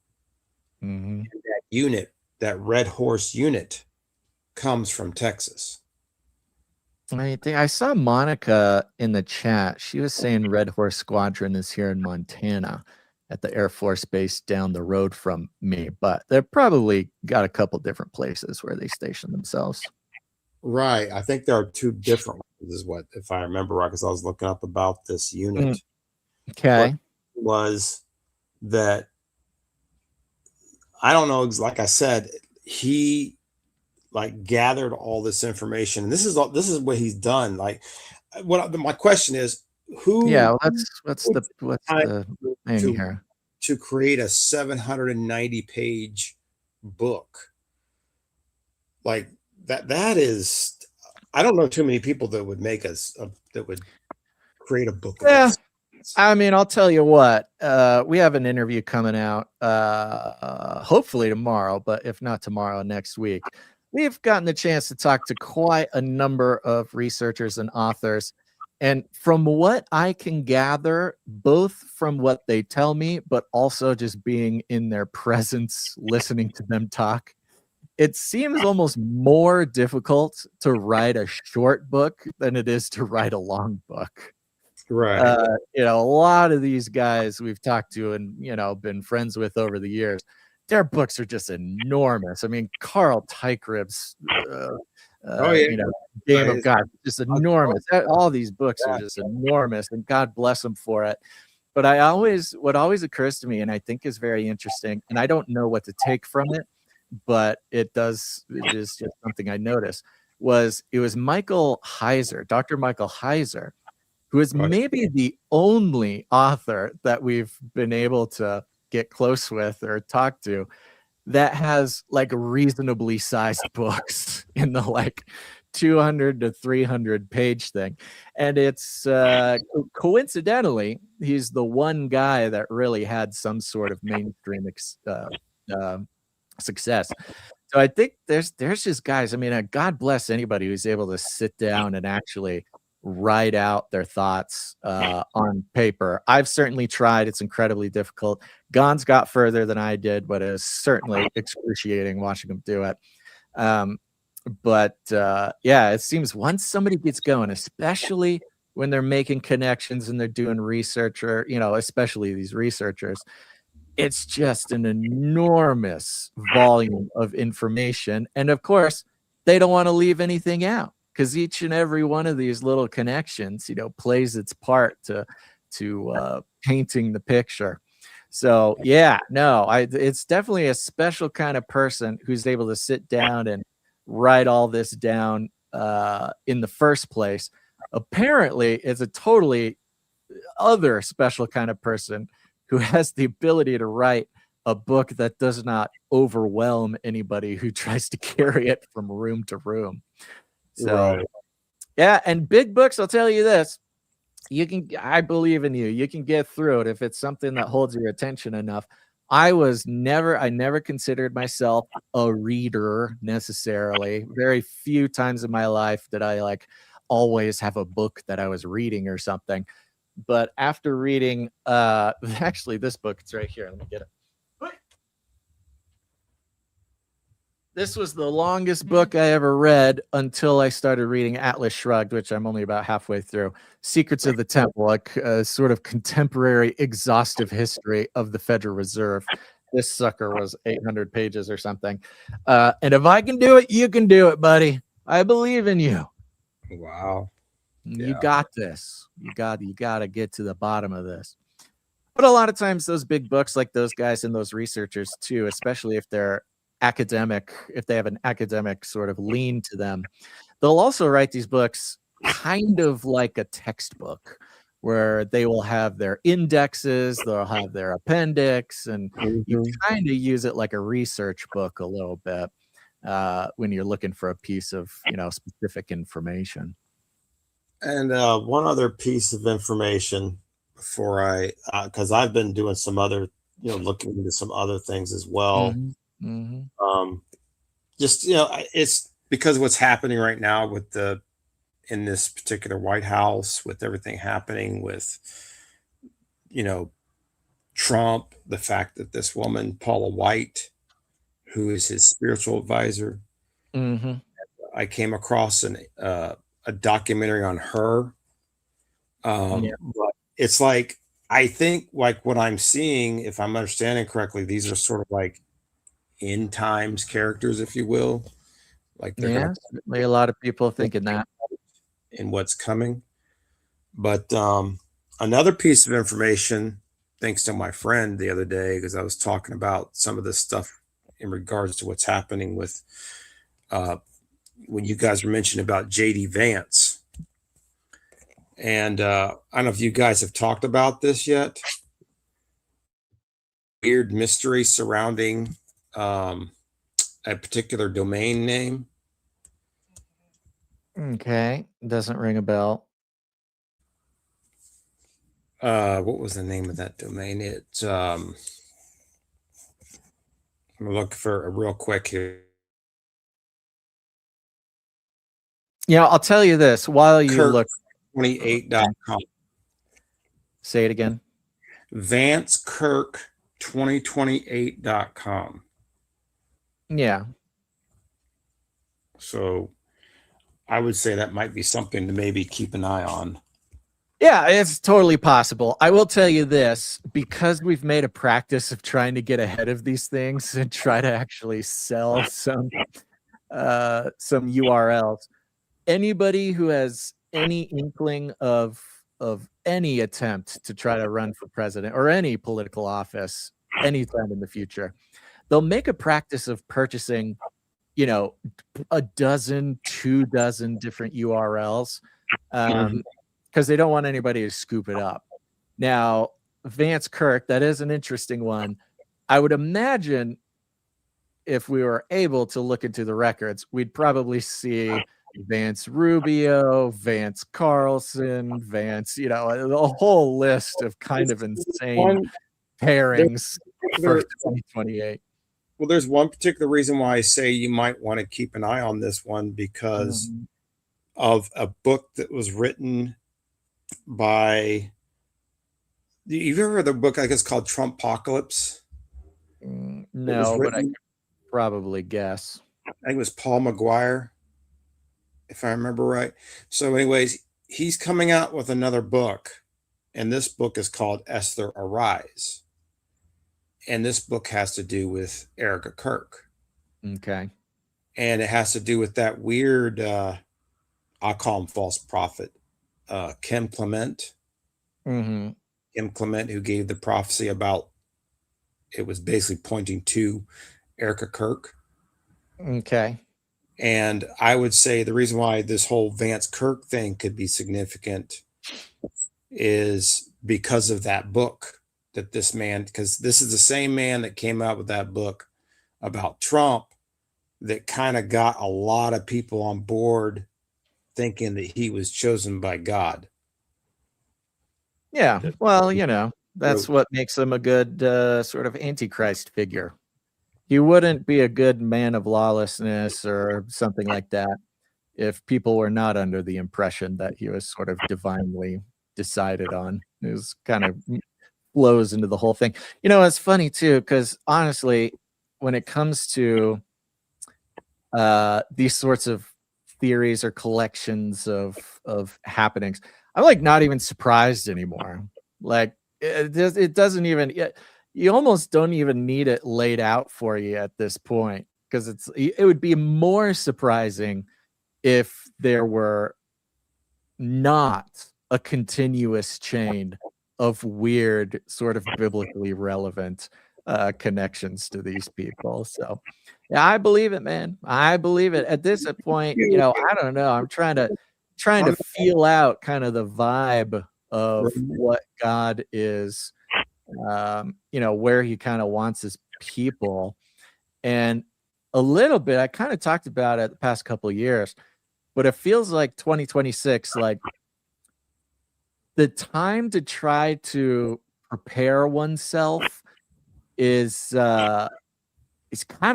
And that unit, that Red Horse unit, comes from Texas. I saw Monica in the chat. She was saying Red Horse Squadron is here in Montana at the Air Force Base down the road from me, but they've probably got a couple different places where they station themselves. Right. I think there are two different ones, is what, if I remember right, because I was looking up about this unit. Okay. What was that, I don't know, like I said, he like gathered all this information, and this is what he's done. Like, my question is, who? Yeah, what's the thing here to create a 790 page book like that? That is, I don't know too many people that would make that would create a book. Yeah. I mean, I'll tell you what, we have an interview coming out, hopefully tomorrow, but if not tomorrow, next week. We've gotten the chance to talk to quite a number of researchers and authors. And from what I can gather, both from what they tell me, but also just being in their presence, listening to them talk, it seems almost more difficult to write a short book than it is to write a long book. Right. A lot of these guys we've talked to and, been friends with over the years, their books are just enormous. I mean, Carl Teichribb's, Game of God, just enormous. All these books are just enormous, and God bless them for it. But what always occurs to me, and I think is very interesting, and I don't know what to take from it, but it is just something I noticed, it was Michael Heiser, Dr. Michael Heiser, who is maybe the only author that we've been able to get close with or talk to that has like reasonably sized books in the like 200 to 300 page thing. And it's coincidentally, he's the one guy that really had some sort of mainstream success. So I think there's just guys, I mean, God bless anybody who's able to sit down and actually write out their thoughts on paper. I've certainly tried. It's incredibly difficult. Gon's got further than I did, but it was certainly excruciating watching him do it. It seems once somebody gets going, especially when they're making connections and they're doing research, or, especially these researchers, it's just an enormous volume of information. And of course, they don't want to leave anything out because each and every one of these little connections, plays its part to painting the picture. So yeah, no, it's definitely a special kind of person who's able to sit down and write all this down in the first place. Apparently, it's a totally other special kind of person who has the ability to write a book that does not overwhelm anybody who tries to carry it from room to room. So, Right. yeah, and big books, I'll tell you this, I believe in you. You can get through it if it's something that holds your attention enough. I never considered myself a reader necessarily. Very few times in my life did I always have a book that I was reading or something. But after reading actually this book, it's right here. Let me get it. This was the longest book I ever read until I started reading Atlas Shrugged, which I'm only about halfway through. Secrets of the Temple, a sort of contemporary exhaustive history of the Federal Reserve. This sucker was 800 pages or something. And if I can do it, you can do it, buddy. I believe in you. Wow. You got this. You got to get to the bottom of this. But a lot of times those big books, like those guys and those researchers too, especially if they're academic, if they have an academic sort of lean to them, they'll also write these books kind of like a textbook where they will have their indexes, they'll have their appendix, and you kind of use it like a research book a little bit when you're looking for a piece of, specific information. And one other piece of information before because I've been doing some other, looking into some other things as well. Just, it's because of what's happening right now in this particular White House, with everything happening with, Trump, the fact that this woman, Paula White, who is his spiritual advisor, I came across a documentary on her. But it's like, I think like what I'm seeing, if I'm understanding correctly, these are sort of like end times characters, if you will. Like they're certainly a lot of people thinking that. In what's coming. But another piece of information, thanks to my friend the other day, because I was talking about some of this stuff in regards to what's happening with when you guys were mentioning about JD Vance. And I don't know if you guys have talked about this yet. Weird mystery surrounding a particular domain name. Okay, doesn't ring a bell. What was the name of that domain? It's I'm gonna look for a real quick here. I'll tell you this while you look. 28.com. Say it again. VanceKirk2028.com. Yeah. So I would say that might be something to maybe keep an eye on. Yeah, it's totally possible. I will tell you this, because we've made a practice of trying to get ahead of these things and try to actually sell some URLs. Anybody who has any inkling of any attempt to try to run for president or any political office anytime in the future, they'll make a practice of purchasing, a dozen, 24 different URLs. Because they don't want anybody to scoop it up. Now, Vance Kirk, that is an interesting one. I would imagine if we were able to look into the records, we'd probably see Vance Rubio, Vance Carlson, Vance, a whole list of kind of insane pairings for 2028. Well, there's one particular reason why I say you might want to keep an eye on this one, because of a book that was written by, you've ever read the book, I guess, called Trumpocalypse? No, but I could probably guess. I think it was Paul McGuire, if I remember right. So anyways, he's coming out with another book, and this book is called Esther Arise. And this book has to do with Erica Kirk. Okay. And it has to do with that weird, I call him false prophet, Kim Clement. Mm-hmm. Kim Clement, who gave the prophecy about, it was basically pointing to Erica Kirk. Okay. And I would say the reason why this whole Vance Kirk thing could be significant is because of that book that this man, because this is the same man that came out with that book about Trump that kind of got a lot of people on board thinking that he was chosen by God. Yeah. Well, that's what makes him a good sort of antichrist figure. He wouldn't be a good man of lawlessness or something like that if people were not under the impression that he was sort of divinely decided on. It was kind of flows into the whole thing. It's funny too, because honestly, when it comes to these sorts of theories or collections of happenings, I'm like not even surprised anymore. Like it doesn't even. You almost don't even need it laid out for you at this point, because it would be more surprising if there were not a continuous chain of weird, sort of biblically relevant connections to these people. So, yeah, I believe it, man. I believe it. At this point, I don't know. I'm trying to feel out kind of the vibe of what God is, where he kind of wants his people. And a little bit, I kind of talked about it the past couple of years, but it feels like 2026, like the time to try to prepare oneself is kind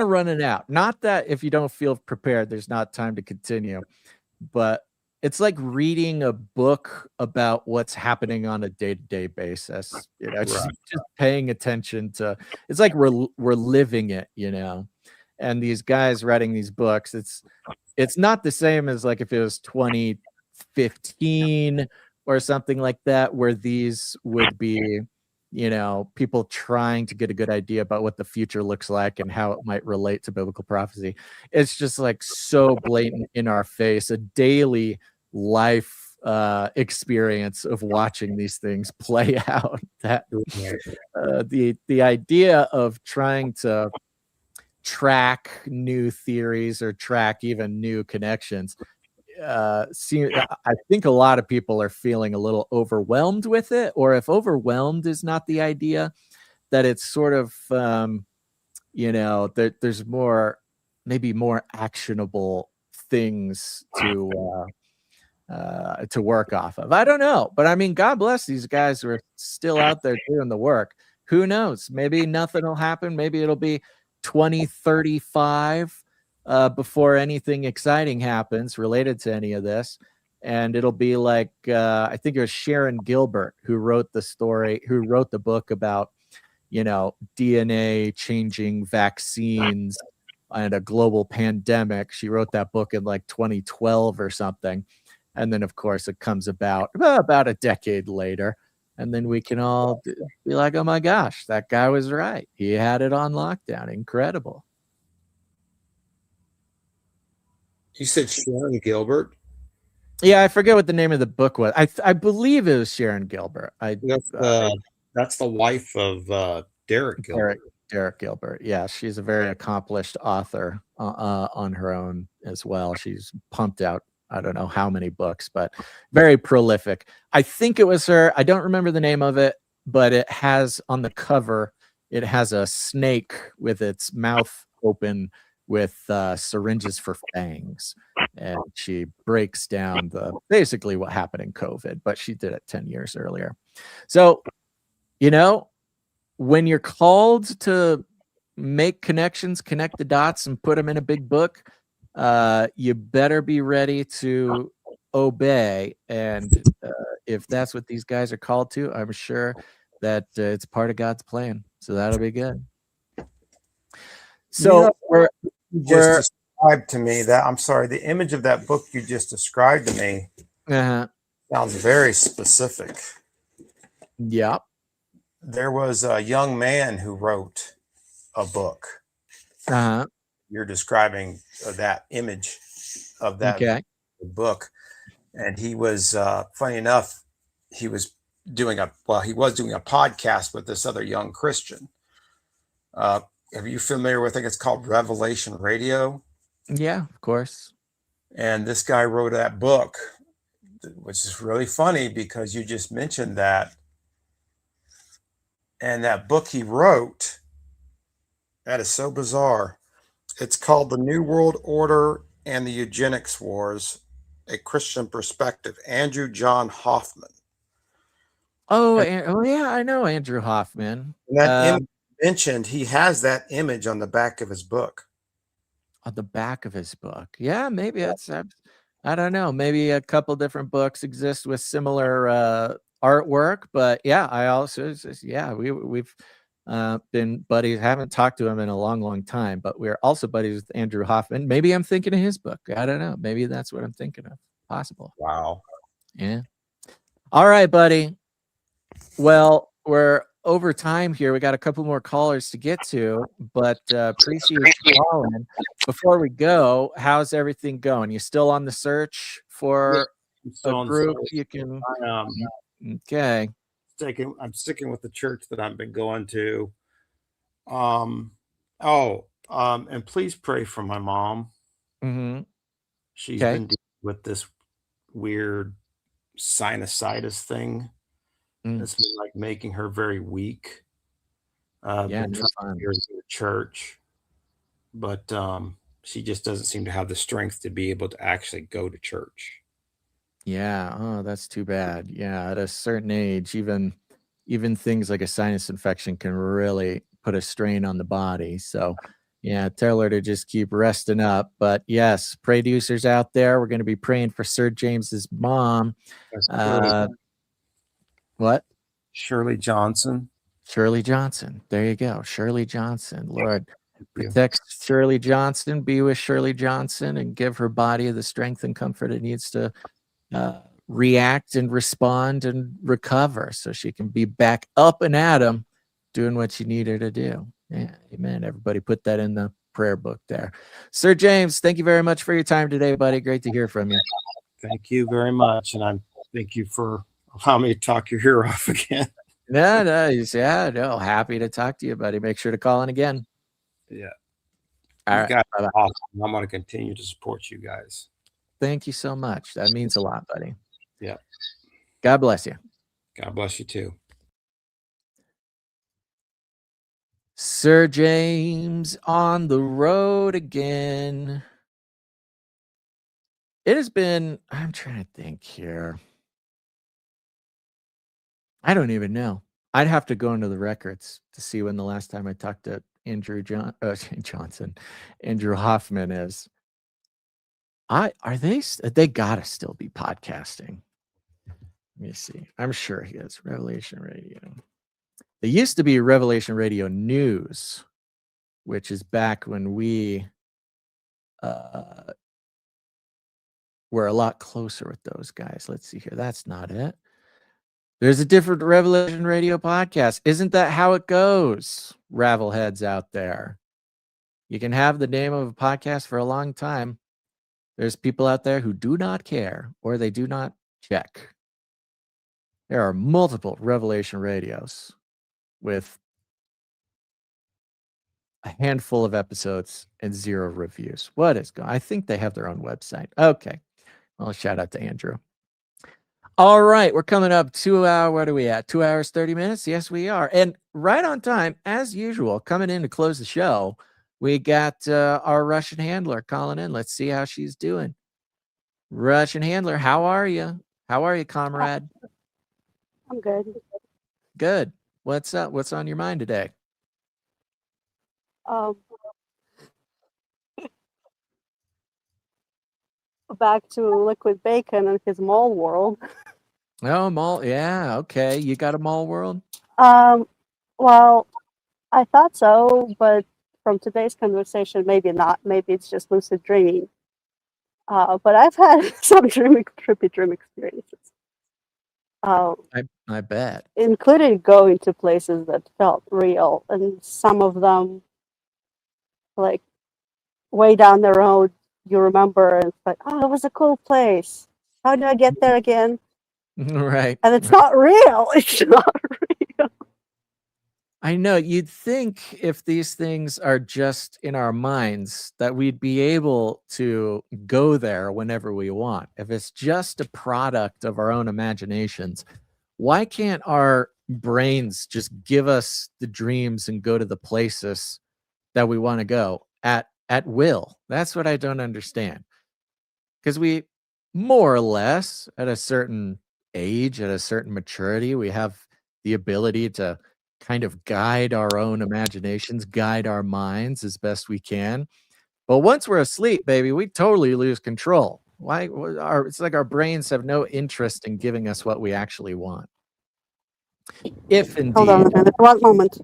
of running out. Not that if you don't feel prepared, there's not time to continue, but it's like reading a book about what's happening on a day-to-day basis. Just paying attention to. It's like we're living it, And these guys writing these books, it's not the same as like if it was 2015 or something like that, where these would be, people trying to get a good idea about what the future looks like and how it might relate to biblical prophecy. It's just like so blatant in our face, a daily life experience of watching these things play out. That the idea of trying to track new theories or track even new connections, I think a lot of people are feeling a little overwhelmed with it, or if overwhelmed is not the idea, that it's sort of there's maybe more actionable things to work off of. I don't know, but I mean, God bless these guys who are still out there doing the work. Who knows? Maybe nothing will happen. Maybe it'll be 2035 before anything exciting happens related to any of this. And it'll be like, I think it was Sharon Gilbert who wrote the book about, DNA changing vaccines and a global pandemic. She wrote that book in like 2012 or something. And then, of course, it comes about a decade later. And then we can all be like, oh, my gosh, that guy was right. He had it on lockdown. Incredible. You said Sharon Gilbert? Yeah, I forget what the name of the book was. I believe it was Sharon Gilbert. That's the wife of Derek Gilbert. Derek Gilbert. Yeah, she's a very accomplished author on her own as well. She's pumped out I don't know how many books, but very prolific. I think it was her. I don't remember the name of it, but it has on the cover, it has a snake with its mouth open with syringes for fangs. And she breaks down basically what happened in COVID, but she did it 10 years earlier. So, when you're called to make connections, connect the dots and put them in a big book, you better be ready to obey. And if that's what these guys are called to, I'm sure that it's part of God's plan. So that'll be good. So you just described to me that, I'm sorry, the image of that book you just described to me sounds very specific. Yeah. there was a young man who wrote a book. Uh-huh. You're describing that image of that Okay. book, and he was funny enough. He was doing a podcast with this other young Christian. Are you familiar with? I think it's called Revelation Radio. Yeah, of course. And this guy wrote that book, which is really funny because you just mentioned that. And that book he wrote, that is so bizarre. It's called The New World Order and the Eugenics Wars, A Christian Perspective. Andrew John Hoffman. Oh, And yeah, I know Andrew Hoffman. that image mentioned, he has that image on the back of his book. On the back of his book. Yeah, maybe it's I don't know. Maybe a couple different books exist with similar artwork, but yeah, I also we've been buddies. Haven't talked to him in a long time, but we're also buddies with Andrew Hoffman. Maybe I'm thinking of his book. I don't know. Maybe that's what I'm thinking of. Possible. Wow. Yeah. All right, buddy. Well, we're over time here. We got a couple more callers to get to, but appreciate you calling. Before we go, how's everything going? You still on the search for a group you can? Okay. I'm sticking with the church that I've been going to. And please pray for my mom. Mm-hmm. She's been dealing with this weird sinusitis thing. It's been like making her very weak. Been trying to get her to the church, but she just doesn't seem to have the strength to be able to actually go to church. Yeah. Oh, that's too bad. Yeah, at a certain age, even things like a sinus infection can really put a strain on the body. So, yeah, tell her to just keep resting up. But yes, producers out there, we're going to be praying for Sir James's mom. What? Shirley Johnson. Shirley Johnson. There you go. Shirley Johnson. Lord, protect Shirley Johnson, be with Shirley Johnson, and give her body the strength and comfort it needs to react and respond and recover so she can be back up and at 'em doing what you need her to do. Yeah, amen. Everybody put that in the prayer book there. Sir James, thank you very much for your time today, buddy. Great to hear from you. Thank you very much. And thank you for allowing me to talk your ear off again. No, happy to talk to you, buddy. Make sure to call in again. Yeah. All right. Guys are awesome. I'm going to continue to support you guys. Thank you so much. That means a lot, buddy. Yeah. God bless you. God bless you too. Sir James on the road again. It has been, I'm trying to think here. I don't even know. I'd have to go into the records to see when the last time I talked to Andrew Hoffman is. They gotta still be podcasting. Let me see. I'm sure he is. Revelation Radio. There used to be Revelation Radio News, which is back when we were a lot closer with those guys. Let's see here. That's not it. There's a different Revelation Radio podcast. Isn't that how it goes? Ravel heads out there. You can have the name of a podcast for a long time. There's people out there who do not care or they do not check. There are multiple Revelation Radios with a handful of episodes and 0 reviews. What is going on? I think they have their own website. Okay. Well, shout out to Andrew. All right, we're coming up 2 hours. What are we at? 2 hours, 30 minutes? Yes, we are. And right on time, as usual, coming in to close the show, we got our Russian handler calling in. Let's see how she's doing. Russian handler, how are you? How are you, comrade? I'm good. Good. What's up? What's on your mind today? Back to Liquid Bacon and his mall world. Oh, mall. Yeah. Okay. You got a mall world? Well, I thought so, but from today's conversation, maybe not. Maybe it's just lucid dreaming. But I've had some trippy dream experiences. I bet. including going to places that felt real, and some of them, like way down the road, you remember, and it's like, oh, it was a cool place. How do I get there again? Right. And it's not real. It's not real. I know. You'd think if these things are just in our minds that we'd be able to go there whenever we want. If it's just a product of our own imaginations, why can't our brains just give us the dreams and go to the places that we want to go at will? That's what I don't understand. Because we more or less at a certain age, at a certain maturity, we have the ability to kind of guide our own imaginations, guide our minds as best we can. But once we're asleep, baby, we totally lose control. Why? It's like our brains have no interest in giving us what we actually want. If Hold on indeed, a minute. One moment.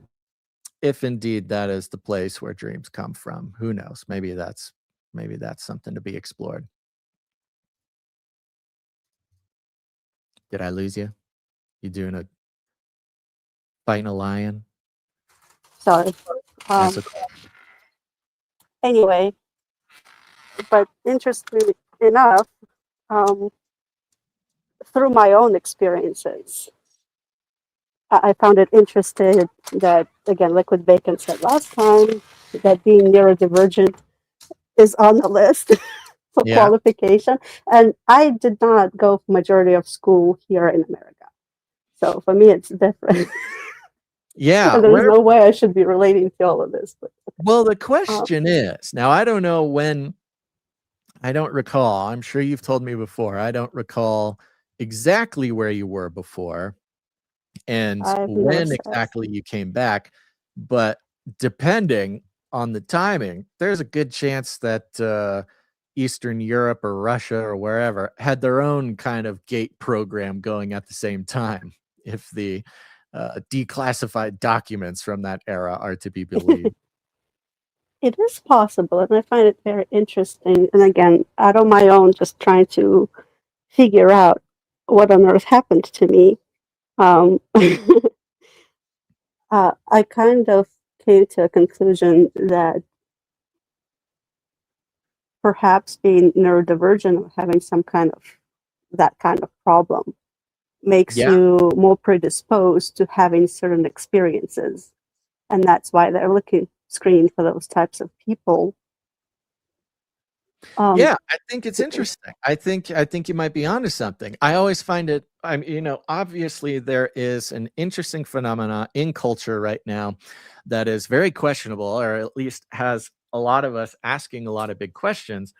if indeed that is the place where dreams come from, who knows? Maybe that's something to be explored. Did I lose you? You doing a fighting a lion? Sorry. That's okay. Anyway, but interestingly enough, um, through my own experiences, I found it interesting that, again, like what Bacon said last time, that being neurodivergent is on the list for Yeah. qualification. And I did not go for majority of school here in America. So for me, it's different. Yeah. There's no way I should be relating to all of this. But, well, the question is, now I don't know when, I don't recall. I'm sure you've told me before. I don't recall exactly where you were before and when exactly you came back. But depending on the timing, there's a good chance that Eastern Europe or Russia or wherever had their own kind of gate program going at the same time, if the declassified documents from that era are to be believed. it is possible, and I find it very interesting. And again, out on my own, just trying to figure out what on earth happened to me. I kind of came to a conclusion that perhaps being neurodivergent or having some kind of that kind of problem makes you more predisposed to having certain experiences. And that's why they're screening for those types of people. Yeah, I think it's interesting. I think you might be onto something. I always find it, obviously there is an interesting phenomena in culture right now that is very questionable, or at least has a lot of us asking a lot of big questions,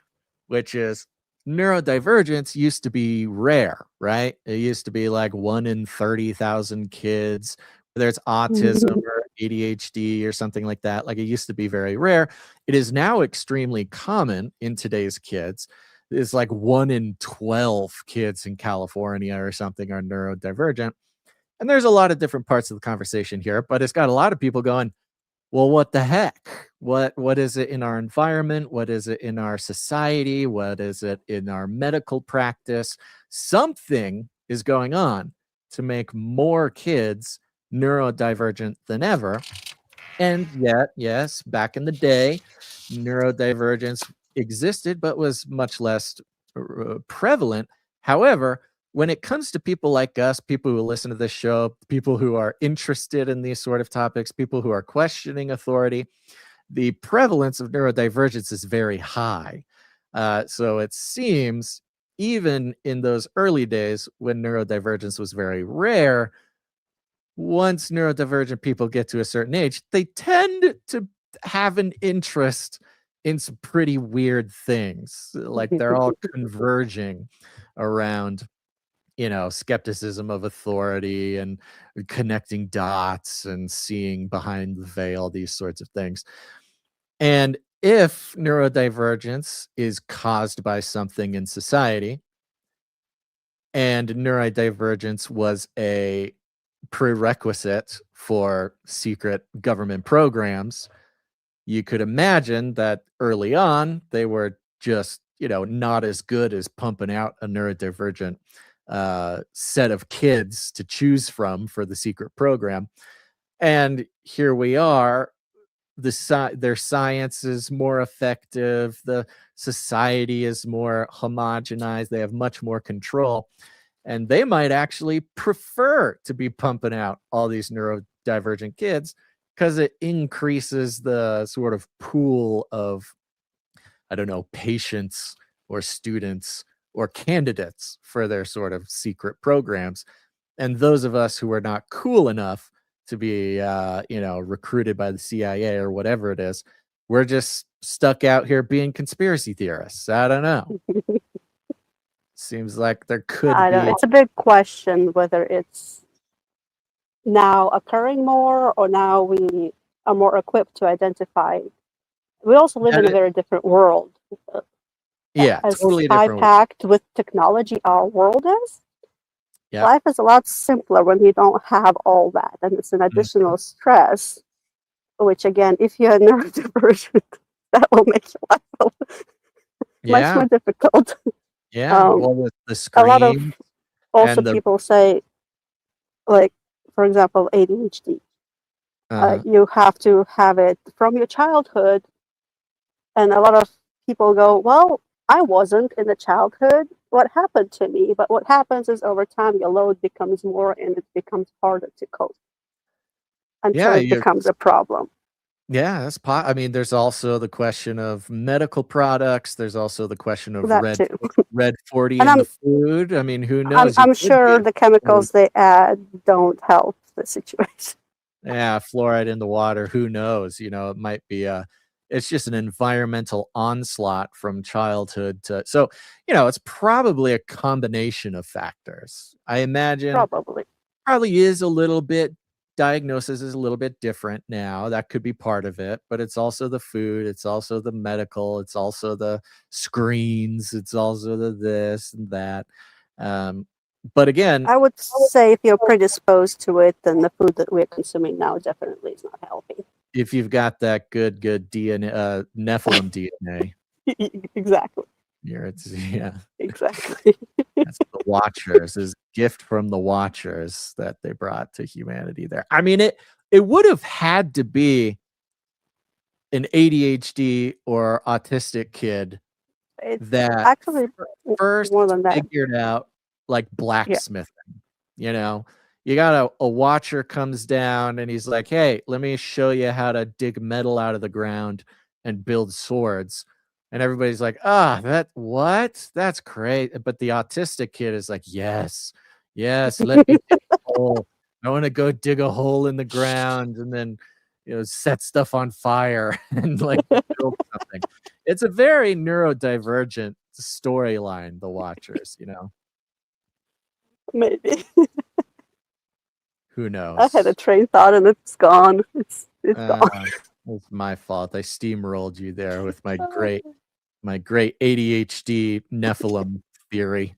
which is neurodivergence used to be rare, right? It used to be like 1 in 30,000 kids, whether it's autism or ADHD or something like that. Like, it used to be very rare. It is now extremely common in today's kids. It's like 1 in 12 kids in California or something are neurodivergent. And there's a lot of different parts of the conversation here, but it's got a lot of people going, well, what the heck? What is it in our environment? What is it in our society? What is it in our medical practice? Something is going on to make more kids neurodivergent than ever. And yet, yes, back in the day, neurodivergence existed, but was much less prevalent. However, when it comes to people like us, people who listen to this show, people who are interested in these sort of topics, people who are questioning authority, the prevalence of neurodivergence is very high. So it seems even in those early days when neurodivergence was very rare, once neurodivergent people get to a certain age, they tend to have an interest in some pretty weird things. Like, they're all converging around, skepticism of authority and connecting dots and seeing behind the veil, these sorts of things. And if neurodivergence is caused by something in society, and neurodivergence was a prerequisite for secret government programs, you could imagine that early on they were just, not as good as pumping out a neurodivergent set of kids to choose from for the secret program. And here we are. Their science is more effective. The society is more homogenized. They have much more control. And they might actually prefer to be pumping out all these neurodivergent kids because it increases the sort of pool of, I don't know, patients or students or candidates for their sort of secret programs. And those of us who are not cool enough to be, recruited by the CIA or whatever it is, we're just stuck out here being conspiracy theorists. I don't know. Seems like there could I don't. be. It's a big question whether it's now occurring more or now we are more equipped to identify. We also live in a very different world. Yeah, As totally a different world. high-packed with technology our world is, Yeah. life is a lot simpler when you don't have all that. And it's an additional stress, which again, if you're neurodivergent, that will make your life much more difficult. Yeah. Well, the A lot of screen also and the people say, like, for example, ADHD. You have to have it from your childhood. And a lot of people go, well, I wasn't in the childhood. What happened to me? But what happens is over time, your load becomes more and it becomes harder to cope until it becomes a problem. Yeah, that's I mean, there's also the question of medical products. There's also the question of That red too. red 40 And in the food. I mean, who knows? I'm sure the chemicals they add don't help the situation. Yeah, fluoride in the water. Who knows? It might be it's just an environmental onslaught from childhood to. So, it's probably a combination of factors. I imagine probably is a little bit. Diagnosis is a little bit different now. That could be part of it, but it's also the food, it's also the medical, it's also the screens, it's also the this and that. But again, I would say if you're predisposed to it, then the food that we're consuming now definitely is not healthy. If you've got that good DNA, Nephilim DNA. Exactly. Yeah. Exactly. That's the Watchers, is gift from the Watchers that they brought to humanity there. I mean, it would have had to be an ADHD or autistic kid that actually first more than that. figured out like blacksmithing. You got a watcher comes down and he's like, hey, let me show you how to dig metal out of the ground and build swords. And everybody's like, what? That's great. But the autistic kid is like, yes, let me dig a hole. I want to go dig a hole in the ground and then, set stuff on fire and like build something. It's a very neurodivergent storyline, The Watchers, Maybe. Who knows? I had a train thought and it's gone. It's gone. It's my fault. I steamrolled you there with my great ADHD Nephilim theory.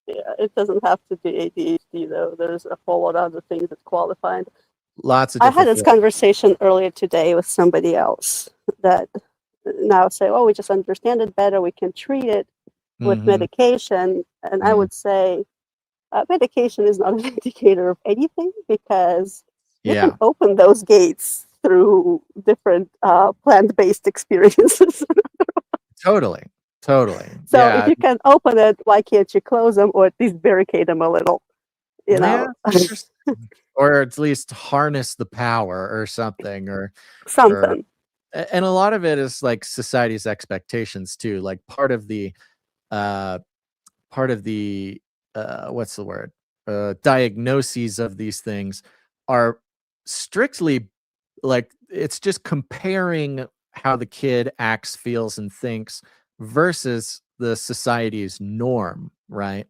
Yeah, it doesn't have to be ADHD though. There's a whole lot of other things that qualify. Lots of. I had this conversation earlier today with somebody else that now say, "Oh, we just understand it better. We can treat it with medication." And I would say, medication is not an indicator of anything because you can open those gates through different plant-based experiences. Totally. So if you can open it, why can't you close them or at least barricade them a little? Or at least harness the power or something or something. And a lot of it is like society's expectations too. Like part of the what's the word? Diagnoses of these things are strictly like it's just comparing how the kid acts, feels, and thinks versus the society's norm, right?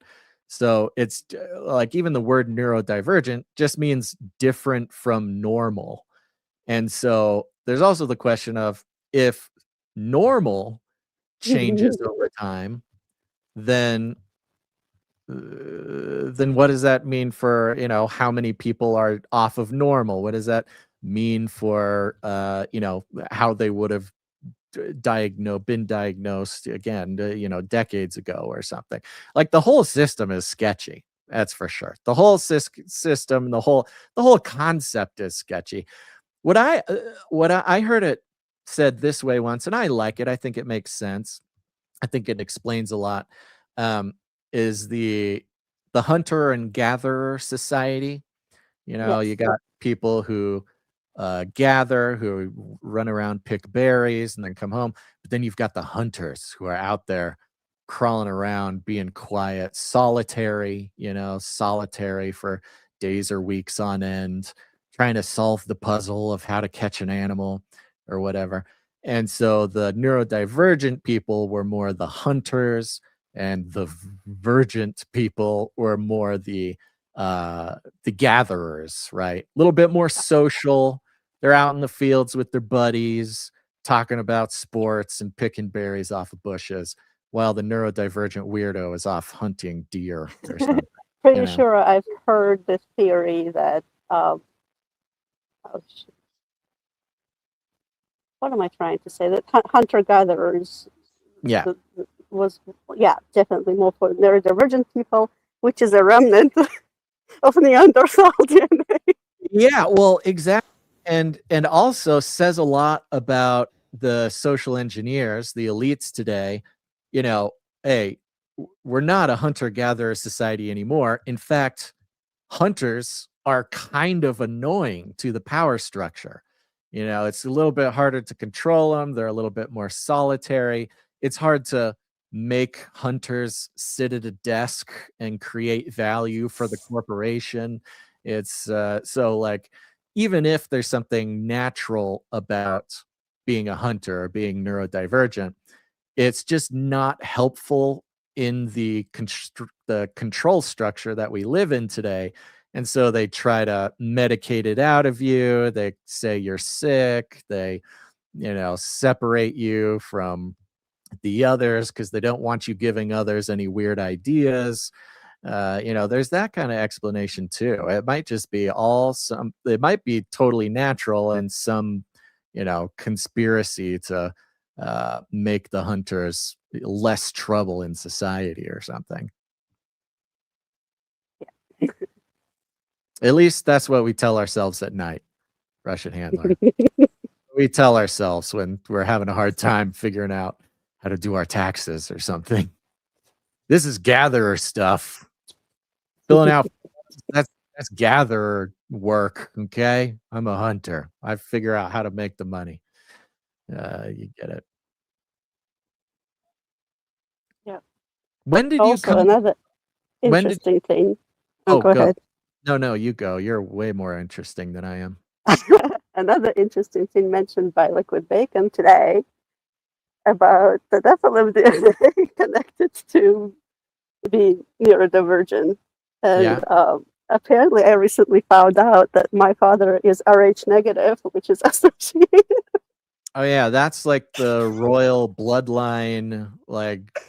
So it's like even the word neurodivergent just means different from normal. And so there's also the question of if normal changes over time, then what does that mean for, how many people are off of normal? What does that mean for, how they would have been diagnosed again, decades ago or something. Like the whole system is sketchy. That's for sure. The whole system, the whole concept is sketchy. What I heard it said this way once, and I like it. I think it makes sense. I think it explains a lot. Um, is the hunter and gatherer society. Yes. You got people who gather, who run around, pick berries, and then come home. But then you've got the hunters who are out there crawling around, being quiet, solitary for days or weeks on end, trying to solve the puzzle of how to catch an animal or whatever. And so the neurodivergent people were more the hunters, and the vergent people were more the gatherers, right? A little bit more social. They're out in the fields with their buddies, talking about sports and picking berries off of bushes, while the neurodivergent weirdo is off hunting deer or something. Pretty sure I've heard the theory that what am I trying to say? That hunter gatherers Yeah. was definitely more for neurodivergent people, which is a remnant of Neanderthal DNA. Yeah, well, exactly. And also says a lot about the social engineers, the elites today. Hey, we're not a hunter-gatherer society anymore. In fact, hunters are kind of annoying to the power structure. It's a little bit harder to control them. They're a little bit more solitary. It's hard to make hunters sit at a desk and create value for the corporation. It's so like, even if there's something natural about being a hunter or being neurodivergent, it's just not helpful in the control structure that we live in today. And so they try to medicate it out of you. They say you're sick. They, separate you from the others because they don't want you giving others any weird ideas. There's that kind of explanation too. It might just be it might be totally natural and some, conspiracy to make the hunters less trouble in society or something. At least that's what we tell ourselves at night, Russian handler. We tell ourselves when we're having a hard time figuring out how to do our taxes or something. This is gatherer stuff. Filling out, that's gatherer work, okay? I'm a hunter. I figure out how to make the money. You get it. Yeah. When did you Also, come? another interesting thing. Oh, go ahead. No, you go. You're way more interesting than I am. Another interesting thing mentioned by Liquid Bacon today about the Nephilim DNA connected to being neurodivergent. And apparently I recently found out that my father is Rh negative, which is associated. Oh yeah, that's like the royal bloodline, like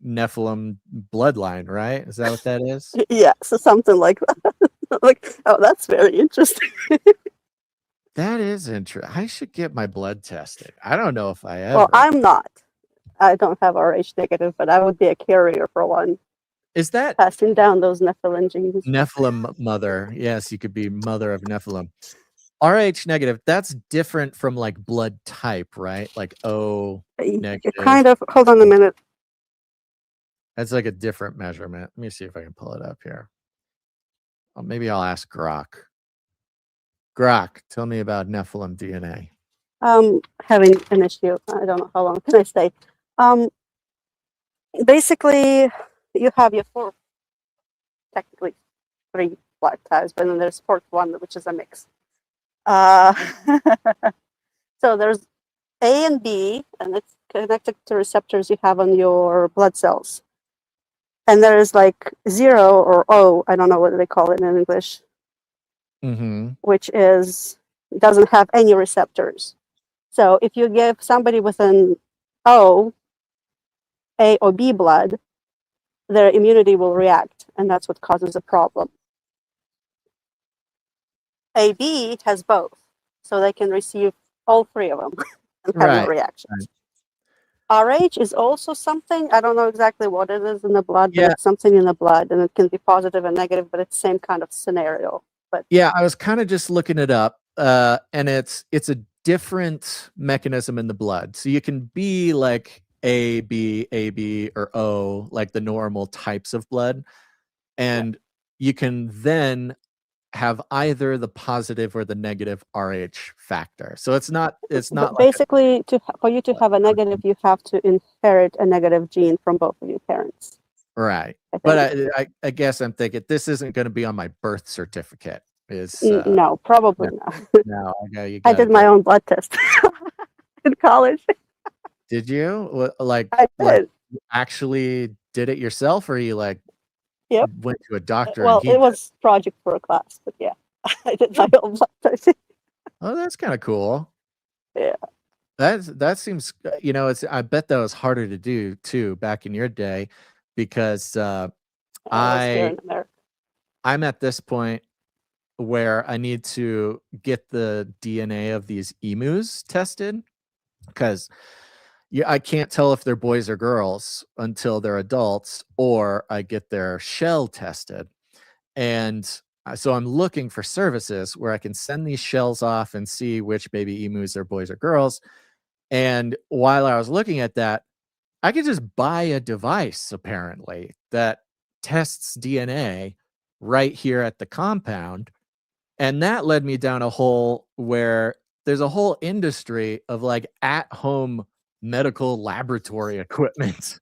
Nephilim bloodline, right? Is that what that is? Yeah, so something like that. Like, oh, that's very interesting. That is interesting. I should get my blood tested. I don't know if I ever. Well, I'm not. I don't have Rh negative, but I would be a carrier for one. Is that passing down those Nephilim genes? Nephilim mother? Yes, you could be mother of Nephilim. Rh negative, that's different from like blood type, right? Like O negative. Kind of. Hold on a minute. That's like a different measurement. Let me see if I can pull it up here. Maybe I'll ask Grok. Grok, tell me about Nephilim DNA. Having an issue. I don't know how long can I stay. Basically, you have your technically 3 blood types, but then there's fourth one, which is a mix. So there's A and B, and it's connected to receptors you have on your blood cells. And there's like 0 or O, I don't know what they call it in English, which doesn't have any receptors. So if you give somebody with an O, A or B blood, their immunity will react, and that's what causes a problem. AB has both, so they can receive all 3 of them. and have no Right. reactions. RH is also something, I don't know exactly what it is in the blood, but Yeah. it's something in the blood, and it can be positive and negative, but it's the same kind of scenario. But Yeah, I was kind of just looking it up, and it's a different mechanism in the blood. So you can be like AB, or O, like the normal types of blood, and you can then have either the positive or the negative RH factor. So it's not like basically, for you to have a negative, you have to inherit a negative gene from both of your parents. right. I But think. I guess I'm thinking this isn't going to be on my birth certificate. Is No, probably no, not. no, you I gotta did my get. own blood test in college. Did you I like did. you actually did it yourself, or you like Yep. went to a doctor and Well, he it did? was project for a class, but yeah, I did my own blood test. Oh, that's kind of cool. Yeah. That seems, it's. I bet that was harder to do too back in your day, because I was here in America. I'm at this point where I need to get the DNA of these emus tested, because I can't tell if they're boys or girls until they're adults, or I get their shell tested. And so I'm looking for services where I can send these shells off and see which baby emus are boys or girls. And while I was looking at that, I could just buy a device apparently that tests DNA right here at the compound. And that led me down a hole where there's a whole industry of like at home medical laboratory equipment.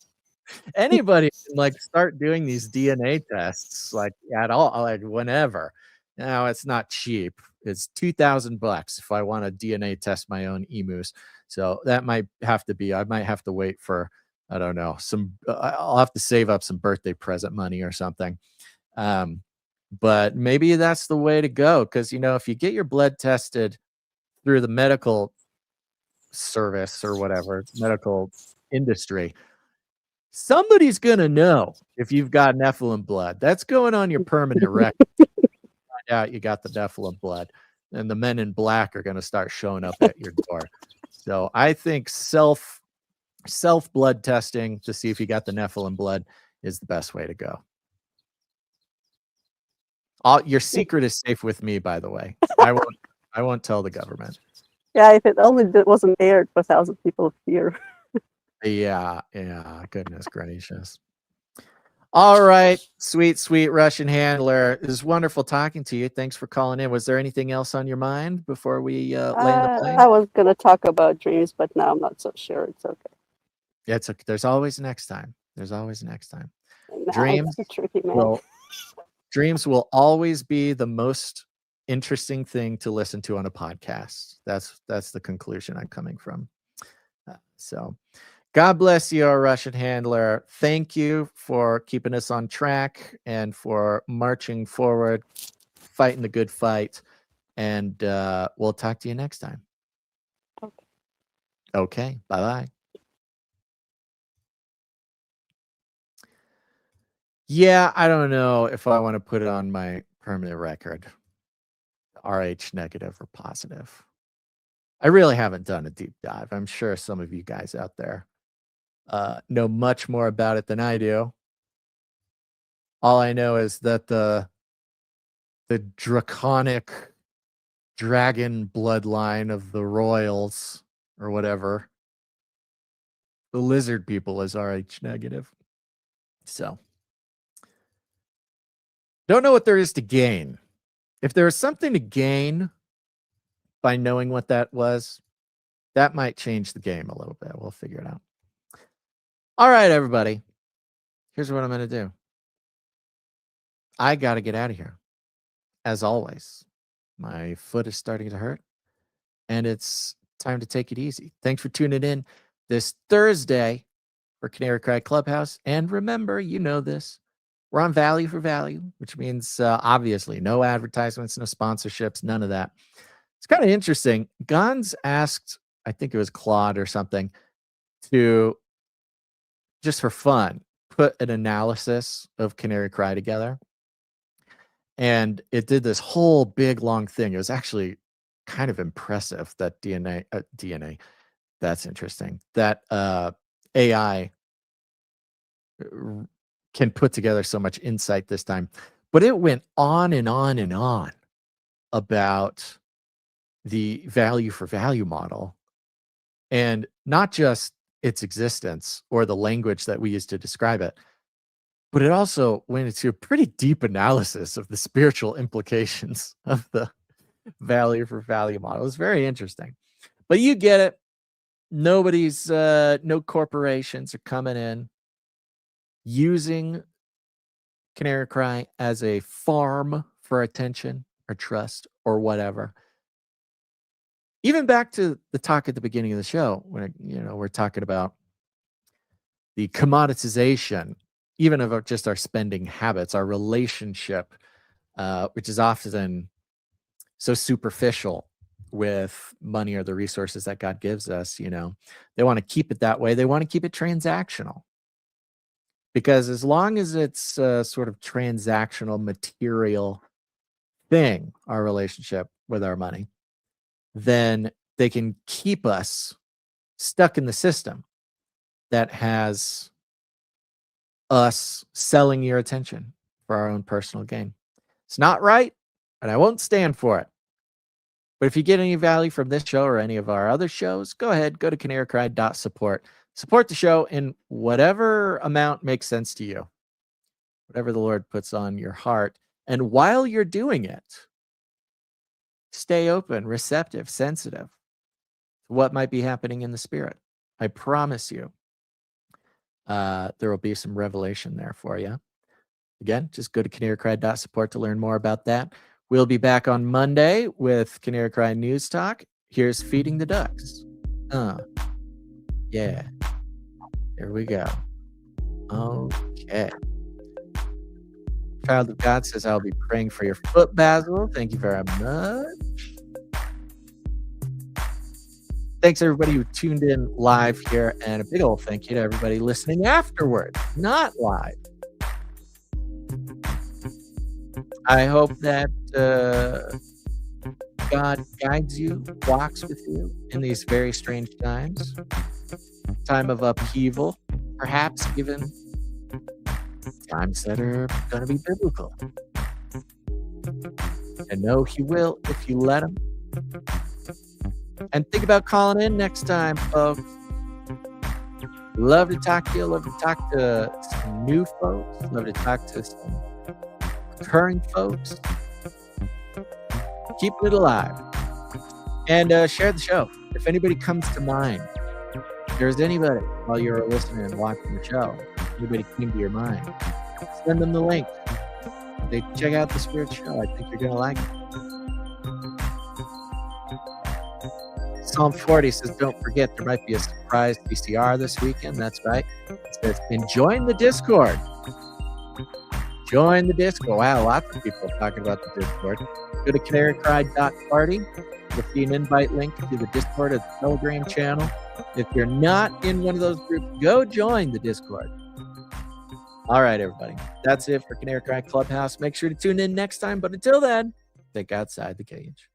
Anybody can like start doing these DNA tests like at all, like whenever. Now it's not cheap. It's $2,000 if I want to DNA test my own emus. So that might have to be. I might have to wait for, I don't know, some. I'll have to save up some birthday present money or something. But maybe that's the way to go, because if you get your blood tested through the medical service or whatever medical industry, somebody's gonna know if you've got Nephilim blood. That's going on your permanent record. Find out you got the Nephilim blood, and the men in black are gonna start showing up at your door. So I think self blood testing to see if you got the Nephilim blood is the best way to go. Your secret is safe with me, by the way. I won't tell the government. Yeah, if it only wasn't aired for 1,000 people here. Yeah, goodness gracious. All right, sweet Russian handler. It was wonderful talking to you. Thanks for calling in. Was there anything else on your mind before we land the plane? I was gonna talk about dreams, but now I'm not so sure. It's okay. Yeah, it's okay. There's always next time. There's always next time. Nah, Dreams it's tricky, man. dreams will always be the most interesting thing to listen to on a podcast. That's the conclusion I'm coming from. So God bless you, our Russian handler. Thank you for keeping us on track and for marching forward, fighting the good fight. And we'll talk to you next time. Okay. Bye-bye. Yeah, I don't know if I want to put it on my permanent record, RH negative or positive. I really haven't done a deep dive. I'm sure some of you guys out there know much more about it than I do. All I know is that the draconic dragon bloodline of the royals or whatever, the lizard people, is RH negative. So don't know what there is to gain. If there is something to gain by knowing what that was, that might change the game a little bit. We'll figure it out. All right, everybody. Here's what I'm going to do. I got to get out of here. As always, my foot is starting to hurt, and it's time to take it easy. Thanks for tuning in this Thursday for Canary Cry Clubhouse. And remember, you know this, we're on value for value, which means obviously no advertisements, no sponsorships, none of that. It's kind of interesting. Gons asked, I think it was Claude or something, to, just for fun, put an analysis of Canary Cry together. And it did this whole big long thing. It was actually kind of impressive that That's interesting. That AI can put together so much insight this time. But it went on and on and on about the value for value model, and not just its existence or the language that we use to describe it, but it also went into a pretty deep analysis of the spiritual implications of the value for value model. It's very interesting. But you get it. No corporations are coming in using Canary Cry as a farm for attention or trust or whatever. Even back to the talk at the beginning of the show, when we're talking about the commoditization, even of just our spending habits, our relationship, which is often so superficial with money or the resources that God gives us. They want to keep it that way. They want to keep it transactional, because as long as it's a sort of transactional material thing, our relationship with our money, then they can keep us stuck in the system that has us selling your attention for our own personal gain. It's not right, and I won't stand for it. But if you get any value from this show or any of our other shows, go ahead, go to canarycry.support. Support the show in whatever amount makes sense to you, whatever the Lord puts on your heart. And while you're doing it, stay open, receptive, sensitive to what might be happening in the spirit. I promise you, there will be some revelation there for you. Again, just go to canarycry.support to learn more about that. We'll be back on Monday with Canary Cry News Talk. Here's Feeding the Ducks. Yeah. Here we go. Okay. Child of God says, I'll be praying for your foot, Basil. Thank you very much. Thanks, everybody who tuned in live here. And a big old thank you to everybody listening afterward, not live. I hope that God guides you, walks with you in these very strange times. Time of upheaval, perhaps even times that are going to be biblical. And know He will if you let Him. And think about calling in next time, folks. Love to talk to you. Love to talk to some new folks. Love to talk to some recurring folks. Keeping it alive. And share the show. If anybody comes to mind, if there's anybody while you're listening and watching the show, anybody came to your mind, send them the link. They check out the Spirit Show. I think you're going to like it. Psalm 40 says, don't forget, there might be a surprise VCR this weekend. That's right. It says, and join the Discord. Join the Discord. Wow, lots of people talking about the Discord. Go to canarycry.party. You'll see an invite link to the Discord or the Telegram channel. If you're not in one of those groups, go join the Discord. All right, everybody. That's it for Canary Cry Clubhouse. Make sure to tune in next time. But until then, think outside the cage.